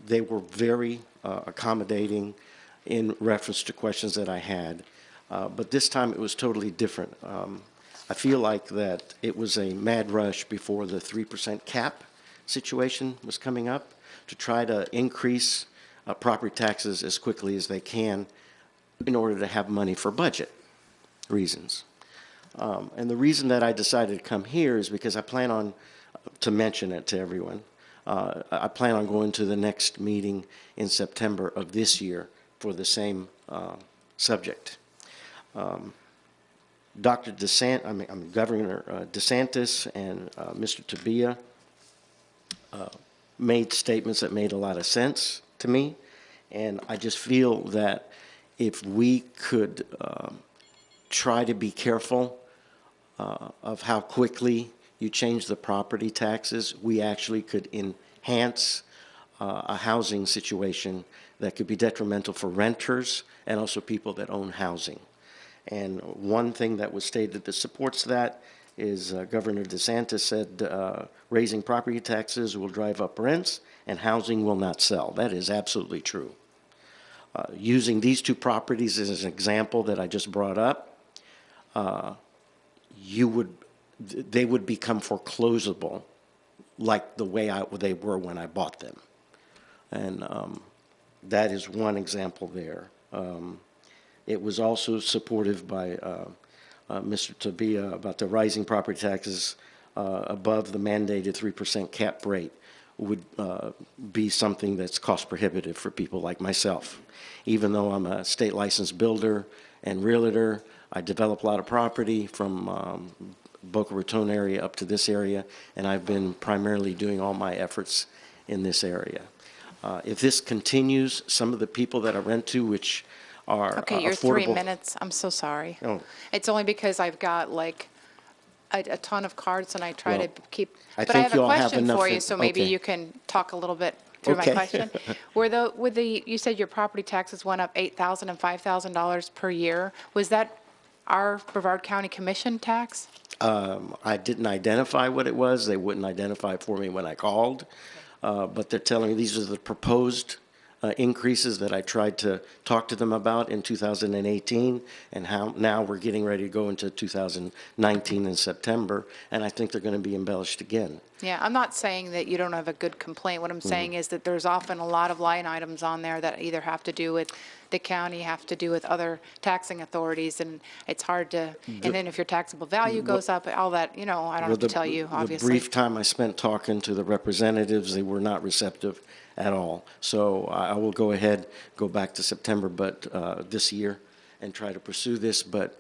they were very accommodating in reference to questions that I had. But this time it was totally different. I feel like that it was a mad rush before the 3% cap situation was coming up to try to increase property taxes as quickly as they can in order to have money for budget reasons. And the reason that I decided to come here is because I plan on, to mention it to everyone, I plan on going to the next meeting in September of this year for the same subject. Governor DeSantis and Mr. Tabia made statements that made a lot of sense to me, and I just feel that if we could try to be careful of how quickly you change the property taxes, we actually could enhance a housing situation that could be detrimental for renters and also people that own housing. And one thing that was stated that supports that is Governor DeSantis said raising property taxes will drive up rents and housing will not sell. That is absolutely true. Using these two properties as an example that I just brought up, they would become foreclosable like the way they were when I bought them. And that is one example there. It was also supportive by Mr. Tabia about the rising property taxes above the mandated 3% cap rate would be something that's cost prohibitive for people like myself. Even though I'm a state licensed builder and realtor, I develop a lot of property from Boca Raton area up to this area, and I've been primarily doing all my efforts in this area. If this continues, some of the people that I rent to, which are Okay, you're affordable. 3 minutes. I'm so sorry. Oh. It's only because I've got like a ton of cards and I try to keep. I But I think have a you all have question enough for you, in- so maybe okay. you can talk a little bit through my Okay. question. You said your property taxes went up $8,000 and $5,000 per year. Was that our Brevard County Commission tax? I didn't identify what it was. They wouldn't identify it for me when I called. But they're telling me these are the proposed increases that I tried to talk to them about in 2018, and how now we're getting ready to go into 2019 in September, and I think they're going to be embellished again. Yeah, I'm not saying that you don't have a good complaint. What I'm saying is that there's often a lot of line items on there that either have to do with the county, have to do with other taxing authorities, and it's hard to, and then if your taxable value goes up, all that, I don't have to tell you, The obviously. brief time I spent talking to the representatives, they were not receptive at all. So I will go ahead, go back to September, but this year, and try to pursue this. But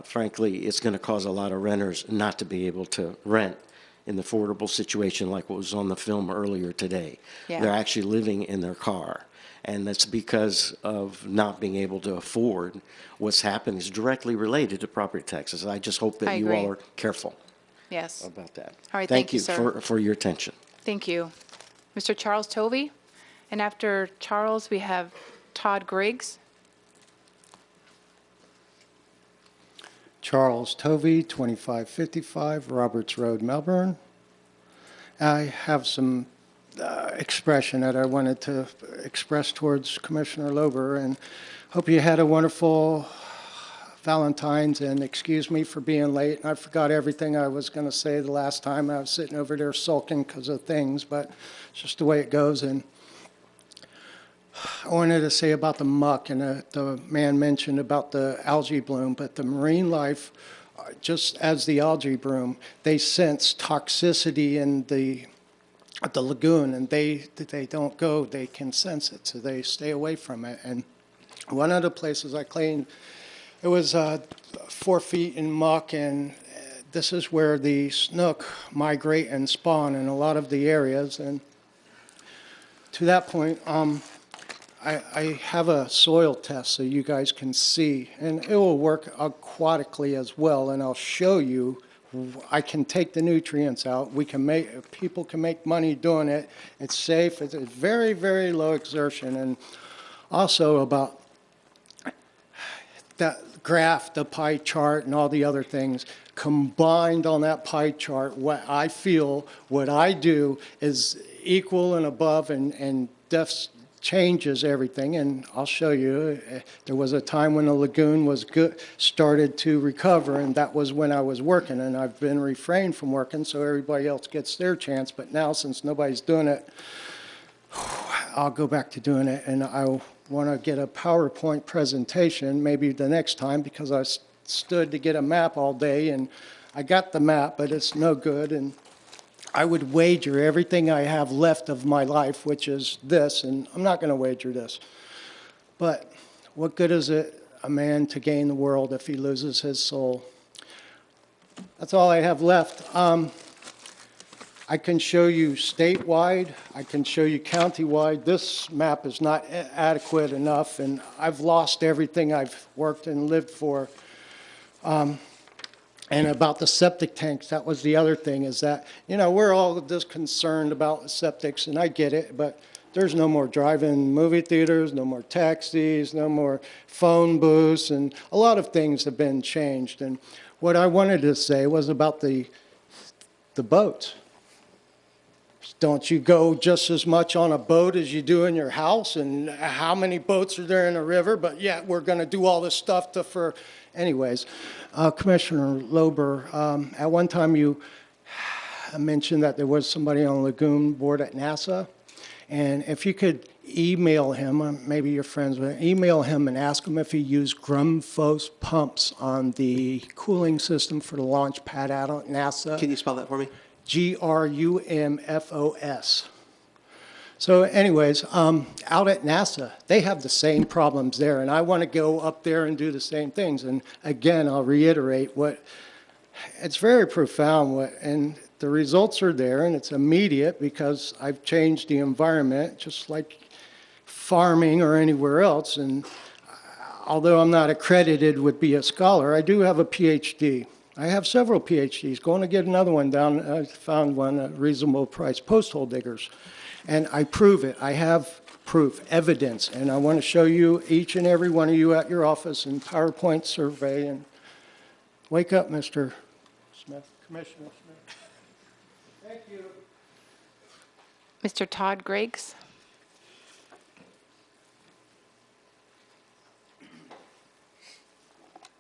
frankly, it's going to cause a lot of renters not to be able to rent in the affordable situation like what was on the film earlier today. Yeah. They're actually living in their car. And that's because of not being able to afford. What's happened is directly related to property taxes. I just hope I that you agree. all are careful Yes. about that. All right, thank you, Thank sir. you for your attention. Thank you. Mr. Charles Tovey, and after Charles, we have Todd Griggs. Charles Tovey, 2555 Roberts Road, Melbourne. I have some expression that I wanted to express towards Commissioner Lober, and hope you had a wonderful Valentine's, and excuse me for being late. And I forgot everything I was going to say the last time. I was sitting over there sulking because of things, but it's just the way it goes. And I wanted to say about the muck, and the man mentioned about the algae bloom, but the marine life, just as the algae bloom, they sense toxicity in the at the lagoon, and they don't go. They can sense it, so they stay away from it. And one of the places I cleaned, it was 4 feet in muck, and this is where the snook migrate and spawn in a lot of the areas. And to that point, I have a soil test so you guys can see, and it will work aquatically as well, and I'll show you. I can take the nutrients out. People can make money doing it. It's safe. It's very, very low exertion. And also about that graph, the pie chart, and all the other things combined on that pie chart, what I feel, what I do is equal and above, and changes everything. And I'll show you. There was a time when the lagoon was good, started to recover, and that was when I was working, and I've been refrained from working so everybody else gets their chance. But now, since nobody's doing it, I'll go back to doing it, and I want to get a PowerPoint presentation maybe the next time, because I stood to get a map all day, and I got the map, but it's no good. And I would wager everything I have left of my life, which is this, and I'm not going to wager this. But what good is it a man to gain the world if he loses his soul? That's all I have left. I can show you statewide. I can show you countywide. This map is not adequate enough, and I've lost everything I've worked and lived for. And about the septic tanks, that was the other thing, is that, we're all just concerned about septics, and I get it, but there's no more drive-in movie theaters, no more taxis, no more phone booths, and a lot of things have been changed. And what I wanted to say was about the boats. Don't you go just as much on a boat as you do in your house? And how many boats are there in the river? But yet we're going to do all this stuff for... Anyways, Commissioner Lober, at one time you mentioned that there was somebody on the lagoon board at NASA. And if you could email him, maybe your friends would email him and ask him if he used Grundfos pumps on the cooling system for the launch pad out at NASA. Can you spell that for me? Grumfos. So anyways, out at NASA, they have the same problems there, and I want to go up there and do the same things. And again, I'll reiterate it's very profound, and the results are there, and it's immediate because I've changed the environment, just like farming or anywhere else. And although I'm not accredited with be a scholar, I do have a PhD. I have several PhDs. Going to get another one down. I found one at a reasonable price, post-hole diggers. And I prove it. I have proof, evidence. And I want to show you, each and every one of you at your office, in PowerPoint survey. And wake up, Mr. Smith, Commissioner Smith. Thank you. Mr. Todd Griggs.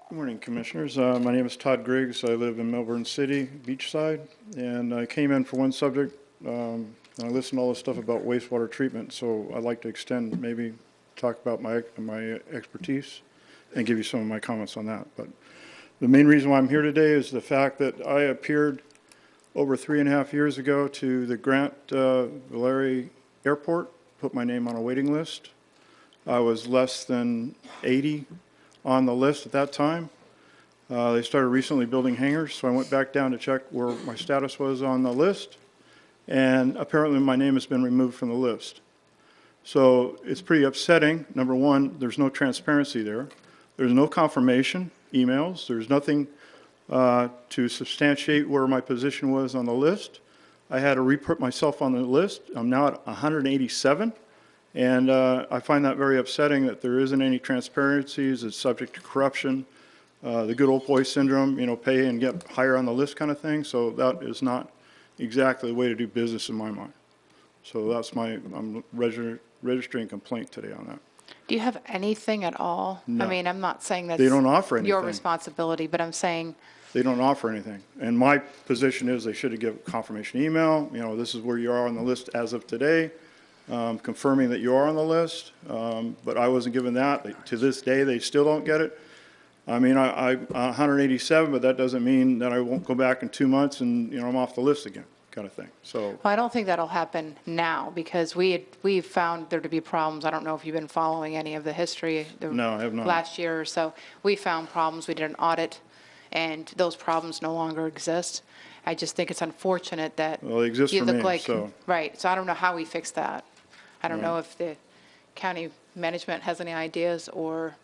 Good morning, Commissioners. My name is Todd Griggs. I live in Melbourne City, Beachside, and I came in for one subject. I listened to all this stuff about wastewater treatment, so I'd like to extend, maybe talk about my expertise and give you some of my comments on that. But the main reason why I'm here today is the fact that I appeared over 3.5 years ago to the Grant Valeri Airport, put my name on a waiting list. I was less than 80 on the list at that time. They started recently building hangars, so I went back down to check where my status was on the list, and apparently my name has been removed from the list. So it's pretty upsetting. Number one, there's no transparency there. There's no confirmation emails. There's nothing to substantiate where my position was on the list. I had to re-put myself on the list. I'm now at 187. And I find that very upsetting that there isn't any transparencies. It's subject to corruption, the good old boy syndrome, pay and get higher on the list kind of thing. So that is not exactly the way to do business in my mind. So that's I'm registering a complaint today on that. Do you have anything at all? No. I mean, I'm not saying that's They don't offer anything. your responsibility, but I'm saying... They don't offer anything. And my position is they should have given confirmation email. This is where you are on the list as of today. Confirming that you are on the list, but I wasn't given that. To this day, they still don't get it. I mean, I'm 187, but that doesn't mean that I won't go back in 2 months and, I'm off the list again. kind of thing. So, Well, I don't think that'll happen now because we've found there to be problems. I don't know if you've been following any of the history. No, I have not. Last year or so, we found problems. We did an audit, and those problems no longer exist. I just think it's unfortunate that well, it exists you for look me, like, so. right. So I don't know how we fix that. I don't know if the county management has any ideas or,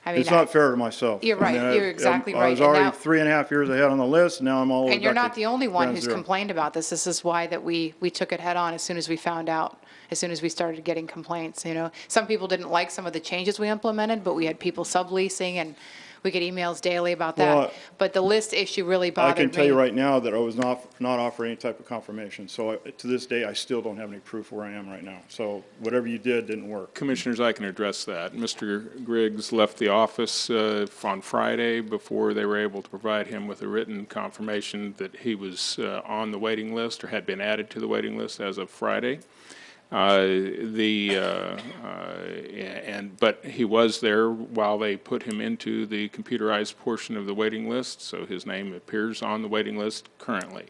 I mean. It's not fair to myself. You're right. You're exactly I right. was And already now- 3.5 years ahead on the list, and now I'm all the way And you're back not to the only one ground who's zero. complained about this. This is why that we took it head on as soon as we found out, as soon as we started getting complaints, you know. Some people didn't like some of the changes we implemented, but we had people subleasing and we get emails daily about that. Well, But the list issue really I bothered me. can tell you right now that I was not offered any type of confirmation. So to this day, I still don't have any proof where I am right now. So whatever you did didn't work. Commissioners, I can address that. Mr. Griggs left the office on Friday before they were able to provide him with a written confirmation that he was on the waiting list or had been added to the waiting list as of Friday. But he was there while they put him into the computerized portion of the waiting list, so his name appears on the waiting list currently.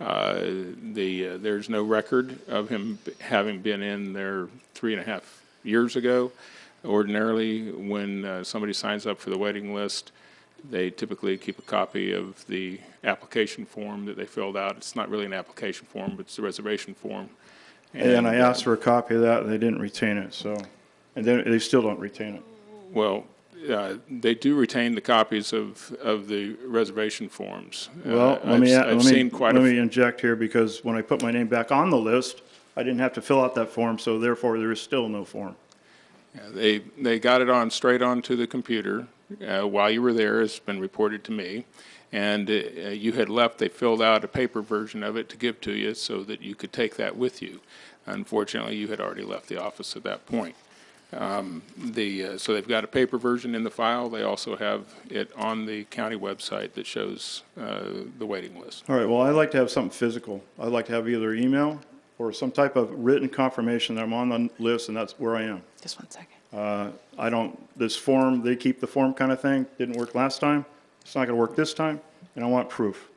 There's no record of him having been in there 3.5 years ago. Ordinarily, when somebody signs up for the waiting list, they typically keep a copy of the application form that they filled out. It's not really an application form, but it's a reservation form. And I asked for a copy of that, and they didn't retain it, so, and then they still don't retain it. Well, they do retain the copies of the reservation forms. Well, I've seen quite let me inject here, because when I put my name back on the list, I didn't have to fill out that form, so therefore there is still no form. They got it on straight onto the computer while you were there, it's been reported to me. And you had left, they filled out a paper version of it to give to you so that you could take that with you. Unfortunately, you had already left the office at that point. So they've got a paper version in the file. They also have it on the county website that shows the waiting list. All right, well, I'd like to have something physical. I'd like to have either email or some type of written confirmation that I'm on the list and that's where I am. Just 1 second. This form, they keep the form kind of thing, didn't work last time. It's not going to work this time, and I want proof.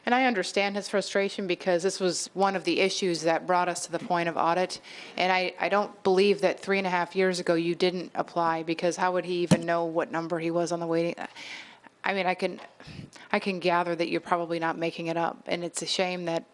And I understand his frustration because this was one of the issues that brought us to the point of audit. And I don't believe that 3.5 years ago you didn't apply, because how would he even know what number he was on the waiting? I mean, I can gather that you're probably not making it up, and it's a shame that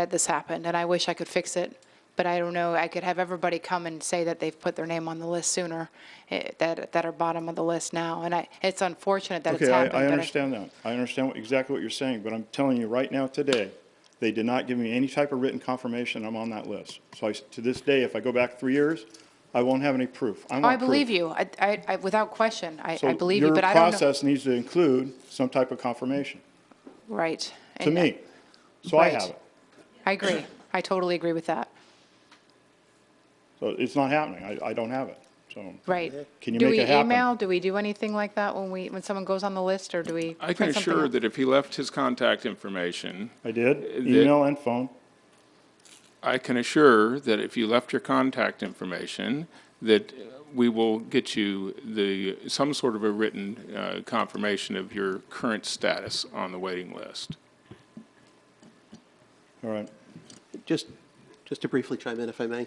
this happened, and I wish I could fix it. But I don't know, I could have everybody come and say that they've put their name on the list sooner, that are bottom of the list now. And it's unfortunate that it's Okay, happened. I but understand that. I understand exactly what you're saying, but I'm telling you right now today, they did not give me any type of written confirmation I'm on that list. So to this day, if I go back 3 years, I won't have any proof. I want I believe proof. you. I without question, I So believe you, but I don't know. Your process needs to include some type of confirmation Right. to And, me, so I right. have it. I agree. I totally agree with that. So it's not happening. I don't have it. So Right. can you Do make we it happen? email? Do we do anything like that when someone goes on the list, or do we? I can print something assure out? that if he left his contact information. I did, email and phone. I can assure that if you left your contact information, that we will get you some sort of a written confirmation of your current status on the waiting list. All right. Just to briefly chime in, if I may.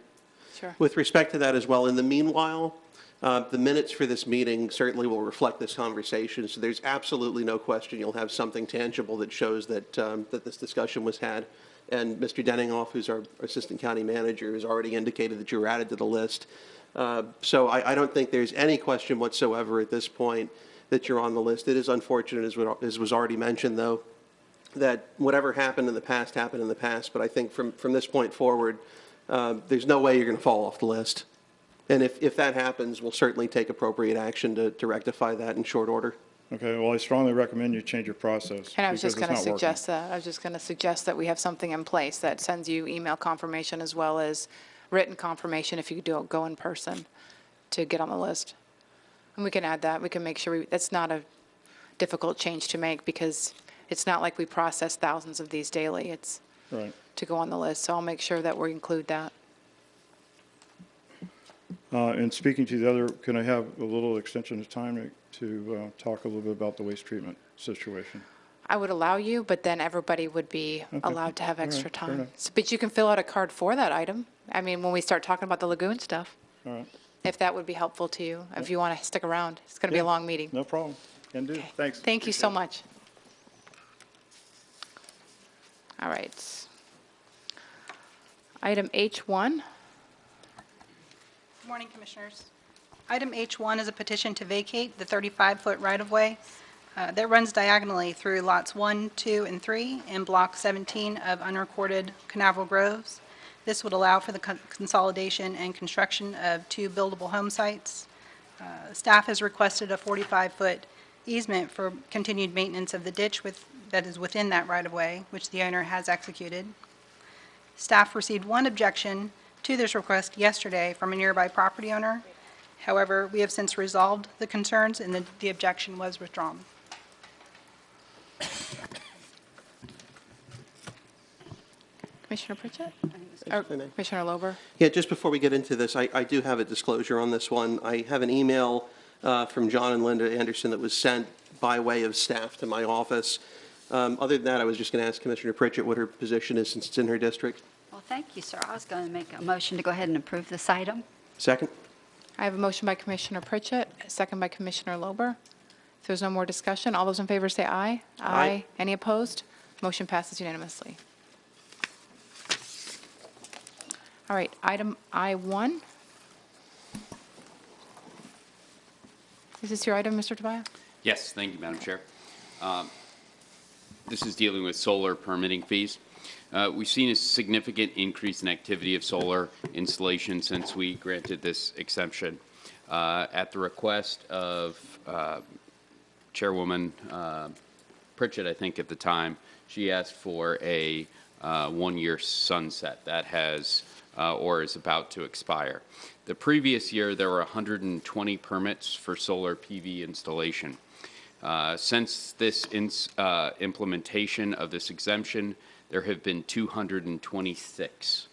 Sure. With respect to that as well, in the meanwhile, the minutes for this meeting certainly will reflect this conversation, so there's absolutely no question you'll have something tangible that shows that, that this discussion was had. And Mr. Denninghoff, who's our Assistant County Manager, has already indicated that you were added to the list. So I don't think there's any question whatsoever at this point that you're on the list. It is unfortunate, as was already mentioned, though, that whatever happened in the past happened in the past. But I think from this point forward, there's no way you're going to fall off the list. And if that happens, we'll certainly take appropriate action to rectify that in short order. Okay, well, I strongly recommend you change your process. And I was just because going to it's not working. suggest that. I was just going to suggest that we have something in place that sends you email confirmation as well as written confirmation if you do go in person to get on the list. And we can add that. We can make sure that's not a difficult change to make, because it's not like we process thousands of these daily. It's Right. to go on the list. So I'll make sure that we include that. And speaking to the other, can I have a little extension of time to talk a little bit about the waste treatment situation? I would allow you, but then everybody would be Okay. allowed to have All right, extra fair time. enough. But you can fill out a card for that item. I mean, when we start talking about the lagoon stuff, All right. if that would be helpful to you, if you want to stick around. It's going to be a Yeah, long meeting. No problem. Can do. Thanks. Thank you so Appreciate it. much. All right. Item H1. Good morning, Commissioners. Item H1 is a petition to vacate the 35-foot right-of-way that runs diagonally through lots 1, 2, and 3 in Block 17 of unrecorded Canaveral Groves. This would allow for the consolidation and construction of 2 buildable home sites. Staff has requested a 45-foot easement for continued maintenance of the ditch that is within that right-of-way, which the owner has executed. Staff received one objection to this request yesterday from a nearby property owner. However, we have since resolved the concerns, and the objection was withdrawn. Commissioner Pritchett? Or Commissioner Lober? Yeah, just before we get into this, I do have a disclosure on this one. I have an email from John and Linda Anderson that was sent by way of staff to my office. Other than that, I was just going to ask Commissioner Pritchett what her position is since it's in her district. Well, thank you, sir. I was going to make a motion to go ahead and approve this item. Second? I have a motion by Commissioner Pritchett, a second by Commissioner Lober. If there's no more discussion, all those in favor say aye. Aye. Any opposed? Motion passes unanimously. All right, item I1. Is this your item, Mr. Tobias? Yes, thank you, Madam Chair. This is dealing with solar permitting fees. We've seen a significant increase in activity of solar installation since we granted this exemption. At the request of Chairwoman Pritchett, I think at the time, she asked for a one-year sunset that has or is about to expire. The previous year, there were 120 permits for solar PV installation. Since this implementation of this exemption, there have been 226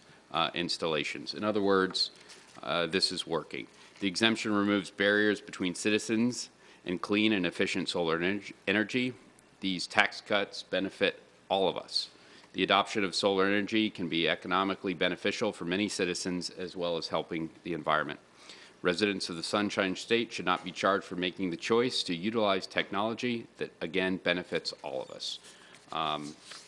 installations. In other words, this is working. The exemption removes barriers between citizens and clean and efficient solar energy. These tax cuts benefit all of us. The adoption of solar energy can be economically beneficial for many citizens as well as helping the environment. Residents of the Sunshine State should not be charged for making the choice to utilize technology that, again, benefits all of us.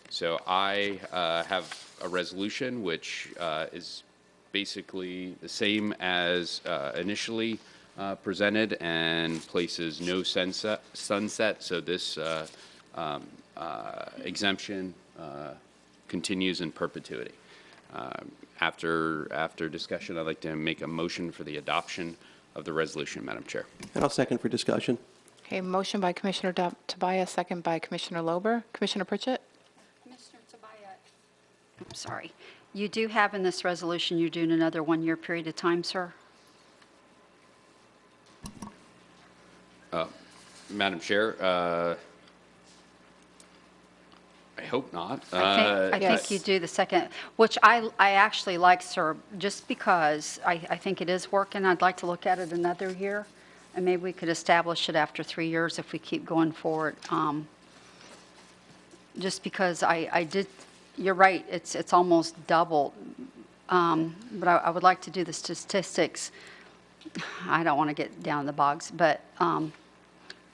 So I have a resolution which is basically the same as initially presented and places no sunset. So this exemption continues in perpetuity. After discussion, I'd like to make a motion for the adoption of the resolution, Madam Chair. And I'll second for discussion. Okay, motion by Commissioner Tobias, second by Commissioner Lober. Commissioner Pritchett? Commissioner Tobias. I'm sorry. You do have in this resolution, you're doing another one-year period of time, sir? Madam Chair, I hope not. I think you do the second, which I actually like, sir, just because I think it is working. I'd like to look at it another year, and maybe we could establish it after 3 years if we keep going forward. Just because I did, you're right, it's almost doubled. But I would like to do the statistics. I don't want to get down the bogs, but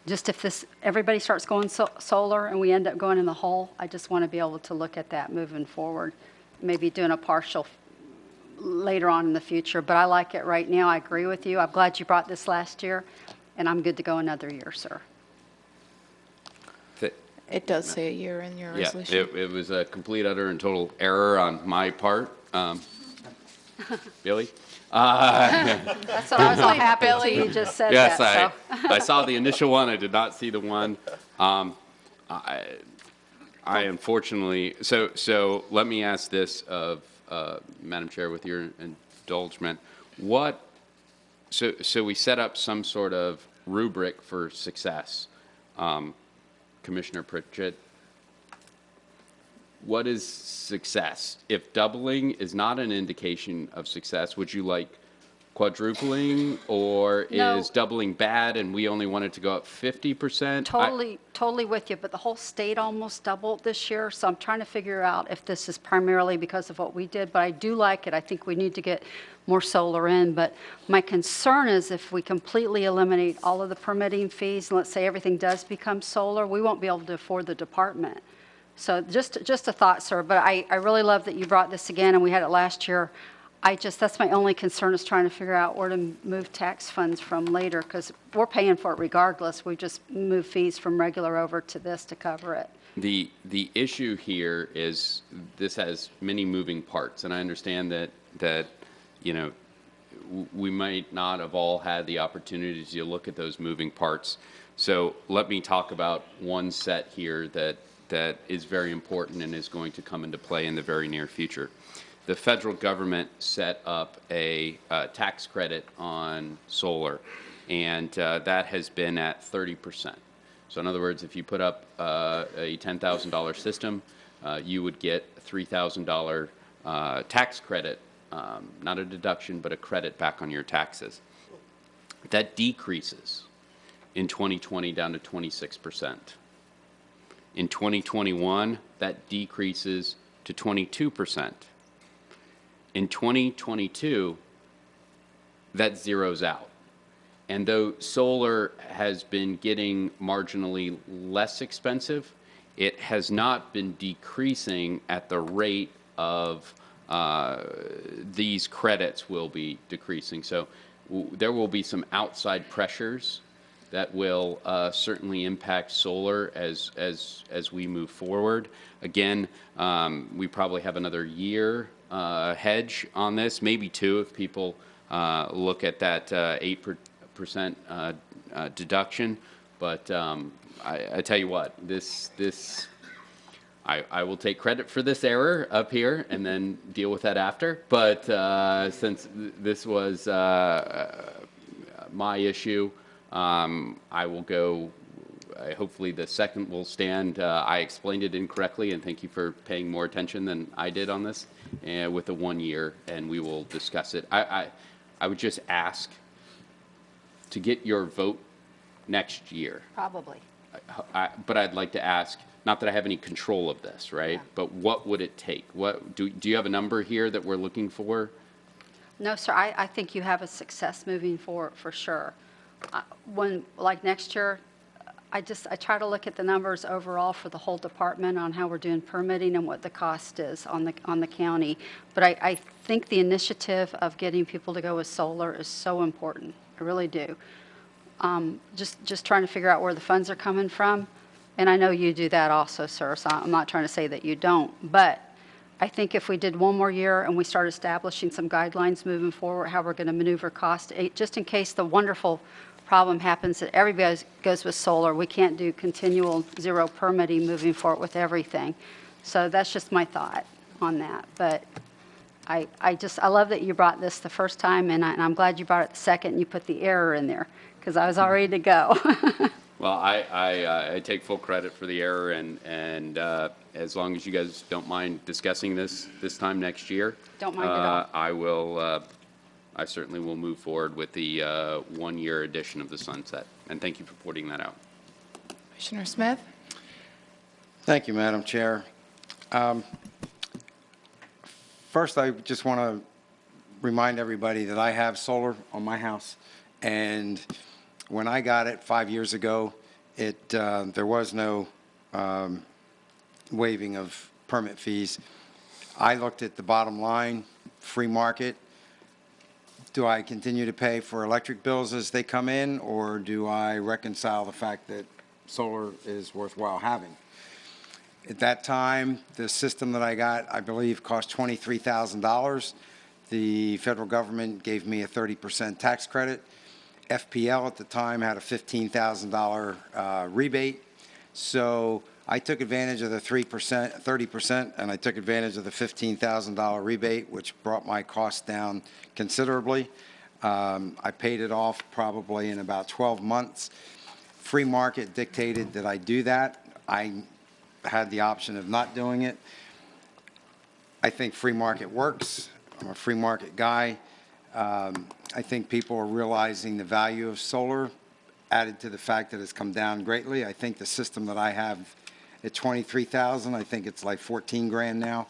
just if everybody starts going solar and we end up going in the hole, I just want to be able to look at that moving forward, maybe doing a partial later on in the future. But I like it right now. I agree with you. I'm glad you brought this last year, and I'm good to go another year, sir. It does say a year in your resolution. Yeah, it was a complete, utter, and total error on my part. Billy? That's what I was all happy till you just said yes, that. I saw the initial one. I did not see the one. I unfortunately, so let me ask this of Madam Chair, with your indulgement. So we set up some sort of rubric for success. Commissioner Pritchett, what is success? If doubling is not an indication of success, would you like quadrupling, or No. is doubling bad and we only want it to go up 50%? Totally with you, but the whole state almost doubled this year, so I'm trying to figure out if this is primarily because of what we did, but I do like it. I think we need to get more solar in, but my concern is if we completely eliminate all of the permitting fees, and let's say everything does become solar, we won't be able to afford the department. So just a thought, sir, but I really love that you brought this again, and we had it last year. That's my only concern, is trying to figure out where to move tax funds from later, because we're paying for it regardless. We just move fees from regular over to this to cover it. The issue here is this has many moving parts, and I understand that you know, we might not have all had the opportunity to look at those moving parts. So let me talk about one set here that is very important and is going to come into play in the very near future. The federal government set up a tax credit on solar, and that has been at 30%. So in other words, if you put up a $10,000 system, you would get a $3,000 tax credit, not a deduction, but a credit back on your taxes. That decreases in 2020 down to 26%. In 2021, that decreases to 22%. In 2022, that zeroes out. And though solar has been getting marginally less expensive, it has not been decreasing at the rate of these credits will be decreasing. So there will be some outside pressures that will certainly impact solar as we move forward. Again, we probably have another year hedge on this, maybe two if people look at that 8% deduction. But I tell you what, I will take credit for this error up here and then deal with that after. But since this was my issue, I will go. Hopefully the second will stand. I explained it incorrectly, and thank you for paying more attention than I did on this, with the 1 year, and we will discuss it. I would just ask to get your vote next year. Probably. But I'd like to ask, not that I have any control of this, right? Yeah. But what would it take? What do you have a number here that we're looking for? No, sir. I think you have a success moving forward for sure. Like next year, I try to look at the numbers overall for the whole department on how we're doing permitting and what the cost is on the county. But I think the initiative of getting people to go with solar is so important. I really do. Just trying to figure out where the funds are coming from. And I know you do that also, sir, so I'm not trying to say that you don't. But I think if we did 1 more year and we start establishing some guidelines moving forward, how we're going to maneuver cost, just in case the wonderful problem happens that everybody goes with solar, we can't do continual zero permitting moving forward with everything. So that's just my thought on that. But I love that you brought this the first time, and I'm glad you brought it the second and you put the error in there, because I was all ready to go. Well, I take full credit for the error, and as long as you guys don't mind discussing this time next year, don't mind at all. I certainly will move forward with the 1 year addition of the sunset. And thank you for pointing that out. Commissioner Smith? Thank you, Madam Chair. First, I just want to remind everybody that I have solar on my house, and when I got it 5 years ago, there was no waiving of permit fees. I looked at the bottom line, free market. Do I continue to pay for electric bills as they come in, or do I reconcile the fact that solar is worthwhile having? At that time, the system that I got, I believe, cost $23,000. The federal government gave me a 30% tax credit. FPL at the time had a $15,000 rebate. So I took advantage of the 30%, and I took advantage of the $15,000 rebate, which brought my costs down considerably. I paid it off probably in about 12 months. Free market dictated that I do that. I had the option of not doing it. I think free market works. I'm a free market guy. I think people are realizing the value of solar, added to the fact that it's come down greatly. I think the system that I have at 23,000, I think it's like 14 grand now.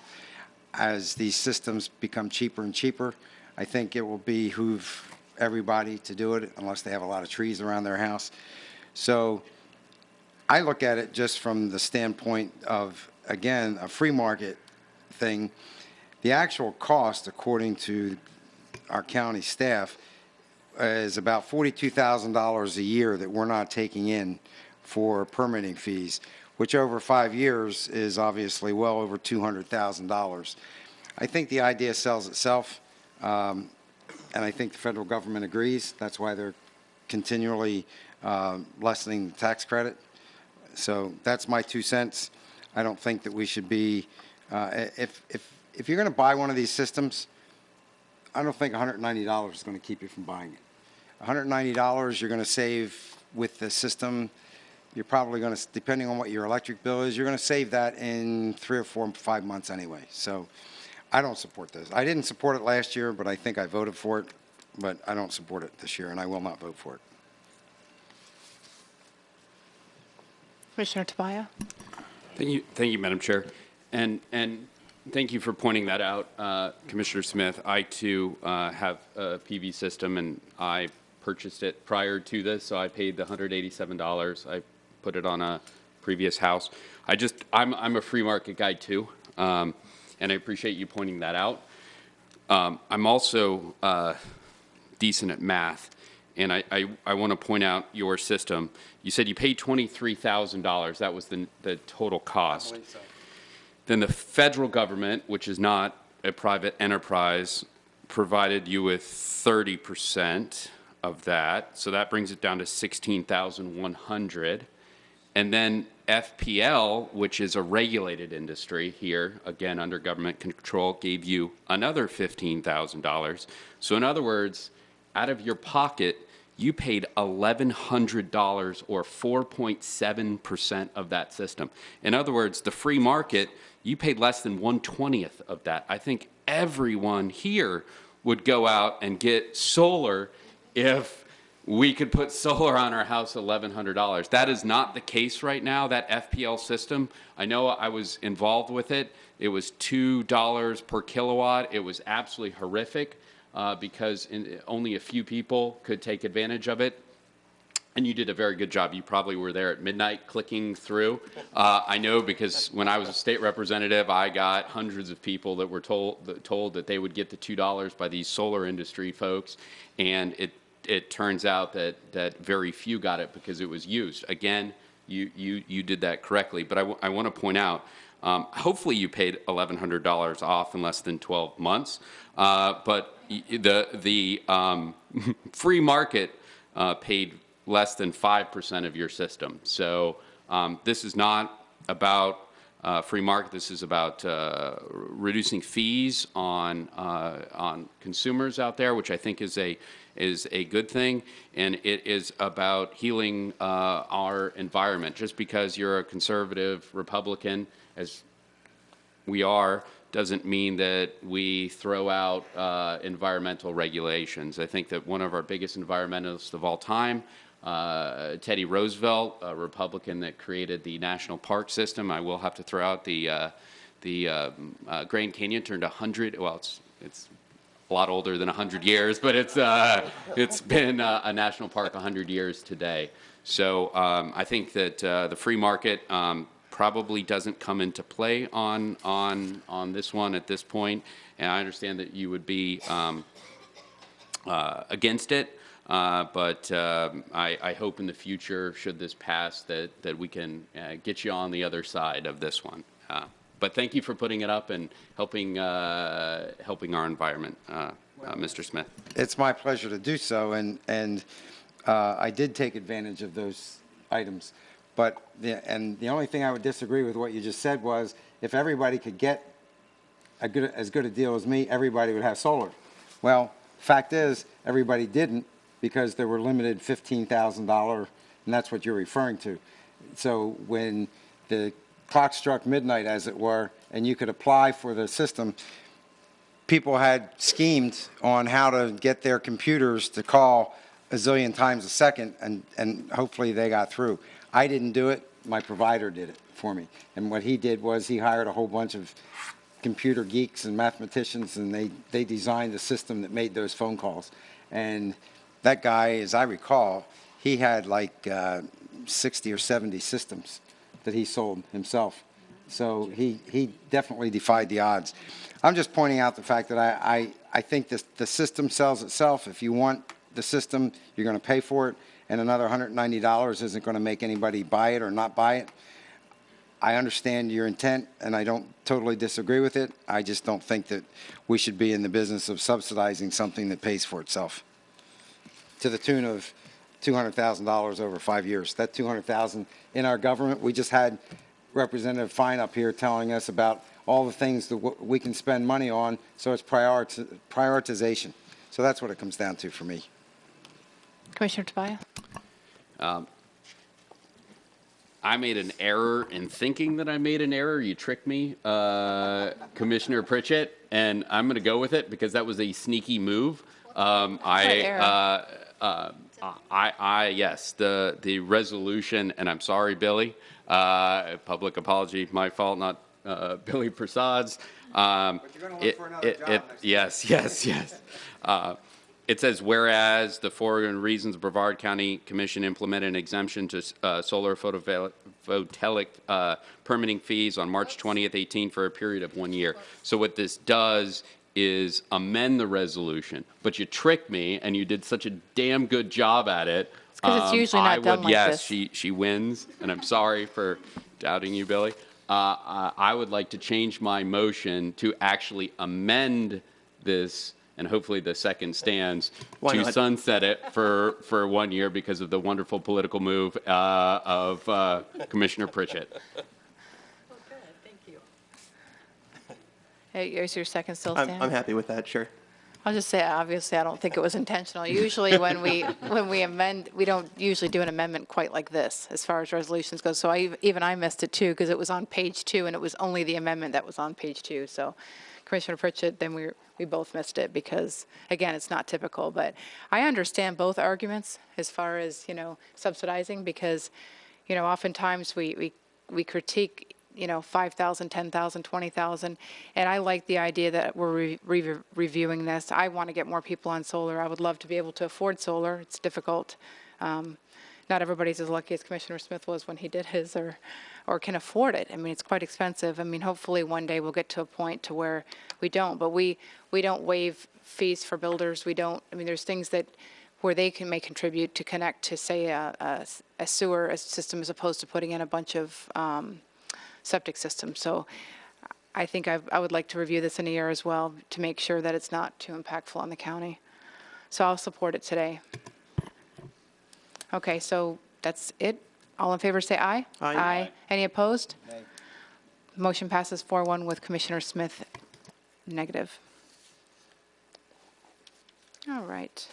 As these systems become cheaper and cheaper, I think it will behoove everybody to do it unless they have a lot of trees around their house. So I look at it just from the standpoint of, again, a free market thing. The actual cost, according to our county staff, is about $42,000 a year that we're not taking in for permitting fees, which over 5 years is obviously well over $200,000. I think the idea sells itself, and I think the federal government agrees. That's why they're continually lessening the tax credit. So that's my 2 cents. I don't think that we should be, if you're going to buy one of these systems, I don't think $190 is going to keep you from buying it. $190 you're going to save with the system. You're probably going to, depending on what your electric bill is, you're going to save that in 3 or 4 or 5 months anyway. So I don't support this. I didn't support it last year, but I think I voted for it. But I don't support it this year, and I will not vote for it. Commissioner Tobias? Thank you, Madam Chair. And thank you for pointing that out, Commissioner Smith. I, too, have a PV system, and I purchased it prior to this, so I paid the $187. I put it on a previous house. I'm a free market guy, too, and I appreciate you pointing that out. I'm also decent at math, and I want to point out your system. You said you paid $23,000. That was the total cost. Then the federal government, which is not a private enterprise, provided you with 30% of that. So that brings it down to $16,100. And then FPL, which is a regulated industry here, again under government control, gave you another $15,000. So in other words, out of your pocket, you paid $1,100 or 4.7% of that system. In other words, the free market, you paid less than 1/20th of that. I think everyone here would go out and get solar if we could put solar on our house at $1,100. That is not the case right now. That FPL system, I know I was involved with it. It was $2 per kilowatt. It was absolutely horrific because only a few people could take advantage of it. And you did a very good job. You probably were there at midnight clicking through. I know because when I was a state representative, I got hundreds of people that were told that they would get the $2 by these solar industry folks. And it turns out that very few got it because it was used. Again, you did that correctly. But I want to point out, hopefully you paid $1,100 off in less than 12 months. But the free market paid less than 5% of your system. So this is not about free market. This is about reducing fees on consumers out there, which I think is a good thing, and it is about healing our environment. Just because you're a conservative Republican, as we are, doesn't mean that we throw out environmental regulations. I think that one of our biggest environmentalists of all time, Teddy Roosevelt, a Republican that created the national park system. I will have to throw out the Grand Canyon turned 100. Well, it's a lot older than 100 years, but it's been a national park 100 years today. So I think that the free market probably doesn't come into play on this one at this point, and I understand that you would be against it. But I hope in the future, should this pass, that we can get you on the other side of this one. But thank you for putting it up and helping our environment, Mr. Smith. It's my pleasure to do so, and I did take advantage of those items. But the only thing I would disagree with what you just said was, if everybody could get as good a deal as me, everybody would have solar. Well, fact is, everybody didn't, because there were limited $15,000, and that's what you're referring to. So when the clock struck midnight, as it were, and you could apply for the system, people had schemed on how to get their computers to call a zillion times a second, and hopefully they got through. I didn't do it. My provider did it for me. And what he did was he hired a whole bunch of computer geeks and mathematicians, and they designed a system that made those phone calls. And that guy, as I recall, he had like 60 or 70 systems that he sold himself. So he definitely defied the odds. I'm just pointing out the fact that I think the system sells itself. If you want the system, you're going to pay for it, and another $190 isn't going to make anybody buy it or not buy it. I understand your intent, and I don't totally disagree with it. I just don't think that we should be in the business of subsidizing something that pays for itself to the tune of $200,000 over 5 years. That $200,000 in our government, we just had Representative Fine up here telling us about all the things that we can spend money on, so it's prioritization. So that's what it comes down to for me. Commissioner Tobias? I made an error in thinking that I made an error. You tricked me, Commissioner Pritchett, and I'm going to go with it because that was a sneaky move. Yes, the resolution, and I'm sorry, Billy. Public apology, my fault, not Billy Prasad's. But you're going to look for another job next Yes. It says, whereas the foregoing reasons, Brevard County Commission implemented an exemption to solar photovoltaic permitting fees on March 20th, 18 for a period of 1 year. So what this does is amend the resolution, but you tricked me, and you did such a damn good job at it. It's because it's usually not done like yes, this. she wins, and I'm sorry for doubting you, Billy. I would like to change my motion to actually amend this, and hopefully the second stands, to sunset it for 1 year because of the wonderful political move of Commissioner Pritchett. Hey, is your second still stand? I'm happy with that, sure. I'll just say, obviously, I don't think it was intentional. Usually when we amend, we don't usually do an amendment quite like this as far as resolutions go. So even I missed it too, because it was on page 2, and it was only the amendment that was on page 2. So Commissioner Pritchett, then we both missed it because, again, it's not typical. But I understand both arguments as far as, subsidizing, because, oftentimes we critique, 5,000, 10,000, 20,000. And I like the idea that we're reviewing this. I want to get more people on solar. I would love to be able to afford solar. It's difficult. Not everybody's as lucky as Commissioner Smith was when he did his or can afford it. I mean, it's quite expensive. I mean, hopefully one day we'll get to a point to where we don't. But we don't waive fees for builders. We don't. I mean, there's things that where they may contribute to connect to, say, a sewer system as opposed to putting in a bunch of septic system. So I think I would like to review this in a year as well to make sure that it's not too impactful on the county. So I'll support it today. Okay, so that's it. All in favor say aye. Aye. Any opposed? Nay. Motion passes 4-1 with Commissioner Smith negative. All right.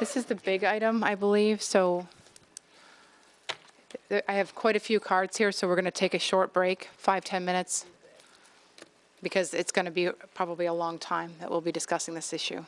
This is the big item, I believe, so I have quite a few cards here, so we're going to take a short break, 5-10 minutes, because it's going to be probably a long time that we'll be discussing this issue.